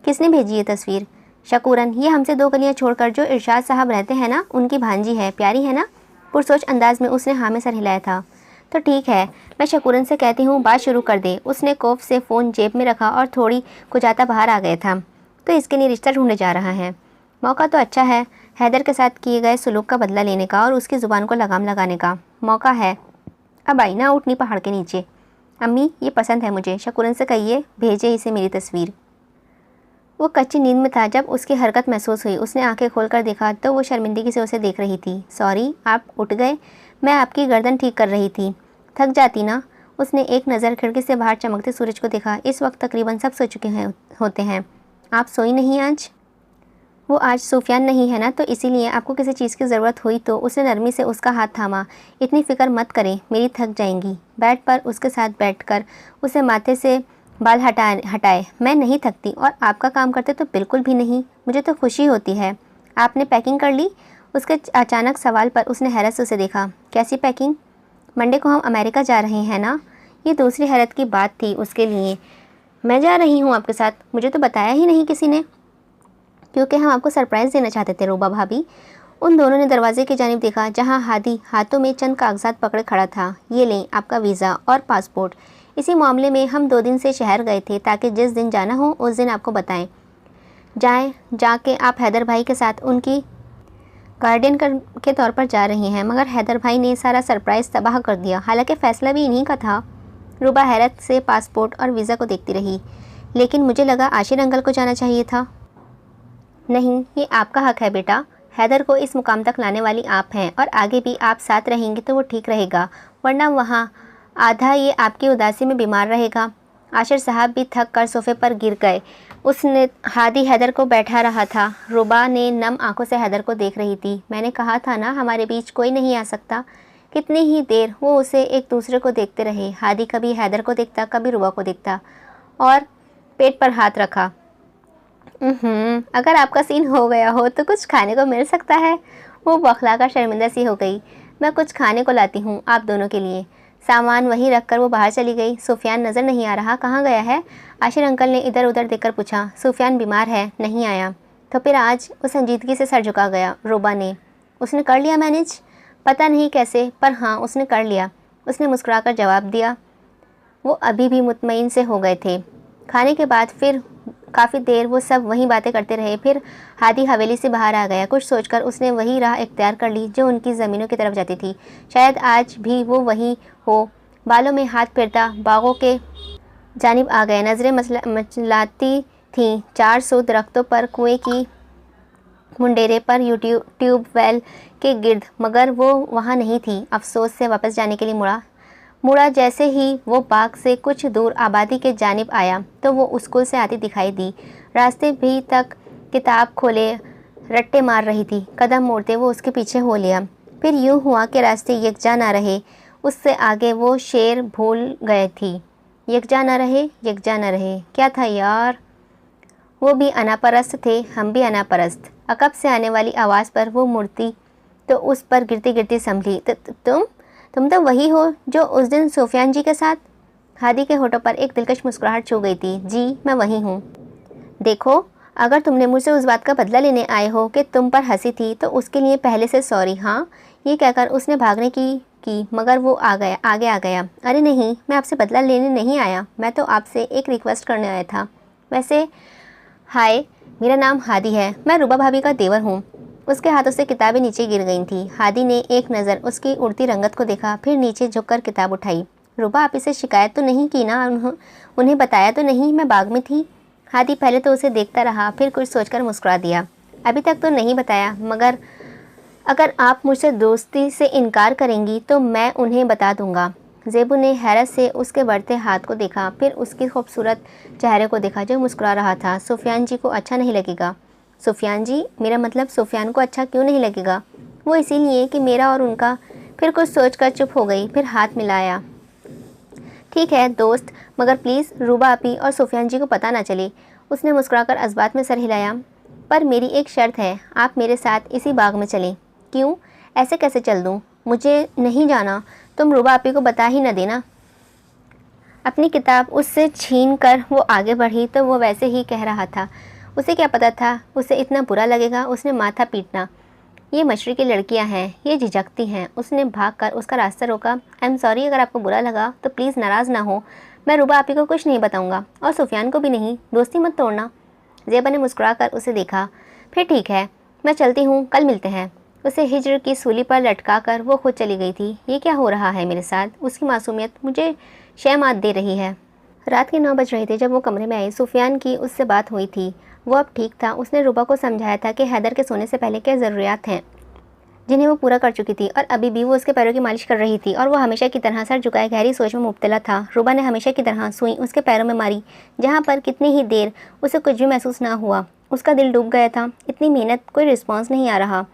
किसने भेजी ये तस्वीर? शकूरन, ये हमसे 2 गलियां छोड़कर जो इरशाद साहब रहते हैं ना, उनकी भांजी है। प्यारी है ना? पुरसोच अंदाज में उसने हाँ में सर हिलाया था। तो ठीक है, मैं शकूरन से कहती हूँ बात शुरू कर दे। उसने कोफ से फ़ोन जेब में रखा और थोड़ी खुजाता बाहर आ गया था। तो इसके लिए रिश्ता ढूंढने जा रहा है। मौका तो अच्छा है हैदर के साथ किए गए सुलूक का बदला लेने का और उसकी ज़ुबान को लगाम लगाने का। मौका है। अब आई ना उठनी पहाड़ के नीचे। अम्मी, ये पसंद है मुझे। शकूरन से कहिए भेजे इसे मेरी तस्वीर। वो कच्ची नींद में था जब उसकी हरकत महसूस हुई। उसने आंखें खोलकर देखा तो वो शर्मिंदगी से उसे देख रही थी। सॉरी, आप उठ गए? मैं आपकी गर्दन ठीक कर रही थी। थक जाती ना? उसने एक नज़र खिड़की से बाहर चमकते सूरज को देखा। इस वक्त तकरीबन सब सो चुके होते हैं। आप सोई नहीं आज? वो आज सूफियान नहीं है ना, तो इसीलिए आपको किसी चीज़ की ज़रूरत हुई तो। उसने नरमी से उसका हाथ थामा। इतनी फ़िक्र मत करें, मेरी थक जाएंगी। बेड पर उसके साथ बैठकर उसे माथे से बाल हटाए। मैं नहीं थकती और आपका काम करते तो बिल्कुल भी नहीं। मुझे तो खुशी होती है। आपने पैकिंग कर ली? उसके अचानक सवाल पर उसने हैरत से उसे देखा। कैसी पैकिंग? मंडे को हम अमेरिका जा रहे हैं ना? ये दूसरी हैरत की बात थी उसके लिए। मैं जा रही हूँ आपके साथ? मुझे तो बताया ही नहीं किसी ने। क्योंकि हम आपको सरप्राइज़ देना चाहते थे रूबा भाभी। उन दोनों ने दरवाजे की जानिब देखा जहाँ हादी हाथों में चंद कागजात पकड़े खड़ा था। ये लें आपका वीज़ा और पासपोर्ट। इसी मामले में हम 2 दिन से शहर गए थे ताकि जिस दिन जाना हो उस दिन आपको बताएं। जाके आप हैदर भाई के साथ उनकी गार्डियन के तौर पर जा रही हैं। मगर हैदर भाई ने सारा सरप्राइज़ तबाह कर दिया। हालांकि फ़ैसला भी इन्हीं का था। रूबा हैरत से पासपोर्ट और वीज़ा को देखती रही। लेकिन मुझे लगा आशिर अंकल को जाना चाहिए था। नहीं, ये आपका हक है बेटा। हैदर को इस मुकाम तक लाने वाली आप हैं और आगे भी आप साथ रहेंगे तो वो ठीक रहेगा, वरना वहाँ आधा ये आपकी उदासी में बीमार रहेगा। आशिर साहब भी थक कर सोफे पर गिर गए। उसने हादी हैदर को बैठा रहा था। रुबा ने नम आंखों से हैदर को देख रही थी। मैंने कहा था ना हमारे बीच कोई नहीं आ सकता। कितनी ही देर वो उसे एक दूसरे को देखते रहे। हादी कभी हैदर को देखता, कभी रुबा को देखता और पेट पर हाथ रखा। अगर आपका सीन हो गया हो तो कुछ खाने को मिल सकता है। वो बौखलाकर शर्मिंदा सी हो गई। मैं कुछ खाने को लाती हूँ आप दोनों के लिए। सामान वहीं रखकर वो बाहर चली गई। सुफियान नज़र नहीं आ रहा, कहाँ गया है? आशिर अंकल ने इधर उधर देखकर पूछा। सुफियान बीमार है, नहीं आया। तो फिर आज? वो संजीदगी से सर झुका गया। रोबा ने। उसने कर लिया मैनेज? पता नहीं कैसे, पर हाँ उसने कर लिया, उसने मुस्कुराकर जवाब दिया। वो अभी भी मुतमईन से हो गए थे। खाने के बाद फिर काफ़ी देर वो सब वहीं बातें करते रहे। फिर हादी हवेली से बाहर आ गया। कुछ सोचकर उसने वही राह इख्तियार कर ली जो उनकी ज़मीनों की तरफ जाती थी। शायद आज भी वो वहीं हो। बालों में हाथ फेरता बागों के जानिब आ गया। नज़रें मचलाती थीं 400 दरख्तों पर, कुएं की मुंडेरे पर, ट्यूबवेल के गिर्द, मगर वो वहाँ नहीं थी। अफसोस से वापस जाने के लिए मुड़ा जैसे ही वो बाग से कुछ दूर आबादी के जानिब आया तो वो स्कूल से आती दिखाई दी। रास्ते भी तक किताब खोले रट्टे मार रही थी। कदम मोड़ते वो उसके पीछे हो लिया। फिर यूँ हुआ कि रास्ते यकजा ना रहे। उससे आगे वो शेर भूल गए थी। यकजा ना रहे, यकजा ना रहे, क्या था यार? वो भी अनापरस्त थे, हम भी अनापरस्त। अकब से आने वाली आवाज़ पर वो मुड़ती तो उस पर गिरती गिरती संभली। तुम तो वही हो जो उस दिन सुफियान जी के साथ? हादी के होठों पर एक दिलकश मुस्कुराहट छू गई थी। जी मैं वही हूँ। देखो, अगर तुमने मुझसे उस बात का बदला लेने आए हो कि तुम पर हंसी थी तो उसके लिए पहले से सॉरी। हाँ, ये कहकर उसने भागने की मगर वो आगे आ गया। अरे नहीं, मैं आपसे बदला लेने नहीं आया, मैं तो आपसे एक रिक्वेस्ट करने आया था। वैसे हाय, मेरा नाम हादी है, मैं रुबा भाभी का देवर हूँ। उसके हाथों से किताबें नीचे गिर गई थीं। हादी ने एक नज़र उसकी उड़ती रंगत को देखा, फिर नीचे झुककर किताब उठाई। रुबा, आप इसे शिकायत तो नहीं की ना? उन्हें बताया तो नहीं मैं बाग में थी? हादी पहले तो उसे देखता रहा, फिर कुछ सोचकर मुस्कुरा दिया। अभी तक तो नहीं बताया, मगर अगर आप मुझसे दोस्ती से इनकार करेंगी तो मैं उन्हें बता दूंगा। ज़ेबू ने हैरत से उसके बढ़ते हाथ को देखा, फिर उसकी खूबसूरत चेहरे को देखा जो मुस्कुरा रहा था। सुफियान जी को अच्छा नहीं लगेगा। सुफियान जी? मेरा मतलब सुफियान को अच्छा क्यों नहीं लगेगा? वो इसीलिए कि मेरा और उनका। फिर कुछ सोचकर चुप हो गई, फिर हाथ मिलाया। ठीक है दोस्त, मगर प्लीज़ रूबा आपी और सुफियान जी को पता ना चले। उसने मुस्कुराकर अज़बात में सर हिलाया। पर मेरी एक शर्त है, आप मेरे साथ इसी बाग में चलें। क्यों? ऐसे कैसे चल दूँ? मुझे नहीं जाना। तुम रूबा आपी को बता ही न देना। अपनी किताब उससे छीन कर वो आगे बढ़ी तो वो वैसे ही कह रहा था। उसे क्या पता था उसे इतना बुरा लगेगा। उसने माथा पीटना। ये मशरक़ी की लड़कियां हैं, ये झिझकती हैं। उसने भागकर उसका रास्ता रोका। आई एम सॉरी, अगर आपको बुरा लगा तो प्लीज़ नाराज़ ना हो। मैं रूबा आपी को कुछ नहीं बताऊंगा और सुफियान को भी नहीं। दोस्ती मत तोड़ना। ज़ेबा ने मुस्कुराकर उसे देखा। फिर ठीक है, मैं चलती हूँ, कल मिलते हैं। उसे हिज्र की सूली पर लटका कर वो खुद चली गई थी। ये क्या हो रहा है मेरे साथ? उसकी मासूमियत मुझे शहमात दे रही है। रात के 9 बज रहे थे जब वो कमरे में आई। सुफियान की उससे बात हुई थी। वो अब ठीक था। उसने रूबा को समझाया था कि हैदर के सोने से पहले क्या ज़रूरियात हैं जिन्हें वो पूरा कर चुकी थी, और अभी भी वो उसके पैरों की मालिश कर रही थी। और वो हमेशा की तरह सर झुकाए गहरी सोच में मुब्तला था। रूबा ने हमेशा की तरह सुई उसके पैरों में मारी, जहाँ पर कितनी ही देर उसे कुछ भी महसूस ना हुआ। उसका दिल डूब गया था। इतनी मेहनत, कोई रिस्पॉन्स नहीं आ रहा।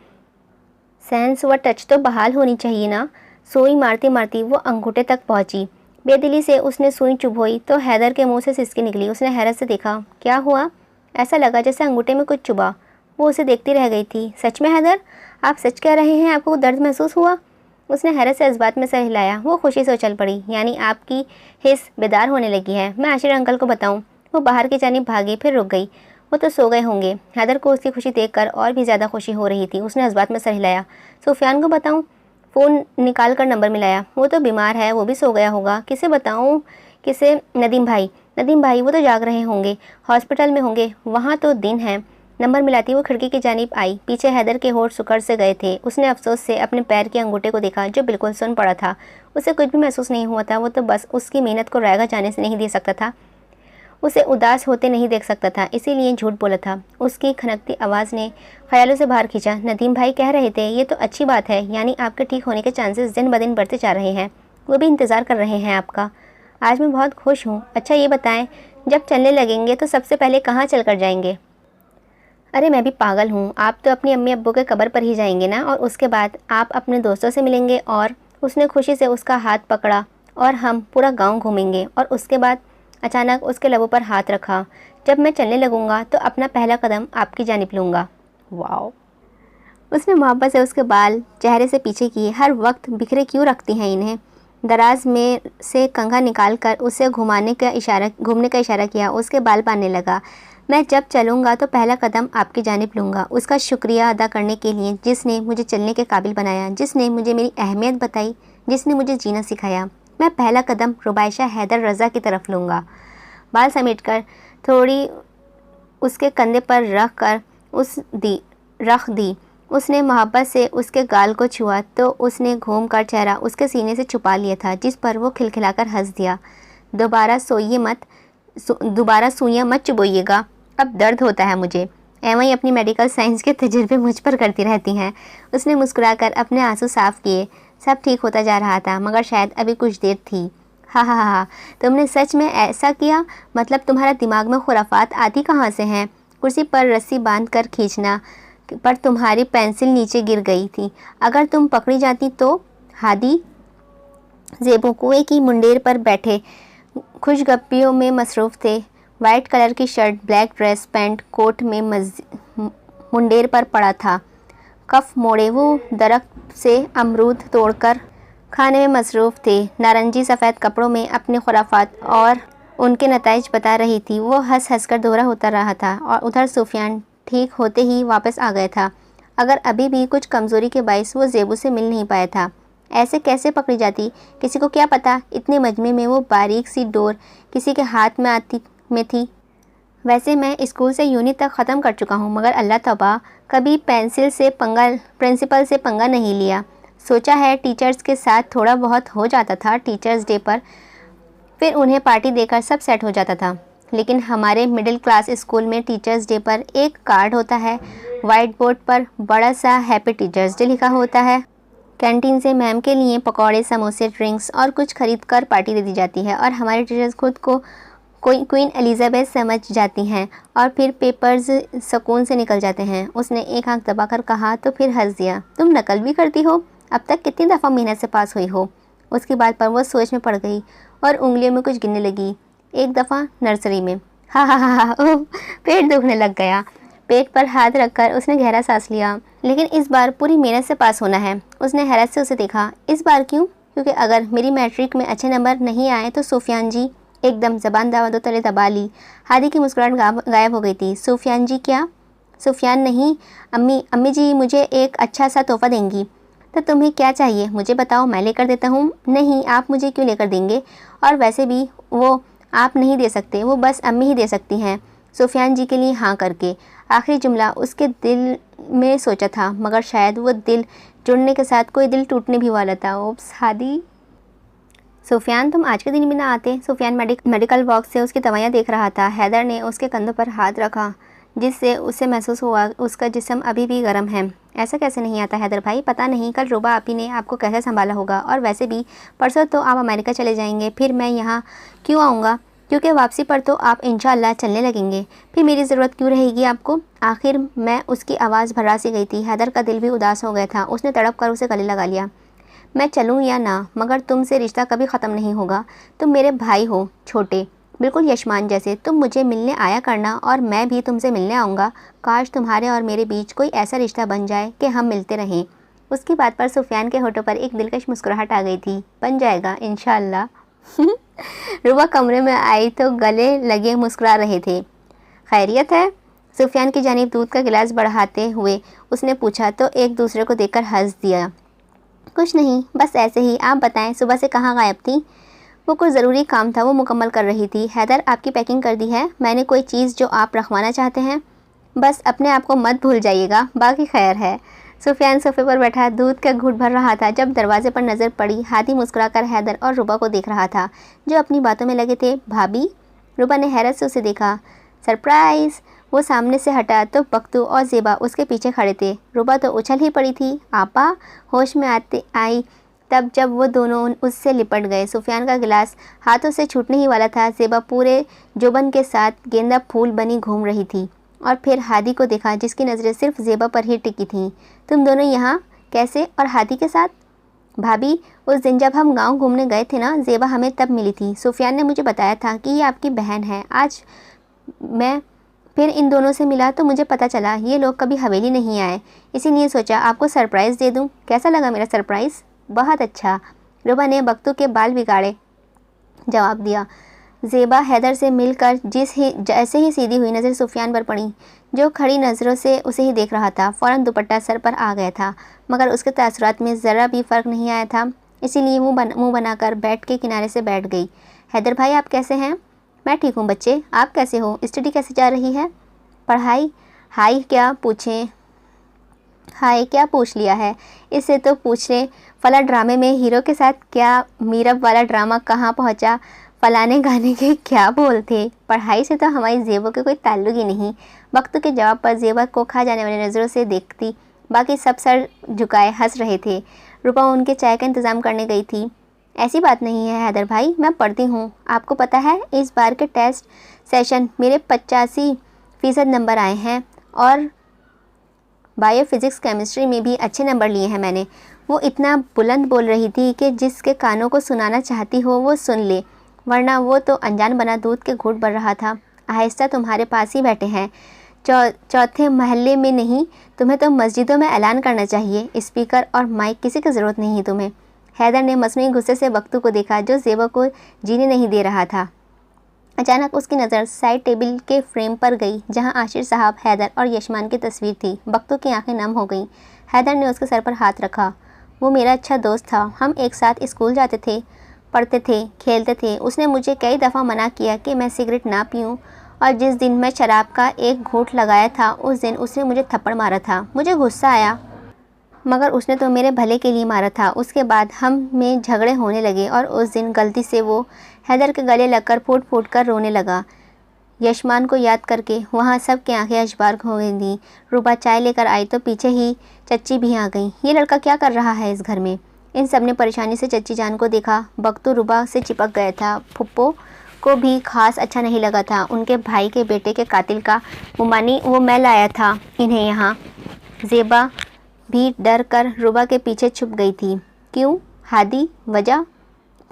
सेंस व टच तो बहाल होनी चाहिए ना। सुई मारती मारती वो अंगूठे तक पहुंची। बेदिली से उसने सुई चुभोई तो हैदर के मुंह से सिसकी निकली। उसने हैरत से देखा। क्या हुआ? ऐसा लगा जैसे अंगूठे में कुछ चुभा। वो उसे देखती रह गई थी। सच में हैदर, आप सच कह रहे हैं? आपको दर्द महसूस हुआ? उसने हैरत से इस बात में सर हिलाया। वो खुशी से उछल पड़ी। यानी आपकी हिस्स बेदार होने लगी है। मैं आशिर अंकल को बताऊं? वो बाहर की जानिब भागी, फिर रुक गई। वो तो सो गए होंगे। हैदर को उसकी खुशी देखकर और भी ज़्यादा खुशी हो रही थी। उसने इस बात में सर हिलाया। सुफियान को बताऊं? फ़ोन निकाल कर नंबर मिलाया। वो तो बीमार है, वो भी सो गया होगा। किसे बताऊं? किसे? नदीम भाई। नदीम भाई? वो तो जाग रहे होंगे, हॉस्पिटल में होंगे। वहाँ तो दिन है। नंबर मिलाती वो खिड़की की जानिब आई। पीछे हैदर के होठ सुकड़ से गए थे। उसने अफसोस से अपने पैर के अंगूठे को देखा जो बिल्कुल सुन पड़ा था। उसे कुछ भी महसूस नहीं हुआ था। वो तो बस उसकी मेहनत को रायगा जाने से नहीं दे सकता था। उसे उदास होते नहीं देख सकता था, इसीलिए झूठ बोला था। उसकी खनकती आवाज़ ने ख्यालों से बाहर खींचा। नदीम भाई कह रहे थे, ये तो अच्छी बात है। यानी आपके ठीक होने के चांसेस दिन ब दिन बढ़ते जा रहे हैं। वो भी इंतज़ार कर रहे हैं आपका। आज मैं बहुत खुश हूँ। अच्छा ये बताएं, जब चलने लगेंगे तो सबसे पहले कहाँ चल कर जाएंगे? अरे मैं भी पागल हूँ। आप तो अपनी अम्मी अब्बू के कब्र पर ही जाएंगे ना, और उसके बाद आप अपने दोस्तों से मिलेंगे। और उसने खुशी से उसका हाथ पकड़ा। और हम पूरा गांव घूमेंगे। और उसके बाद अचानक उसके लबों पर हाथ रखा। जब मैं चलने लगूंगा तो अपना पहला कदम आपकी जानिब लूँगा। वाओ! उसने मोहब्बत से उसके बाल चेहरे से पीछे किए। हर वक्त बिखरे क्यों रखती हैं इन्हें? दराज में से कंघा निकालकर उसे घूमने का इशारा किया। उसके बाल बांधने लगा। मैं जब चलूँगा तो पहला कदम आपकी जानिब लूँगा, उसका शुक्रिया अदा करने के लिए जिसने मुझे चलने के काबिल बनाया, जिसने मुझे मेरी अहमियत बताई, जिसने मुझे जीना सिखाया। मैं पहला कदम रुबाइशा हैदर रज़ा की तरफ लूँगा। बाल समेटकर थोड़ी उसके कंधे पर रख दी। उसने मोहब्बत से उसके गाल को छुआ तो उसने घूमकर चेहरा उसके सीने से छुपा लिया था, जिस पर वो खिलखिलाकर हंस दिया। दोबारा सुइयां मत चुभोइएगा, अब दर्द होता है मुझे। एवं अपनी मेडिकल साइंस के तजुर्बे मुझ पर करती रहती हैं। उसने मुस्कुराकर अपने आंसू साफ किए। सब ठीक होता जा रहा था, मगर शायद अभी कुछ देर थी। हा, तुमने सच में ऐसा किया? मतलब तुम्हारा दिमाग में खुराफात आती कहाँ से हैं? कुर्सी पर रस्सी बांध कर खींचना पर तुम्हारी पेंसिल नीचे गिर गई थी। अगर तुम पकड़ी जाती तो? हादी ज़ेबू कुएं की मुंडेर पर बैठे खुशगप्पियों में मसरूफ़ थे। वाइट कलर की shirt, black dress, pant, coat में मुंडेर पर पड़ा था। कफ मोड़े वो दरख्त से अमरूद तोड़कर खाने में मसरूफ़ थे। नारंगी सफ़ेद कपड़ों में अपने खुराफात और उनके नताइज बता रही थी। वो हंस हंस कर दोहरा होता रहा था। और उधर सुफियान ठीक होते ही वापस आ गया था। अगर अभी भी कुछ कमज़ोरी के बाइस वो ज़ेबू से मिल नहीं पाया था। ऐसे कैसे पकड़ी जाती? किसी को क्या पता इतने मजमे में वो बारीक सी डोर किसी के हाथ में थी। वैसे मैं स्कूल से यूनिट तक ख़त्म कर चुका हूँ, मगर अल्लाह तौबा कभी प्रिंसिपल से पंगा नहीं लिया। सोचा है टीचर्स के साथ थोड़ा बहुत हो जाता था टीचर्स डे पर, फिर उन्हें पार्टी देकर सब सेट हो जाता था। लेकिन हमारे मिडिल क्लास स्कूल में टीचर्स डे पर एक कार्ड होता है, वाइट बोर्ड पर बड़ा सा हैप्पी टीचर्स डे लिखा होता है। कैंटीन से मैम के लिए पकौड़े, समोसे, ड्रिंक्स और कुछ खरीद कर पार्टी दे दी जाती है और हमारे टीचर्स खुद को क्वीन एलिजाबेथ समझ जाती हैं और फिर पेपर्स सुकून से निकल जाते हैं। उसने एक आंख दबाकर कहा तो फिर हंस दिया। तुम नकल भी करती हो? अब तक कितनी दफ़ा मेहनत से पास हुई हो? उसकी बात पर वो सोच में पड़ गई और उंगलियों में कुछ गिनने लगी। एक दफ़ा नर्सरी में। हा हा हा हा, ओह, पेट दुखने लग गया। पेट पर हाथ रखकर उसने गहरा सांस लिया। लेकिन इस बार पूरी मेहनत से पास होना है। उसने हैरत से उसे देखा। इस बार क्यों? क्योंकि अगर मेरी मैट्रिक में अच्छे नंबर नहीं आए तो सुफियान जी। एकदम ज़बान दो तले दबा ली। हादी की मुस्कुराहट गायब हो गई थी। सुफियान जी क्या? सुफियान नहीं, अम्मी। अम्मी जी मुझे एक अच्छा सा तोहफ़ा देंगी। तो तुम्हें क्या चाहिए मुझे बताओ, मैं लेकर देता हूँ। नहीं, आप मुझे क्यों लेकर देंगे? और वैसे भी वो आप नहीं दे सकते, वो बस अम्मी ही दे सकती हैं। सुफियान जी के लिए हाँ करके आखिरी जुमला उसके दिल में सोचा था, मगर शायद वो दिल जुड़ने के साथ कोई दिल टूटने भी वाला था। ओप्स हादी। सुफियान तुम आज के दिन भी ना आते? सुफियान मेडिकल बॉक्स से उसकी दवाइयाँ देख रहा था। हैदर ने उसके कंधों पर हाथ रखा जिससे उसे महसूस हुआ उसका जिस्म अभी भी गर्म है। ऐसा कैसे नहीं आता हैदर भाई? पता नहीं कल रुबा आपी ने आपको कैसे संभाला होगा। और वैसे भी परसों तो आप अमेरिका चले जाएंगे, फिर मैं यहाँ क्यों आऊँगा? क्योंकि वापसी पर तो आप इंशाअल्लाह चलने लगेंगे। फिर मेरी ज़रूरत क्यों रहेगी आपको? आखिर मैं उसकी आवाज़ भर्रा सी गई थी। हैदर का दिल भी उदास हो गया था। उसने तड़प कर उसे गले लगा लिया। मैं चलूँ या ना, मगर तुमसे रिश्ता कभी ख़त्म नहीं होगा। तुम मेरे भाई हो, छोटे, बिल्कुल यशमान जैसे। तुम मुझे मिलने आया करना और मैं भी तुमसे मिलने आऊँगा। काश तुम्हारे और मेरे बीच कोई ऐसा रिश्ता बन जाए कि हम मिलते रहें। उसकी बात पर सुफियान के होठों पर एक दिलकश मुस्कुराहट आ गई थी। बन जाएगा इंशाअल्लाह। रुबा कमरे में आई तो गले लगे मुस्कुरा रहे थे। खैरियत है? सुफियान की जानिब दूध का गिलास बढ़ाते हुए उसने पूछा तो एक दूसरे को देखकर हंस दिया। कुछ नहीं, बस ऐसे ही। आप बताएं, सुबह से कहाँ गायब थी? वो कुछ ज़रूरी काम था, वो मुकम्मल कर रही थी। हैदर आपकी पैकिंग कर दी है? मैंने कोई चीज़ जो आप रखवाना चाहते हैं? बस अपने आप को मत भूल जाइएगा, बाकी खैर है। सुफियान सोफे पर बैठा दूध का घूंट भर रहा था जब दरवाजे पर नज़र पड़ी। हादी मुस्कुराकर हैदर और रुबा को देख रहा था जो अपनी बातों में लगे थे। भाभी? रुबा ने हैरत से उसे देखा। सरप्राइज़! वो सामने से हटा तो बख्तू और ज़ेबा उसके पीछे खड़े थे। रुबा तो उछल ही पड़ी थी। आपा? होश में आते आई तब जब वो दोनों उससे लिपट गए। सुफियान का गिलास हाथों से छूटने ही वाला था। ज़ेबा पूरे जोबन के साथ गेंदा फूल बनी घूम रही थी और फिर हादी को देखा जिसकी नज़रें सिर्फ ज़ेबा पर ही टिकी थीं। तुम दोनों यहाँ कैसे और हादी के साथ? भाभी, उस दिन जब हम गांव घूमने गए थे ना, ज़ेबा हमें तब मिली थी। सुफियान ने मुझे बताया था कि ये आपकी बहन है। आज मैं फिर इन दोनों से मिला तो मुझे पता चला ये लोग कभी हवेली नहीं आए, इसीलिए सोचा आपको सरप्राइज़ दे दूं। कैसा लगा मेरा सरप्राइज़? बहुत अच्छा, रुबा ने बख्तू के बाल बिगाड़े जवाब दिया। ज़ेबा हैदर से मिलकर जैसे ही सीधी हुई नज़र सुफियान पर पड़ी जो खड़ी नज़रों से उसे ही देख रहा था। फ़ौरन दुपट्टा सर पर आ गया था मगर उसके तासुरात में ज़रा भी फ़र्क नहीं आया था, इसीलिए मुँह बनाकर बेड के किनारे से बैठ गई। हैदर भाई आप कैसे हैं? मैं ठीक हूँ बच्चे, आप कैसे हो? स्टडी कैसे जा रही है? पढ़ाई? हाय क्या पूछ लिया है, इससे तो पूछ ले। फला ड्रामे में हीरो के साथ क्या मीरब वाला ड्रामा कहाँ पहुँचा? फलाने गाने के क्या बोल थे? पढ़ाई से तो हमारी ज़ेबा के कोई ताल्लुक ही नहीं। वक्त के जवाब पर ज़ेबा को खा जाने वाली नज़रों से देखती बाकी सब सर झुकाए हंस रहे थे। रुपा उनके चाय का इंतज़ाम करने गई थी। ऐसी बात नहीं है हैदर भाई, मैं पढ़ती हूँ। आपको पता है इस बार के टेस्ट सेशन मेरे 85% नंबर आए हैं और बायो फिज़िक्स केमिस्ट्री में भी अच्छे नंबर लिए हैं मैंने। वो इतना बुलंद बोल रही थी कि जिसके कानों को सुनाना चाहती हो वो सुन ले, वरना वो तो अनजान बना दूध के घूंट भर रहा था। आहिस्ता तुम्हारे पास ही बैठे हैं, चौथे महल्ले में नहीं। तुम्हें तो मस्जिदों में ऐलान करना चाहिए। स्पीकर और माइक किसी की ज़रूरत नहीं है तुम्हें। हैदर ने मसनूई गुस्से से बख्तू को देखा जो ज़ेबा को जीने नहीं दे रहा था। अचानक उसकी नज़र साइड टेबल के फ्रेम पर गई जहां आशिर साहब, हैदर और यशमान की तस्वीर थी। बख्तू की आंखें नम हो गईं। हैदर ने उसके सर पर हाथ रखा। वो मेरा अच्छा दोस्त था, हम एक साथ स्कूल जाते थे, पढ़ते थे, खेलते थे। उसने मुझे कई दफ़ा मना किया कि मैं सिगरेट ना पीऊँ और जिस दिन मैं शराब का एक घूंट लगाया था उस दिन उसने मुझे थप्पड़ मारा था। मुझे गुस्सा आया मगर उसने तो मेरे भले के लिए मारा था। उसके बाद हम में झगड़े होने लगे और उस दिन गलती से वो हैदर के गले लगकर फूट फूट कर रोने लगा। यशमान को याद करके वहाँ सब की आंखें अशबार हो गई थी। रूबा चाय लेकर आई तो पीछे ही चच्ची भी आ गई। ये लड़का क्या कर रहा है इस घर में? इन सब ने परेशानी से चच्ची जान को देखा। बख्तू रूबा से चिपक गया था। फुप्पो को भी खास अच्छा नहीं लगा था। उनके भाई के बेटे के कातिल का मुमानी वो मैं लाया था इन्हें यहाँ। ज़ेबा भी डर कर रूबा के पीछे छुप गई थी। क्यों हादी, वजह?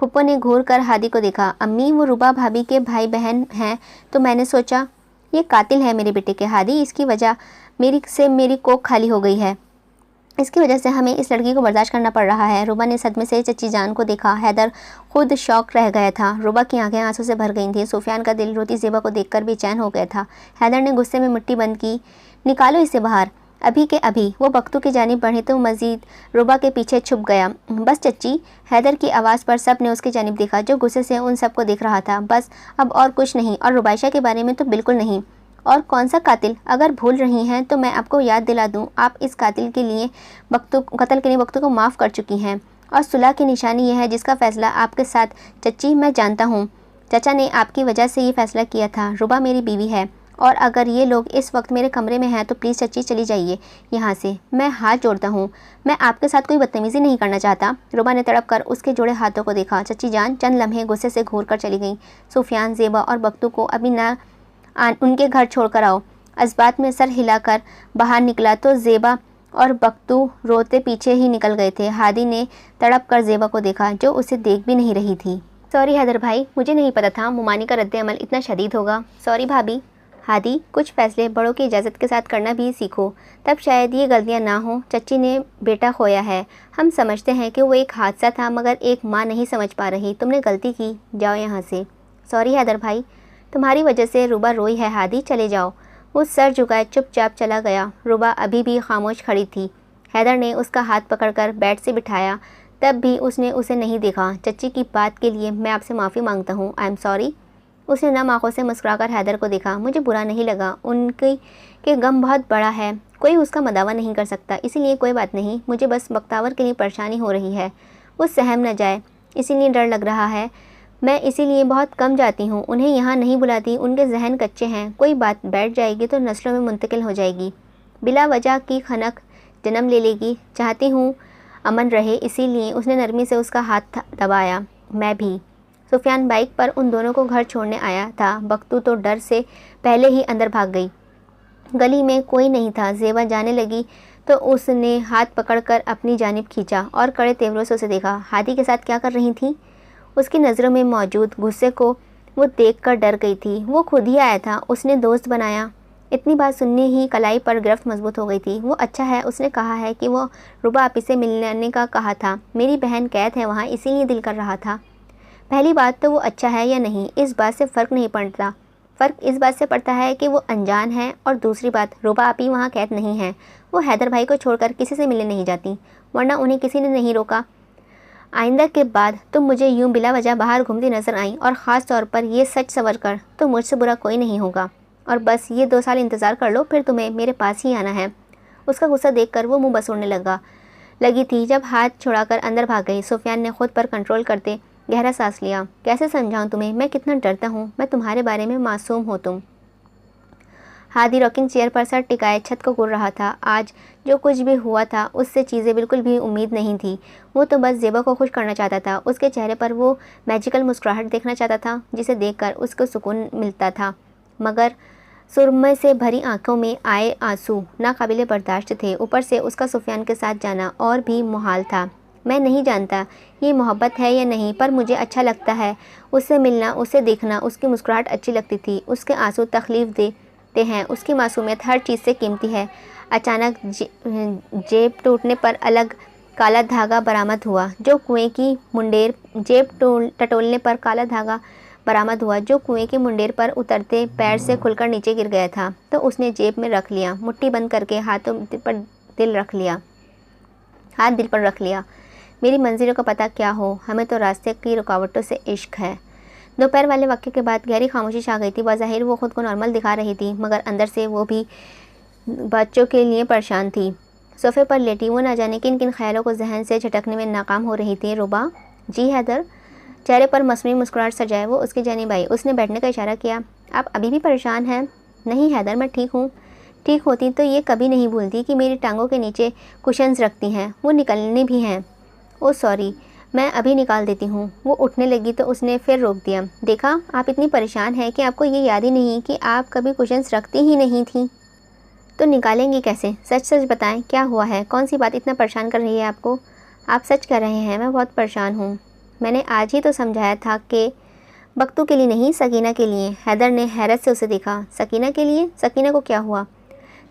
फुप्पो ने घूर कर हादी को देखा। अम्मी, वो रूबा भाभी के भाई बहन हैं तो मैंने सोचा ये कातिल है मेरे बेटे के। हादी, इसकी वजह मेरी कोख खाली हो गई है। इसकी वजह से हमें इस लड़की को बर्दाश्त करना पड़ रहा है। रूबा ने सदमे से चच्ची जान को देखा। हैदर खुद शौक रह गया था। रूबा की आंखें आंसू से भर गई थी। सुफियान का दिल रोती ज़ेबा को देखकर बेचैन हो गया था। हैदर ने गुस्से में मुट्ठी बंद की। निकालो इसे बाहर, अभी के अभी। वो बख्तू की जानिब बढ़े तो मजीद रूबा के पीछे छुप गया। बस चच्ची। हैदर की आवाज़ पर सब ने उसकी जानिब देखा, जो गुस्से से उन सबको देख रहा था। बस, अब और कुछ नहीं। और रुबाइशा के बारे में तो बिल्कुल नहीं। और कौन सा कातिल? अगर भूल रही हैं तो मैं आपको याद दिला दूं, आप इस कत्ल के लिए बख्तू को माफ़ कर चुकी हैं। और सुलह की निशानी यह है जिसका फ़ैसला आपके साथ। चच्ची, मैं जानता हूँ चाचा ने आपकी वजह से ये फ़ैसला किया था। रुबा मेरी बीवी है और अगर ये लोग इस वक्त मेरे कमरे में हैं तो प्लीज़ चच्ची चली जाइए यहाँ से। मैं हाथ जोड़ता हूँ, मैं आपके साथ कोई बदतमीज़ी नहीं करना चाहता। रुबा ने तड़प कर उसके जोड़े हाथों को देखा। चच्ची जान चंद लम्हे गुस्से से घूर कर चली गई। सुफियान, ज़ेबा और बख्तू को अभी ना उनके घर छोड़कर आओ। अज़बात में सर हिलाकर बाहर निकला तो ज़ेबा और बख्तू रोते पीछे ही निकल गए थे। हादी ने तड़प कर ज़ेबा को देखा, जो उसे देख भी नहीं रही थी। सॉरी हैदर भाई, मुझे नहीं पता था मुमानी का रद्द-ए-अमल इतना शदीद होगा। सॉरी भाभी। हादी, कुछ फ़ैसले बड़ों की इजाज़त के साथ करना भी सीखो, तब शायद ये गलतियाँ ना हो। चच्ची ने बेटा खोया है, हम समझते हैं कि वो एक हादसा था, मगर एक माँ नहीं समझ पा रही। तुमने गलती की, जाओ यहाँ से। सॉरी हैदर भाई, तुम्हारी वजह से रुबा रोई है। हादी, चले जाओ। वो सर झुकाए चुपचाप चला गया। रुबा अभी भी खामोश खड़ी थी। हैदर ने उसका हाथ पकड़कर बेड से बिठाया, तब भी उसने उसे नहीं देखा। चच्ची की बात के लिए मैं आपसे माफ़ी मांगता हूँ। I am sorry. उसने नम आँखों से मुस्कुराकर हैदर को देखा। मुझे बुरा नहीं लगा, उनके के गम बहुत बड़ा है, कोई उसका मदावा नहीं कर सकता, इसीलिए कोई बात नहीं। मुझे बस बख्तावर के लिए परेशानी हो रही है, वो सहम न जाए इसीलिए डर लग रहा है। मैं इसीलिए बहुत कम जाती हूँ, उन्हें यहाँ नहीं बुलाती। उनके जहन कच्चे हैं, कोई बात बैठ जाएगी तो नस्लों में मुंतकिल हो जाएगी। बिला वजह की खनक जन्म ले लेगी। चाहती हूँ अमन रहे, इसीलिए उसने नरमी से उसका हाथ दबाया। मैं भी। सुफियान बाइक पर उन दोनों को घर छोड़ने आया था। बख्तू तो डर से पहले ही अंदर भाग गई। गली में कोई नहीं था। ज़ेबा जाने लगी तो उसने हाथ पकड़कर अपनी जानिब खींचा और कड़े तेवरों से उसे देखा। हादी के साथ क्या कर रही थी? उसकी नज़रों में मौजूद गुस्से को वो देखकर डर गई थी। वो खुद ही आया था, उसने दोस्त बनाया। इतनी बात सुनने ही कलाई पर गिरफ्त मजबूत हो गई थी। वो अच्छा है, उसने कहा है कि वो रुबा आपी से मिलने का कहा था। मेरी बहन कैद है वहाँ, इसीलिए दिल कर रहा था। पहली बात तो वो अच्छा है या नहीं, इस बात से फ़र्क नहीं पड़ता। फ़र्क इस बात से पड़ता है कि वो अनजान है। और दूसरी बात, रुबा आपी वहाँ कैद नहीं है। वो हैदर भाई को छोड़कर किसी से मिलने नहीं जाती, वरना उन्हें किसी ने नहीं रोका। आइंदा के बाद तुम मुझे यूं बिला वजह बाहर घूमती नजर आई, और ख़ास तौर पर ये सच सवर कर तो मुझसे बुरा कोई नहीं होगा। और बस ये 2 साल इंतज़ार कर लो, फिर तुम्हें मेरे पास ही आना है। उसका गुस्सा देखकर वो मुँह बसूड़ने लगी थी जब हाथ छुड़ाकर अंदर भाग गई। सुफियान ने खुद पर कंट्रोल करते गहरा सांस लिया। कैसे समझाऊं तुम्हें, मैं कितना डरता हूँ। मैं तुम्हारे बारे में मासूम हो तुम। हादी रॉकिंग चेयर पर सर टिकाए छत को घूर रहा था। आज जो कुछ भी हुआ था उससे चीज़ें बिल्कुल भी उम्मीद नहीं थी। वो तो बस ज़ेबा को खुश करना चाहता था। उसके चेहरे पर वो मैजिकल मुस्कुराहट देखना चाहता था जिसे देखकर उसको सुकून मिलता था, मगर सुरमे से भरी आंखों में आए आंसू नाकाबिले बर्दाश्त थे। ऊपर से उसका सुफियान के साथ जाना और भी मुहाल था। मैं नहीं जानता ये मोहब्बत है या नहीं, पर मुझे अच्छा लगता है उससे मिलना, उसे देखना। उसकी मुस्कुराहट अच्छी लगती थी, उसके आंसू तकलीफ़ देते हैं, उसकी मासूमियत हर चीज़ से कीमती है। अचानक जेब टूटने पर अलग काला धागा बरामद हुआ, जो कुएं की मुंडेर टटोलने पर काला धागा बरामद हुआ जो कुएं के मुंडेर पर उतरते पैर से खुलकर नीचे गिर गया था। तो उसने जेब में रख लिया, मुट्ठी बंद करके हाथ दिल पर रख लिया। मेरी मंजिलों का पता क्या हो, हमें तो रास्ते की रुकावटों से इश्क है। दोपहर वाले वाक़े के बाद गहरी खामोशी छा गई थी। बज़ाहिर वो खुद को नॉर्मल दिखा रही थी, मगर अंदर से वो भी बच्चों के लिए परेशान थी। सोफ़े पर लेटी वो न जाने किन किन ख्यालों को जहन से झटकने में नाकाम हो रही थी। रुबा जी हैदर, चेहरे पर मसनूई मुस्कुराहट सजाए वो उसकी जानिब आई। उसने बैठने का इशारा किया। आप अभी भी परेशान हैं? नहीं हैदर, मैं ठीक हूँ। ठीक होती तो ये कभी नहीं भूलती कि मेरी टांगों के नीचे कुशन्स रखती हैं, वो निकलने भी हैं। ओह सॉरी, मैं अभी निकाल देती हूँ। वो उठने लगी तो उसने फिर रोक दिया। देखा, आप इतनी परेशान हैं कि आपको ये याद ही नहीं कि आप कभी कुशन्स रखती ही नहीं थी। तो निकालेंगी कैसे? सच सच बताएं, क्या हुआ है? कौन सी बात इतना परेशान कर रही है आपको? आप सच कह रहे हैं, मैं बहुत परेशान हूँ। मैंने आज ही तो समझाया था कि बख्तू के लिए नहीं, सकीना के लिए। हैदर ने हैरत से उसे देखा। सकीना के लिए? सकीना को क्या हुआ?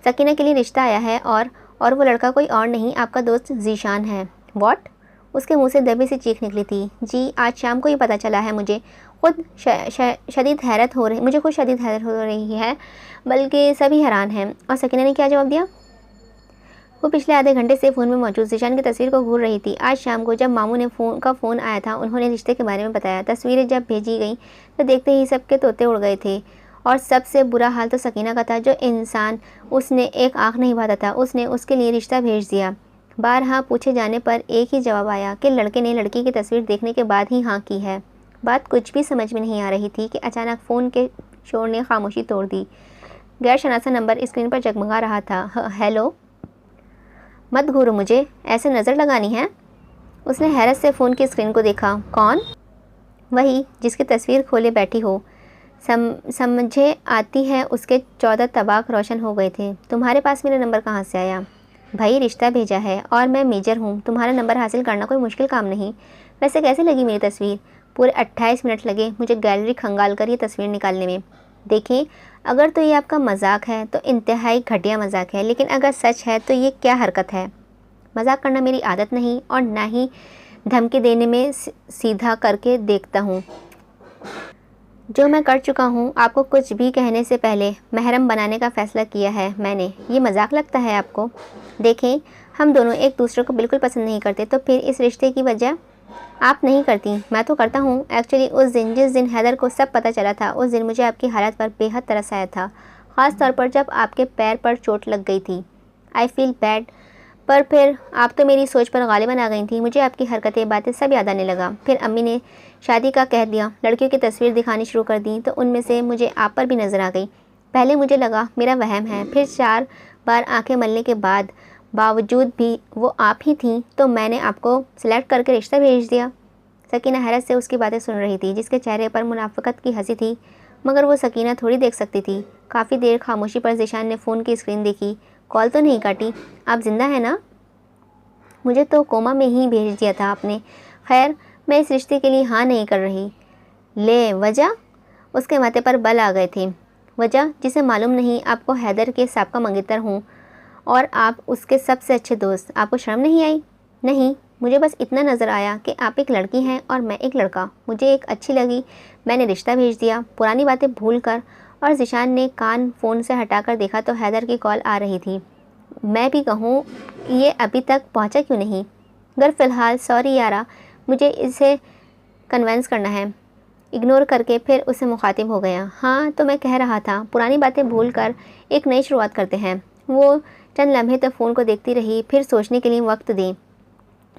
सकीना के लिए रिश्ता आया है और वो लड़का कोई और नहीं, आपका दोस्त जीशान है। व्हाट? उसके मुंह से दबी सी चीख निकली थी। जी, आज शाम को ही पता चला है मुझे। खुद शदीद हैरत हो रही मुझे खुद शदीद हैरत हो रही है, बल्कि सभी हैरान हैं। और सकीना ने क्या जवाब दिया? वो पिछले आधे घंटे से फ़ोन में मौजूद जीशान की तस्वीर को घूर रही थी। आज शाम को जब मामू ने फ़ोन आया था, उन्होंने रिश्ते के बारे में बताया। तस्वीरें जब भेजी गई तो देखते ही सबके तोते उड़ गए थे। और सबसे बुरा हाल तो सकीना का था, जो इंसान उसने एक आँख नहीं बांधा था, उसने उसके लिए रिश्ता भेज दिया। बारहा पूछे जाने पर एक ही जवाब आया कि लड़के ने लड़की की तस्वीर देखने के बाद ही हाँ की है। बात कुछ भी समझ में नहीं आ रही थी कि अचानक फ़ोन के शोर ने खामोशी तोड़ दी। गैर शनासा नंबर स्क्रीन पर जगमगा रहा था। हेलो? मत घूरो मुझे, ऐसे नज़र लगानी है? उसने हैरत से फ़ोन की स्क्रीन को देखा। कौन? वही जिसकी तस्वीर खोले बैठी हो। समझे आती है उसके 14 तबाक रोशन हो गए थे। तुम्हारे पास मेरा नंबर कहाँ से आया? भाई रिश्ता भेजा है और मैं मेजर हूँ, तुम्हारा नंबर हासिल करना कोई मुश्किल काम नहीं। वैसे कैसे लगी मेरी तस्वीर? पूरे 28 मिनट लगे मुझे गैलरी खंगाल कर ये तस्वीर निकालने में। देखें, अगर तो ये आपका मजाक है तो इंतहाई घटिया मजाक है, लेकिन अगर सच है तो ये क्या हरकत है? मजाक करना मेरी आदत नहीं और ना ही धमकी देने में सीधा करके देखता हूँ। जो मैं कर चुका हूँ, आपको कुछ भी कहने से पहले महरम बनाने का फ़ैसला किया है मैंने। ये मजाक लगता है आपको? देखें, हम दोनों एक दूसरे को बिल्कुल पसंद नहीं करते, तो फिर इस रिश्ते की वजह आप नहीं करती, मैं तो करता हूँ। एक्चुअली उस दिन जिस दिन हैदर को सब पता चला था, उस दिन मुझे आपकी हालत पर बेहद तरस आया था, ख़ास तौर पर जब आपके पैर पर चोट लग गई थी। I feel bad. पर फिर आप तो मेरी सोच पर गालिबन आ गई थी। मुझे आपकी हरकतें, बातें सब याद आने लगा। फिर अम्मी ने शादी का कह दिया, लड़कियों की तस्वीर दिखानी शुरू कर दी, तो उनमें से मुझे आप पर भी नज़र आ गई। पहले मुझे लगा मेरा वहम है, फिर 4 बार आंखें मलने के बावजूद भी वो आप ही थी, तो मैंने आपको सिलेक्ट करके रिश्ता भेज दिया। सकीना हैरत से उसकी बातें सुन रही थी, जिसके चेहरे पर मुनाफिकत की हंसी थी, मगर वो सकीना थोड़ी देख सकती थी। काफ़ी देर खामोशी पर जीशान ने फ़ोन की स्क्रीन देखी। कॉल तो नहीं काटी? आप जिंदा हैं ना? मुझे तो कोमा में ही भेज दिया था आपने। खैर, मैं इस रिश्ते के लिए हाँ नहीं कर रही। ले, वजह? उसके माथे पर बल आ गए थे। वजह जिसे मालूम नहीं, आपको हैदर के साबका मंगेतर हूँ और आप उसके सबसे अच्छे दोस्त। आपको शर्म नहीं आई? नहीं, मुझे बस इतना नज़र आया कि आप एक लड़की हैं और मैं एक लड़का। मुझे एक अच्छी लगी, मैंने रिश्ता भेज दिया, पुरानी बातें भूल कर। और जीशान ने कान फ़ोन से हटाकर देखा तो हैदर की कॉल आ रही थी। मैं भी कहूँ, ये अभी तक पहुँचा क्यों नहीं? अगर फ़िलहाल सॉरी यारा, मुझे इसे कन्विंस करना है। इग्नोर करके फिर उसे मुखातिब हो गया। हाँ, तो मैं कह रहा था, पुरानी बातें भूल कर एक नई शुरुआत करते हैं। वो चंद लम्हे तक फ़ोन को देखती रही, फिर सोचने के लिए वक्त दें।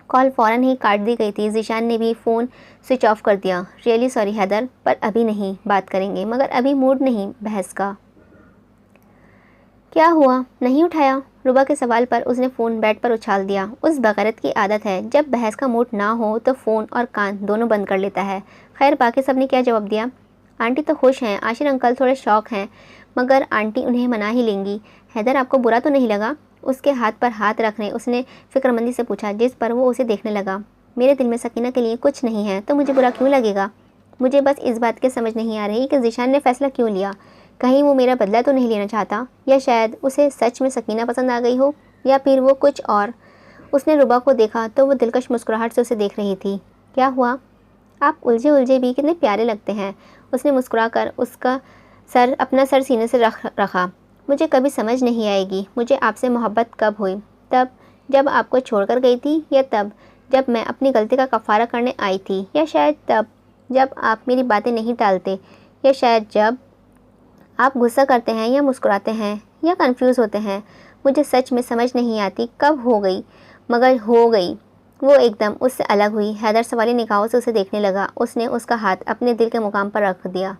कॉल फ़ौरन ही काट दी गई थी। जीशान ने भी फ़ोन स्विच ऑफ कर दिया। रियली सॉरी हैदर, पर अभी नहीं, बात करेंगे, मगर अभी मूड नहीं बहस का। क्या हुआ, नहीं उठाया? रुबा के सवाल पर उसने फ़ोन बेड पर उछाल दिया। उस बगैरत की आदत है, जब बहस का मूड ना हो तो फ़ोन और कान दोनों बंद कर लेता है। खैर, बाकी सब ने क्या जवाब दिया? आंटी तो खुश हैं, आशिर अंकल थोड़े शौक हैं, मगर आंटी उन्हें मना ही लेंगी। हैदर, आपको बुरा तो नहीं लगा? उसके हाथ पर हाथ रखने उसने फ़िक्रमंदी से पूछा, जिस पर वो उसे देखने लगा। मेरे दिल में सकीना के लिए कुछ नहीं है, तो मुझे बुरा क्यों लगेगा? मुझे बस इस बात की समझ नहीं आ रही कि जीशान ने फ़ैसला क्यों लिया। कहीं वो मेरा बदला तो नहीं लेना चाहता, या शायद उसे सच में सकीना पसंद आ गई हो, या फिर वो कुछ और। उसने रुबा को देखा तो वो दिलकश मुस्कुराहट से उसे देख रही थी। क्या हुआ? आप उलझे उलझे भी कितने प्यारे लगते हैं। उसने मुस्कुराकर अपना सर सीने से रखा। मुझे कभी समझ नहीं आएगी मुझे आपसे मोहब्बत कब हुई, तब जब आपको छोड़कर गई थी, या तब जब मैं अपनी गलती का कफ़ारा करने आई थी, या शायद तब जब आप मेरी बातें नहीं टालते, या शायद जब आप गुस्सा करते हैं या मुस्कुराते हैं या कंफ्यूज होते हैं। मुझे सच में समझ नहीं आती कब हो गई, मगर हो गई। वो एकदम उससे अलग हुई। हैदर सवाली निगाहों से उसे देखने लगा। उसने उसका हाथ अपने दिल के मुकाम पर रख दिया।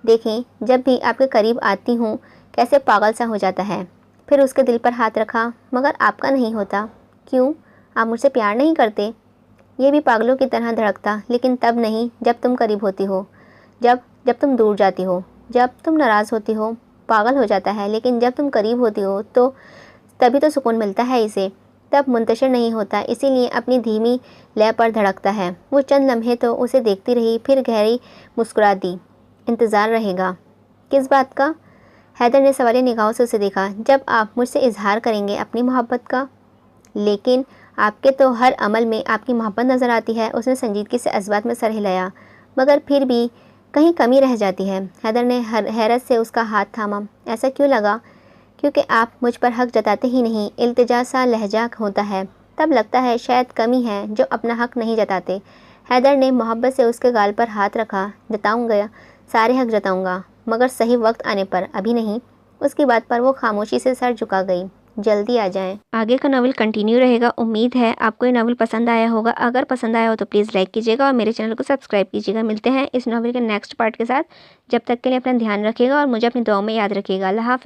देखें जब भी आपके करीब आती हूँ कैसे पागल सा हो जाता है। फिर उसके दिल पर हाथ रखा, मगर आपका नहीं होता। क्यों, आप मुझसे प्यार नहीं करते? ये भी पागलों की तरह धड़कता, लेकिन तब नहीं जब तुम करीब होती हो, जब जब तुम दूर जाती हो, जब तुम नाराज़ होती हो पागल हो जाता है, लेकिन जब तुम करीब होती हो तो तभी तो सुकून मिलता है इसे। तब मुंतशिर नहीं होता, इसीलिए अपनी धीमी लय पर धड़कता है। वो चंद लम्हे तो उसे देखती रही, फिर गहरी मुस्कुरा दी। इंतज़ार रहेगा किस बात का? हैदर ने सवालिया निगाहों से उसे देखा। जब आप मुझसे इजहार करेंगे अपनी मोहब्बत का। लेकिन आपके तो हर अमल में आपकी मोहब्बत नज़र आती है। उसने संजीदगी से इस बात में सर हिलाया। मगर फिर भी कहीं कमी रह जाती है। हैदर ने हैरत से उसका हाथ थामा। ऐसा क्यों लगा? क्योंकि आप मुझ पर हक जताते ही नहीं। इल्तिजा सा लहजा होता है, तब लगता है शायद कमी है जो अपना हक नहीं जताते। हैदर ने मोहब्बत से उसके गाल पर हाथ रखा। जताऊंगा, सारे हक जताऊंगा, मगर सही वक्त आने पर, अभी नहीं। उसकी बात पर वो खामोशी से सर झुका गई। जल्दी आ जाएं। आगे का नावल कंटिन्यू रहेगा। उम्मीद है आपको ये नावल पसंद आया होगा। अगर पसंद आया हो तो प्लीज़ लाइक कीजिएगा और मेरे चैनल को सब्सक्राइब कीजिएगा। मिलते हैं इस नावल के नेक्स्ट पार्ट के साथ। जब तक के लिए अपना ध्यान रखिएगा और मुझे अपनी दुआओं में याद रखिएगा। अल्लाह हाफ़िज़।